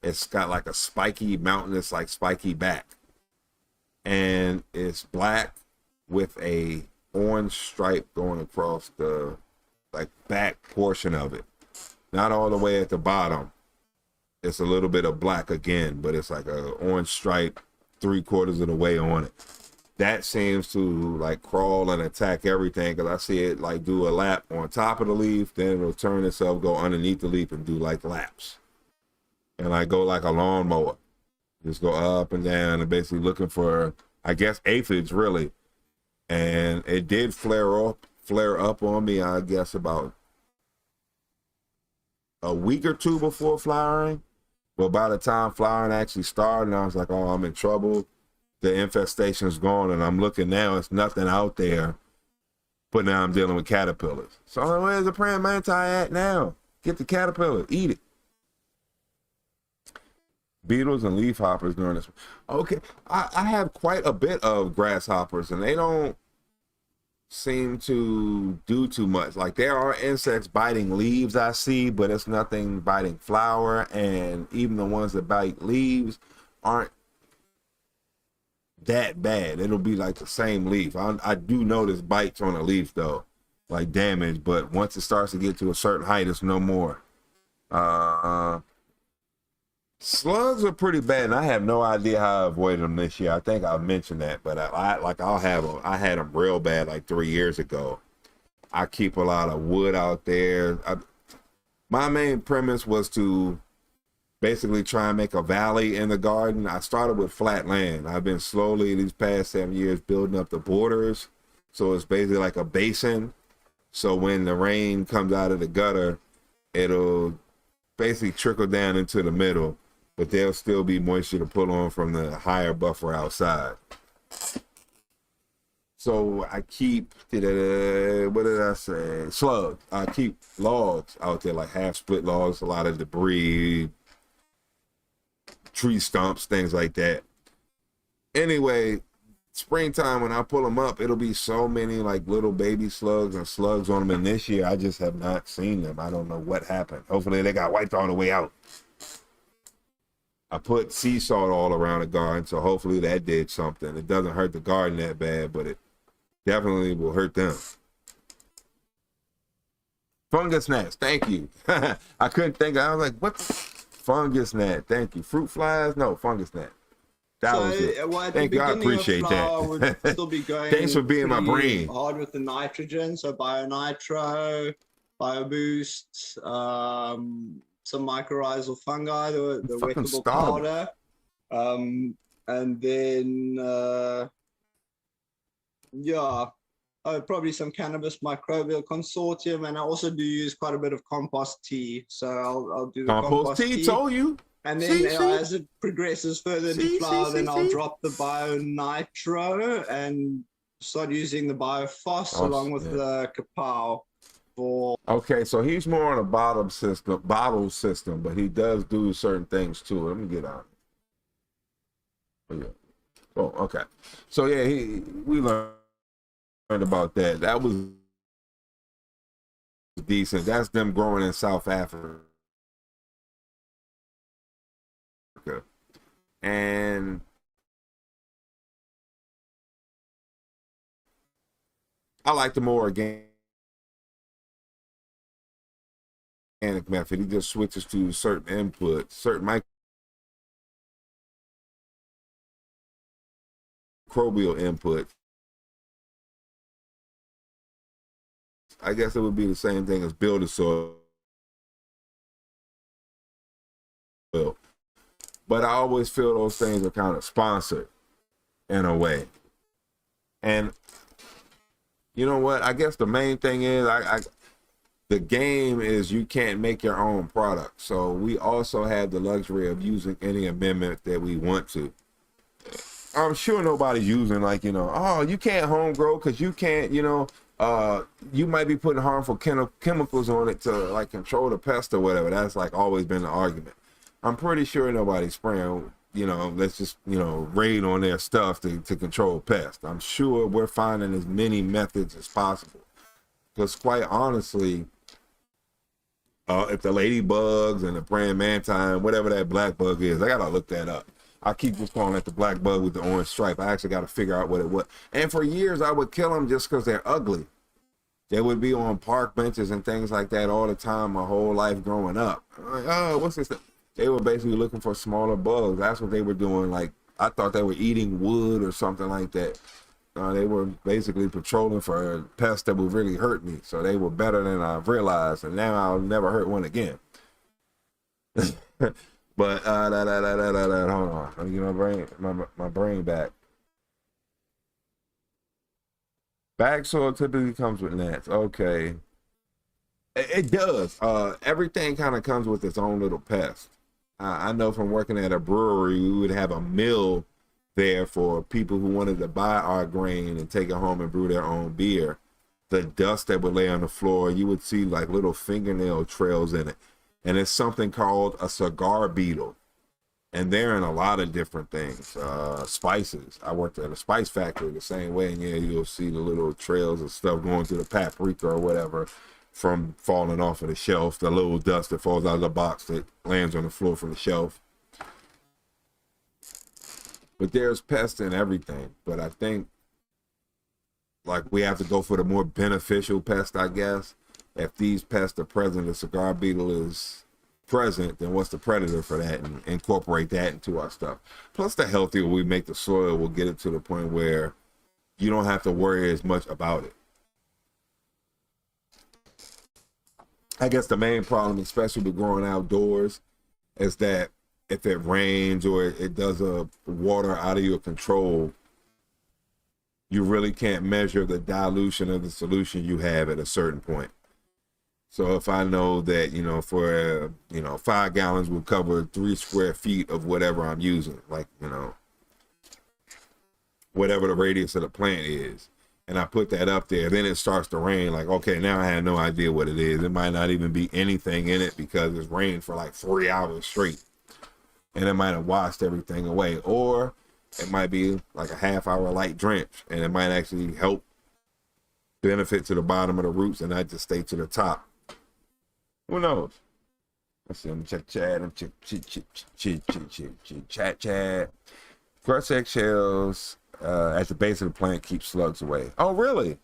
S3: It's got like a spiky, mountainous, like spiky back, and it's black with a orange stripe going across the like back portion of it, not all the way at the bottom. It's a little bit of black again, but it's like a orange stripe 3/4 of the way on it. That seems to like crawl and attack everything, because I see it like do a lap on top of the leaf, then it'll turn itself, go underneath the leaf and do like laps, and like go like a lawnmower, just go up and down and basically looking for, I guess, aphids really. And it did flare up on me, I guess, about a week or two before flowering. But by the time flowering actually started, I was like, oh, I'm in trouble. The infestation's gone, and I'm looking now, it's nothing out there. But now I'm dealing with caterpillars. So where's the praying mantis at now? Get the caterpillar, eat it. Beetles and leaf hoppers during this. Okay, I have quite a bit of grasshoppers, and they don't seem to do too much. Like, there are insects biting leaves I see, but it's nothing biting flower, and even the ones that bite leaves aren't that bad. It'll be like the same leaf. I do notice bites on a leaf though, like damage, but once it starts to get to a certain height, it's no more. Slugs are pretty bad, and I have no idea how I avoided them this year. I think I mentioned that, but I had them real bad like 3 years ago. I keep a lot of wood out there. My main premise was to basically try and make a valley in the garden. I started with flat land. I've been slowly these past 7 years building up the borders, so it's basically like a basin. So when the rain comes out of the gutter, it'll basically trickle down into the middle, but there'll still be moisture to pull on from the higher buffer outside. So I keep, what did I say? Slugs. I keep logs out there, like half split logs, a lot of debris, tree stumps, things like that. Anyway, springtime when I pull them up, it'll be so many like little baby slugs and slugs on them, and this year I just have not seen them. I don't know what happened. Hopefully they got wiped on the way out. I put sea salt all around the garden, so hopefully that did something. It doesn't hurt the garden that bad, but it definitely will hurt them. Fungus gnats, thank you. I couldn't think. I was like, what? Fungus gnat, thank you. Fruit flies, no, fungus gnat. That was it.
S7: Well,
S3: thank you. I appreciate that.
S7: Would still be going
S3: Thanks for being my brain.
S7: Hard with the nitrogen, so BioNitro, BioBoost, some mycorrhizal fungi, the wettable powder, and then probably some cannabis microbial consortium, and I also do use quite a bit of compost tea. So I'll do the compost tea.
S3: Told you.
S7: And then as it progresses further into flower, then I'll drop the BioNitro and start using the BioFos along with the Kapow for.
S3: Okay, so he's more on a bottle system, but he does do certain things too. Let me get out. Oh, okay. So yeah, we learned about that. That was decent. That's them growing in South Africa. And I like the more organic method. He just switches to certain inputs, certain microbial inputs. I guess it would be the same thing as building soil. But I always feel those things are kind of sponsored in a way. And you know what? I guess the main thing is the game is you can't make your own product. So we also have the luxury of using any amendment that we want to. I'm sure nobody's using oh, you can't home grow because you can't, you might be putting harmful chemicals on it to like control the pest or whatever. That's like always been the argument. I'm pretty sure nobody's spraying you know, let's just, you know, raid on their stuff to control pests. I'm sure we're finding as many methods as possible. Because quite honestly, if the ladybugs and the praying mantis, whatever that black bug is, I gotta look that up. I keep just calling it the black bug with the orange stripe. I actually got to figure out what it was. And for years, I would kill them just because they're ugly. They would be on park benches and things like that all the time my whole life growing up. I'm like, oh, what's this? They were basically looking for smaller bugs. That's what they were doing. Like, I thought they were eating wood or something like that. They were basically patrolling for pests that would really hurt me. So they were better than I realized. And now I'll never hurt one again. But, hold on. Let me get my brain back. Bag soil typically comes with gnats. Okay. It does. Everything kind of comes with its own little pest. I know from working at a brewery, we would have a mill there for people who wanted to buy our grain and take it home and brew their own beer. The dust that would lay on the floor, you would see like little fingernail trails in it. And it's something called a cigar beetle. And they're in a lot of different things. Spices. I worked at a spice factory the same way. And yeah, you'll see the little trails of stuff going through the paprika or whatever from falling off of the shelf, the little dust that falls out of the box that lands on the floor from the shelf. But there's pests in everything. But I think like we have to go for the more beneficial pest, I guess. If these pests are present, the cigar beetle is present, then what's the predator for that, and incorporate that into our stuff. Plus the healthier we make the soil, we'll get it to the point where you don't have to worry as much about it. I guess the main problem, especially with growing outdoors, is that if it rains or it does a water out of your control, you really can't measure the dilution of the solution you have at a certain point. So if I know that, you know, for, 5 gallons will cover 3 square feet of whatever I'm using, like, whatever the radius of the plant is, and I put that up there, then it starts to rain. Like, okay, now I have no idea what it is. It might not even be anything in it because it's rained for like 3 hours straight. And it might have washed everything away. Or it might be like a half-hour light drench, and it might actually help benefit to the bottom of the roots and not just stay to the top. Who knows? Let's see, I'm check chat. I'm chat. Crushed eggshells at the base of the plant keep slugs away. Oh, really?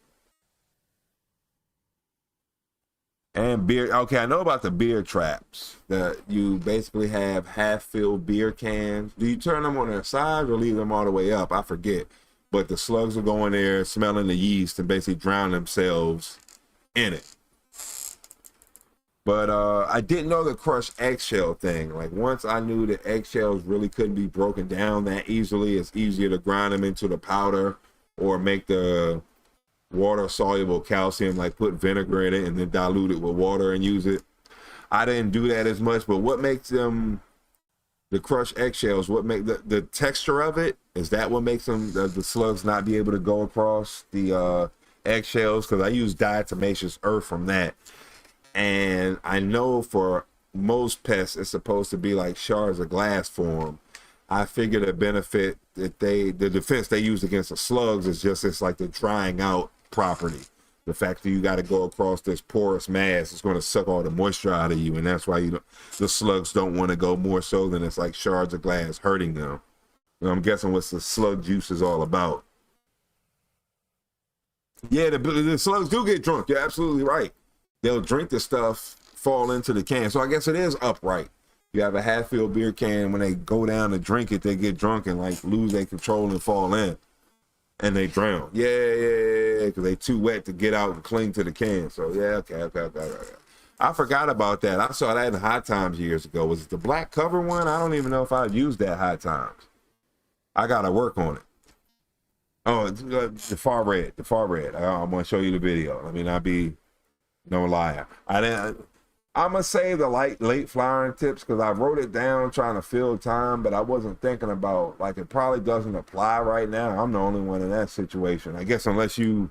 S3: And beer. Okay, I know about the beer traps. That you basically have half-filled beer cans. Do you turn them on their side or leave them all the way up? I forget. But the slugs will go in there smelling the yeast and basically drown themselves in it. But I didn't know the crushed eggshell thing. Like, once I knew that eggshells really couldn't be broken down that easily, it's easier to grind them into the powder or make the water-soluble calcium, like put vinegar in it and then dilute it with water and use it. I didn't do that as much, but what makes them, the crushed eggshells, what make the texture of it, is that what makes them, the slugs not be able to go across the eggshells? Because I use diatomaceous earth from that. And I know for most pests, it's supposed to be like shards of glass form. I figure the benefit that the defense they use against the slugs is just, it's like the drying out property. The fact that you got to go across this porous mass is going to suck all the moisture out of you. And that's why the slugs don't want to go, more so than it's like shards of glass hurting them. And I'm guessing what the slug juice is all about. Yeah, the slugs do get drunk. You're absolutely right. They'll drink the stuff, fall into the can. So I guess it is upright. You have a half-filled beer can. When they go down to drink it, they get drunk and like lose their control and fall in, and they drown. Yeah, because they too wet to get out and cling to the can. So yeah, okay. I forgot about that. I saw that in High Times years ago. Was it the black cover one? I don't even know if I've used that High Times. I gotta work on it. Oh, the far red. I'm gonna show you the video. I mean, I'll be no liar. I'm gonna save the late flowering tips because I wrote it down trying to fill time, but I wasn't thinking about, like, it probably doesn't apply right now. I'm the only one in that situation, I guess, unless you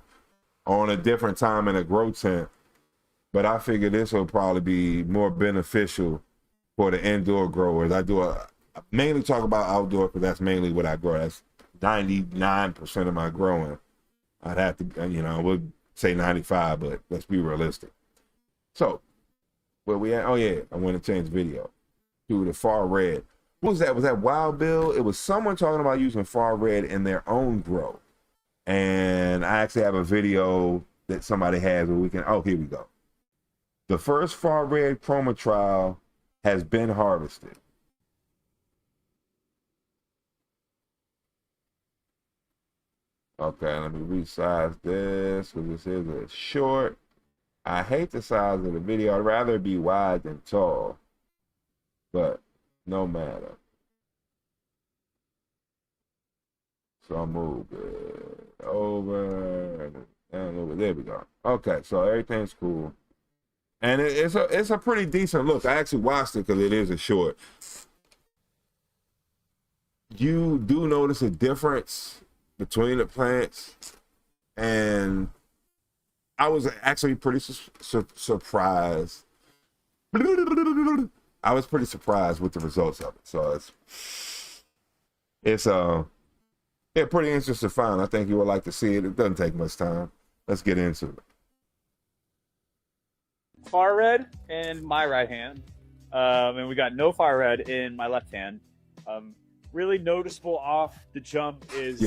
S3: are on a different time in a grow tent. But I figure this will probably be more beneficial for the indoor growers. I do mainly talk about outdoor because that's mainly what I grow. That's 99% of my growing. I'd have to, I would say 95, but let's be realistic. So, where we at? Oh yeah, I want to change video to the far red. What was that? Was that Wild Bill? It was someone talking about using far red in their own grow. And I actually have a video that somebody has where we can, oh, here we go. The first far red chroma trial has been harvested. Okay, let me resize this because this is a short. I hate the size of the video. I'd rather it be wide than tall, but no matter. So I'll move it over and over. There we go. Okay, so everything's cool. And it's a pretty decent look. I actually watched it because it is a short. You do notice a difference between the plants, and I was actually pretty surprised. I was pretty surprised with the results of it. So it's pretty interesting to find. I think you would like to see it. It doesn't take much time. Let's get into it.
S4: Far red in my right hand, and we got no far red in my left hand. Really noticeable off the jump is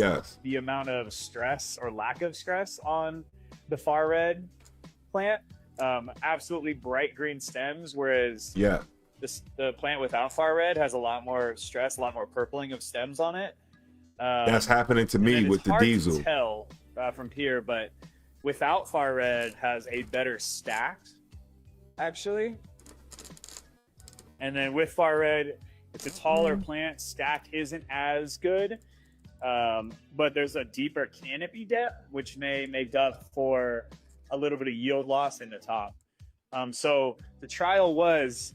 S4: the amount of stress or lack of stress on the far red plant. Absolutely bright green stems, whereas the plant without far red has a lot more stress, a lot more purpling of stems on it.
S3: That's happening to me with the diesel.
S4: It's hard to tell from here, but without far red has a better stack, actually. And then with far red, it's a taller plant. Stack isn't as good, but there's a deeper canopy depth, which may make up for a little bit of yield loss in the top. So the trial was,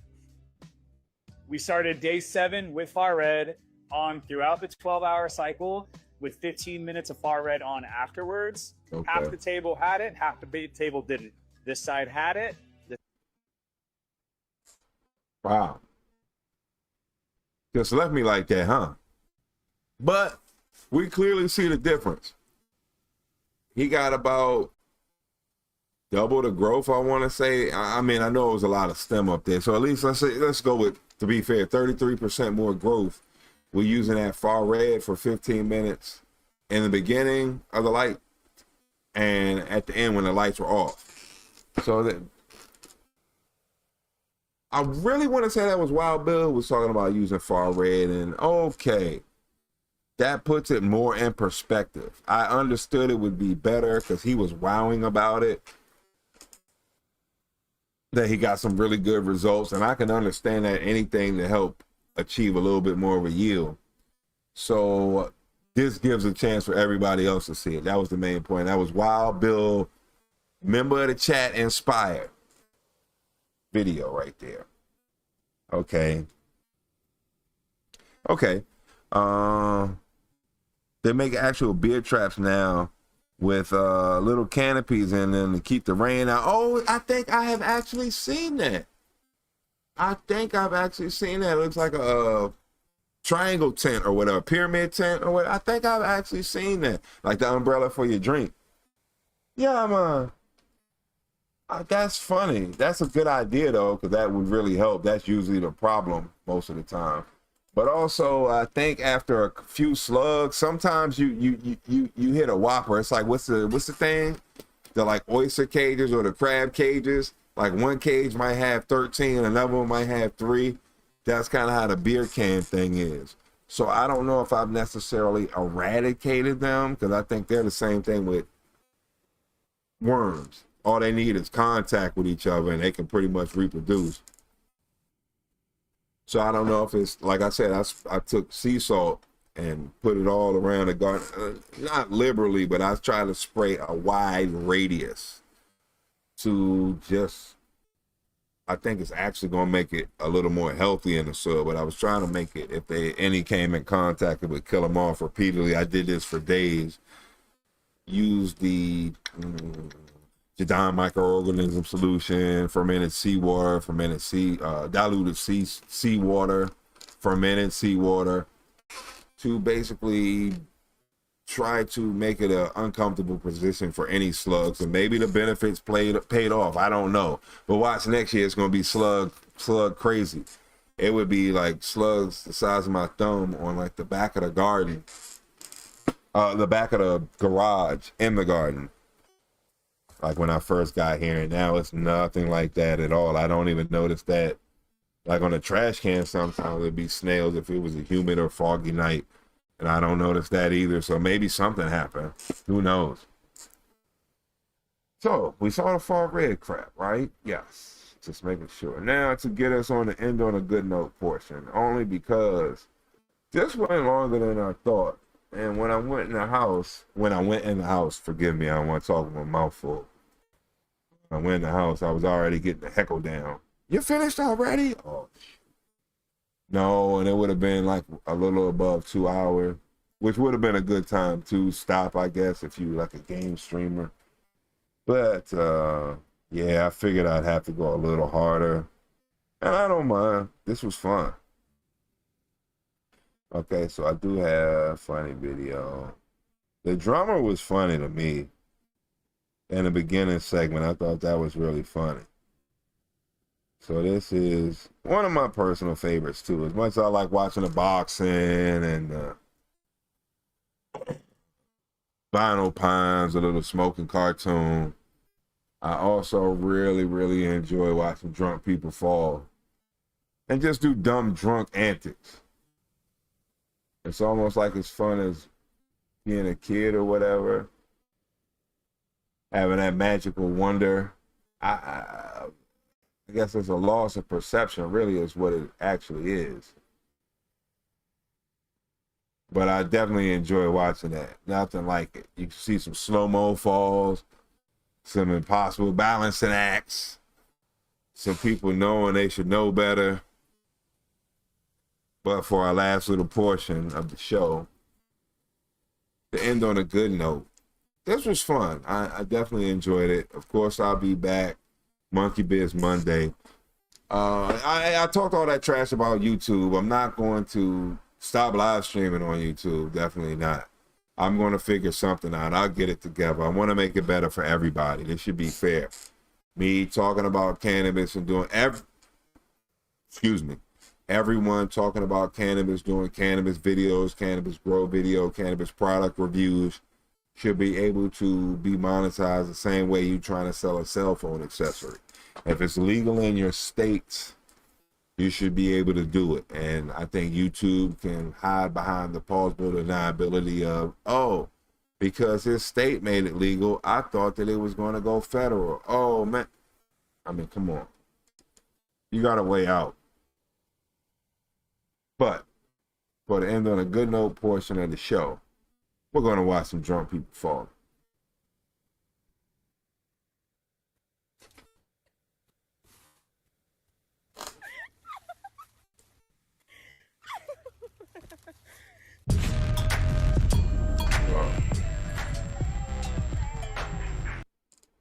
S4: we started day 7 with far red on throughout the 12-hour cycle with 15 minutes of far red on afterwards. Okay. Half the table had it, half the table didn't. This side had it.
S3: Wow. Just left me like that, huh? But we clearly see the difference. He got about double the growth, I want to say. I mean, I know it was a lot of stem up there. So at least let's go with, to be fair, 33% more growth. We're using that far red for 15 minutes in the beginning of the light and at the end when the lights were off. So that I really want to say that was Wild Bill was talking about using far red, and okay, that puts it more in perspective. I understood it would be better because he was wowing about it, that he got some really good results, and I can understand that anything to help achieve a little bit more of a yield. So this gives a chance for everybody else to see it. That was the main point. That was Wild Bill, member of the chat, inspired video right there. Okay. They make actual beer traps now with little canopies in them to keep the rain out. Oh, I think I have actually seen that. It looks like a triangle tent or whatever, pyramid tent or what. I think I've actually seen that, like the umbrella for your drink. Yeah, man. That's funny. That's a good idea though, because that would really help. That's usually the problem most of the time. But also, I think after a few slugs, sometimes you hit a whopper. It's like what's the thing? The like oyster cages or the crab cages. Like one cage might have 13, another one might have 3. That's kind of how the beer can thing is. So I don't know if I've necessarily eradicated them, because I think they're the same thing with worms. All they need is contact with each other and they can pretty much reproduce. So I don't know if it's, like I said, I took sea salt and put it all around the garden. Not liberally, but I tried to spray a wide radius to just, I think it's actually going to make it a little more healthy in the soil. But I was trying to make it, if any came in contact, it would kill them off repeatedly. I did this for days. Used the Jadon microorganism solution, fermented seawater, diluted seawater, fermented seawater to basically try to make it an uncomfortable position for any slugs, and maybe the benefits paid off. I don't know, but watch next year. It's gonna be slug crazy. It would be like slugs the size of my thumb on like the back of the garden, the back of the garage in the garden. Like when I first got here, and now it's nothing like that at all. I don't even notice that. Like on a trash can, sometimes it'd be snails if it was a humid or foggy night. And I don't notice that either. So maybe something happened. Who knows? So we saw the far red crap, right? Yes. Just making sure. Now to get us on the end on a good note portion, only because this went longer than I thought. And when I went in the house, forgive me, I don't want to talk with my mouth full. When I went in the house, I was already getting the heckle down. You finished already? Oh, no, and it would have been like a little above 2 hours, which would have been a good time to stop, I guess, if you like a game streamer. But, yeah, I figured I'd have to go a little harder. And I don't mind. This was fun. Okay, so I do have a funny video. The drummer was funny to me. In the beginning segment, I thought that was really funny. So this is one of my personal favorites too. As much as I like watching the boxing and Vinyl Pines, a little smoking cartoon, I also really, really enjoy watching drunk people fall and just do dumb drunk antics. It's almost like as fun as being a kid or whatever, having that magical wonder. I guess it's a loss of perception, really, is what it actually is. But I definitely enjoy watching that. Nothing like it. You can see some slow-mo falls, some impossible balancing acts, some people knowing they should know better. But for our last little portion of the show, to end on a good note, this was fun. I definitely enjoyed it. Of course, I'll be back Monkey Biz Monday. I talked all that trash about YouTube. I'm not going to stop live streaming on YouTube. Definitely not. I'm going to figure something out. I'll get it together. I want to make it better for everybody. This should be fair. Me talking about cannabis and doing everyone talking about cannabis, doing cannabis videos, cannabis grow video, cannabis product reviews should be able to be monetized the same way you trying to sell a cell phone accessory. If it's legal in your state, you should be able to do it. And I think YouTube can hide behind the plausible deniability of, oh, because his state made it legal, I thought that it was going to go federal. Oh, man. I mean, come on. You got a way out. But for the end on a good note portion of the show, we're going to watch some drunk people fall.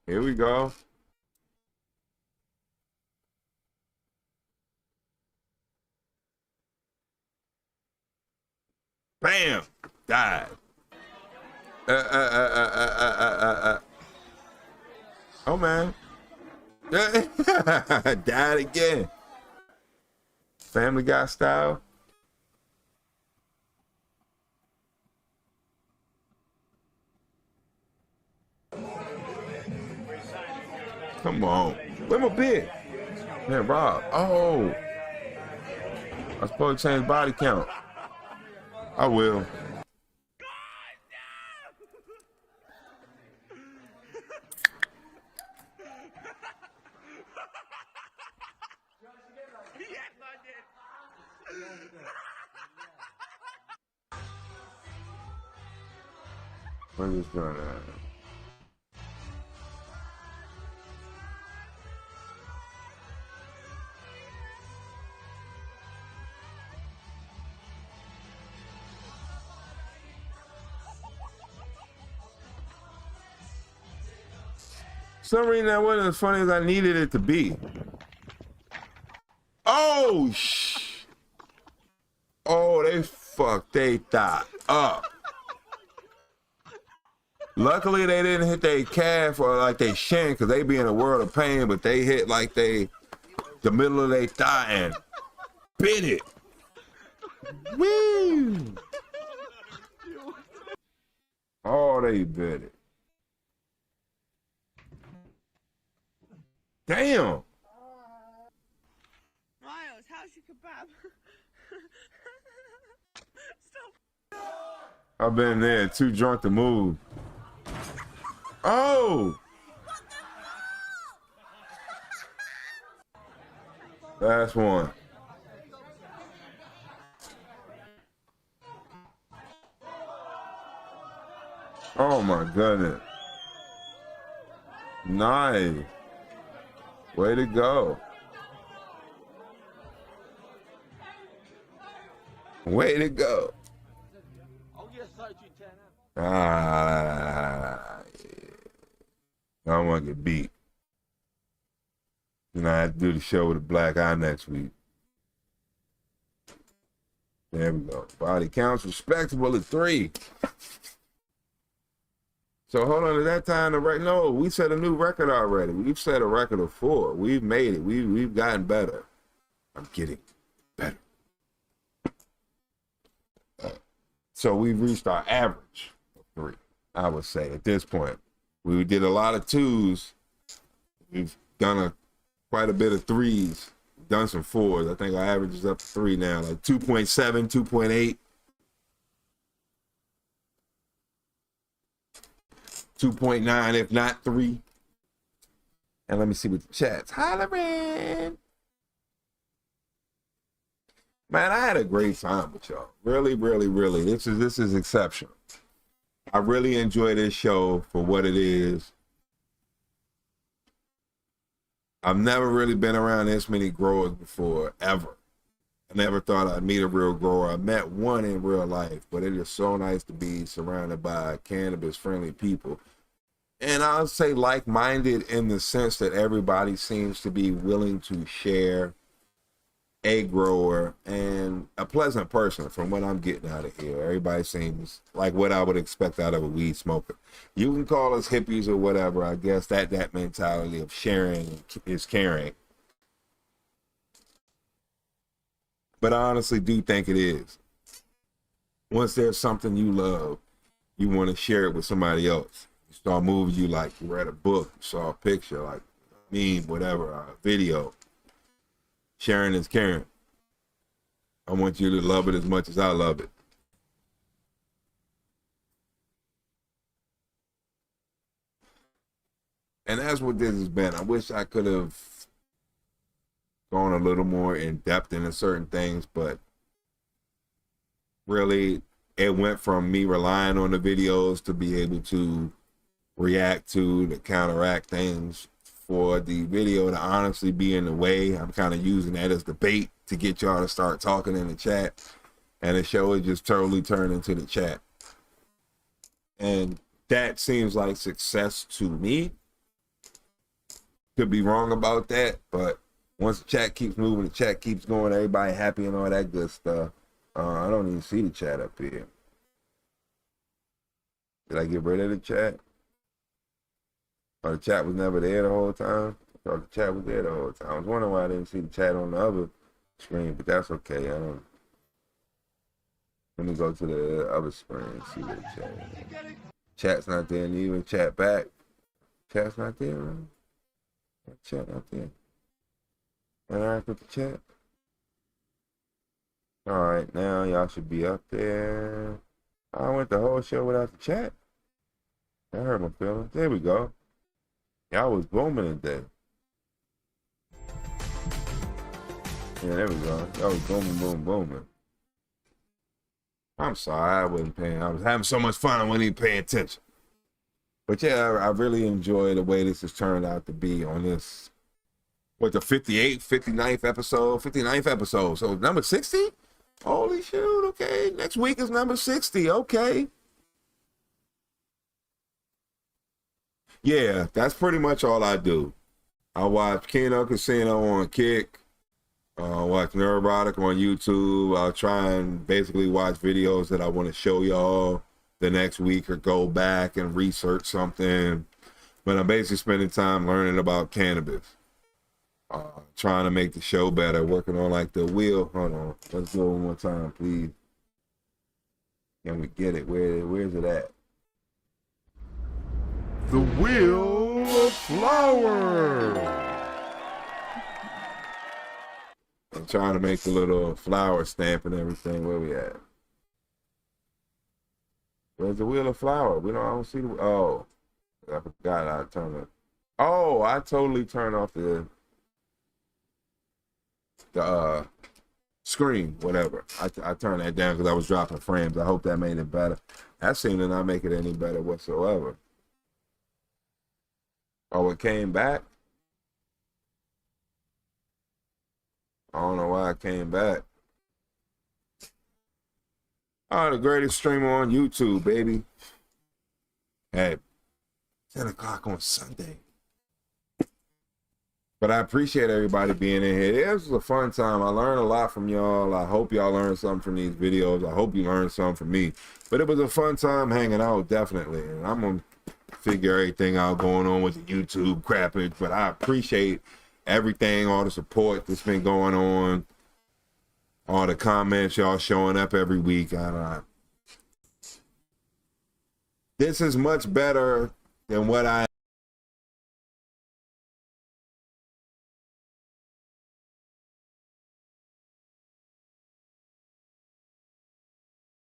S3: Here we go. Bam! Died. Oh, man. Died again. Family Guy style. Come on. Where my bid? Man, Rob. Oh. I'm supposed to change body count. I will. We're just gonna. For some reason that wasn't as funny as I needed it to be. Oh, Oh, they fucked they thigh up. Luckily, they didn't hit their calf or like they shin, because they be in a world of pain, but they hit like the middle of their thigh and bit it. Woo! Oh, they bit it. Damn.
S10: Miles, how's your kebab?
S3: I've been there, too drunk to move. Oh! Last one. Oh my goodness. Nice. Way to go. Way to go. Yeah. I don't want to get beat. You know, I have to do the show with a black eye next week. There we go. Body counts respectable at 3. So hold on, at that time, right? No, we set a new record already. We've set a record of 4. We've made it. We've gotten better. I'm getting better. So we've reached our average of 3, I would say, at this point. We did a lot of 2s. We've done quite a bit of 3s. Done some 4s. I think our average is up to 3 now, like 2.7, 2.8. 2.9, if not 3. And let me see what the chat's hollering. Man, I had a great time with y'all. Really, really, really. This is exceptional. I really enjoy this show for what it is. I've never really been around this many growers before, ever. I never thought I'd meet a real grower. I met one in real life, but it is so nice to be surrounded by cannabis-friendly people. And I'll say like-minded in the sense that everybody seems to be willing to share a grower and a pleasant person from what I'm getting out of here. Everybody seems like what I would expect out of a weed smoker. You can call us hippies or whatever. I guess that mentality of sharing is caring. But I honestly do think it is. Once there's something you love, you want to share it with somebody else. You saw a movie you like, you read a book, you saw a picture, like meme, whatever, a video. Sharing is caring. I want you to love it as much as I love it. And that's what this has been. I wish I could have gone a little more in depth into certain things, but really it went from me relying on the videos to be able to react to counteract things. For the video to honestly be in the way, I'm kind of using that as the bait to get y'all to start talking in the chat. And the show is just totally turned into the chat. And that seems like success to me. Could be wrong about that, but once the chat keeps moving, the chat keeps going, everybody happy and all that good stuff. I don't even see the chat up here. Did I get rid of the chat? Oh, the chat was never there the whole time? I thought the chat was there the whole time. I was wondering why I didn't see the chat on the other screen, but that's okay. Let me go to the other screen and see what the chat is. Chat's not there, and even chat back. Chat's not there, right? Chat not there. And I put the chat. All right, now y'all should be up there. I went the whole show without the chat. I hurt my feelings. There we go. Y'all was booming today. Yeah, there we go. Y'all was booming. I'm sorry, I wasn't paying. I was having so much fun, I wasn't even paying attention. But yeah, I really enjoy the way this has turned out to be on this, the 59th episode. So number 60? Holy shoot, okay. Next week is number 60, okay. Yeah, that's pretty much all I do. I watch Keno Casino on Kick. Watch Neurotic on YouTube. I'll try and basically watch videos that I want to show y'all the next week, or go back and research something. But I'm basically spending time learning about cannabis. Trying to make the show better, working on like the wheel. Hold on, let's go one more time, please. Can we get it? Where's it at?
S8: The Wheel of Flower.
S3: I'm trying to make the little flower stamp and everything. Where we at? Where's the Wheel of Flower? I don't see the. Oh, I forgot. I turned it. Oh, I totally turned off the screen. Whatever. I turned that down because I was dropping frames. I hope that made it better. That seemed to not make it any better whatsoever. Oh, it came back. I don't know why I came back. Oh, the greatest streamer on YouTube, baby. At 10 o'clock on Sunday. But I appreciate everybody being in here. This was a fun time. I learned a lot from y'all. I hope y'all learned something from these videos. I hope you learned something from me. But it was a fun time hanging out, definitely. And I'm going to figure everything out going on with the YouTube crappage. But I appreciate everything, all the support that's been going on, all the comments, y'all showing up every week. This is much better than what I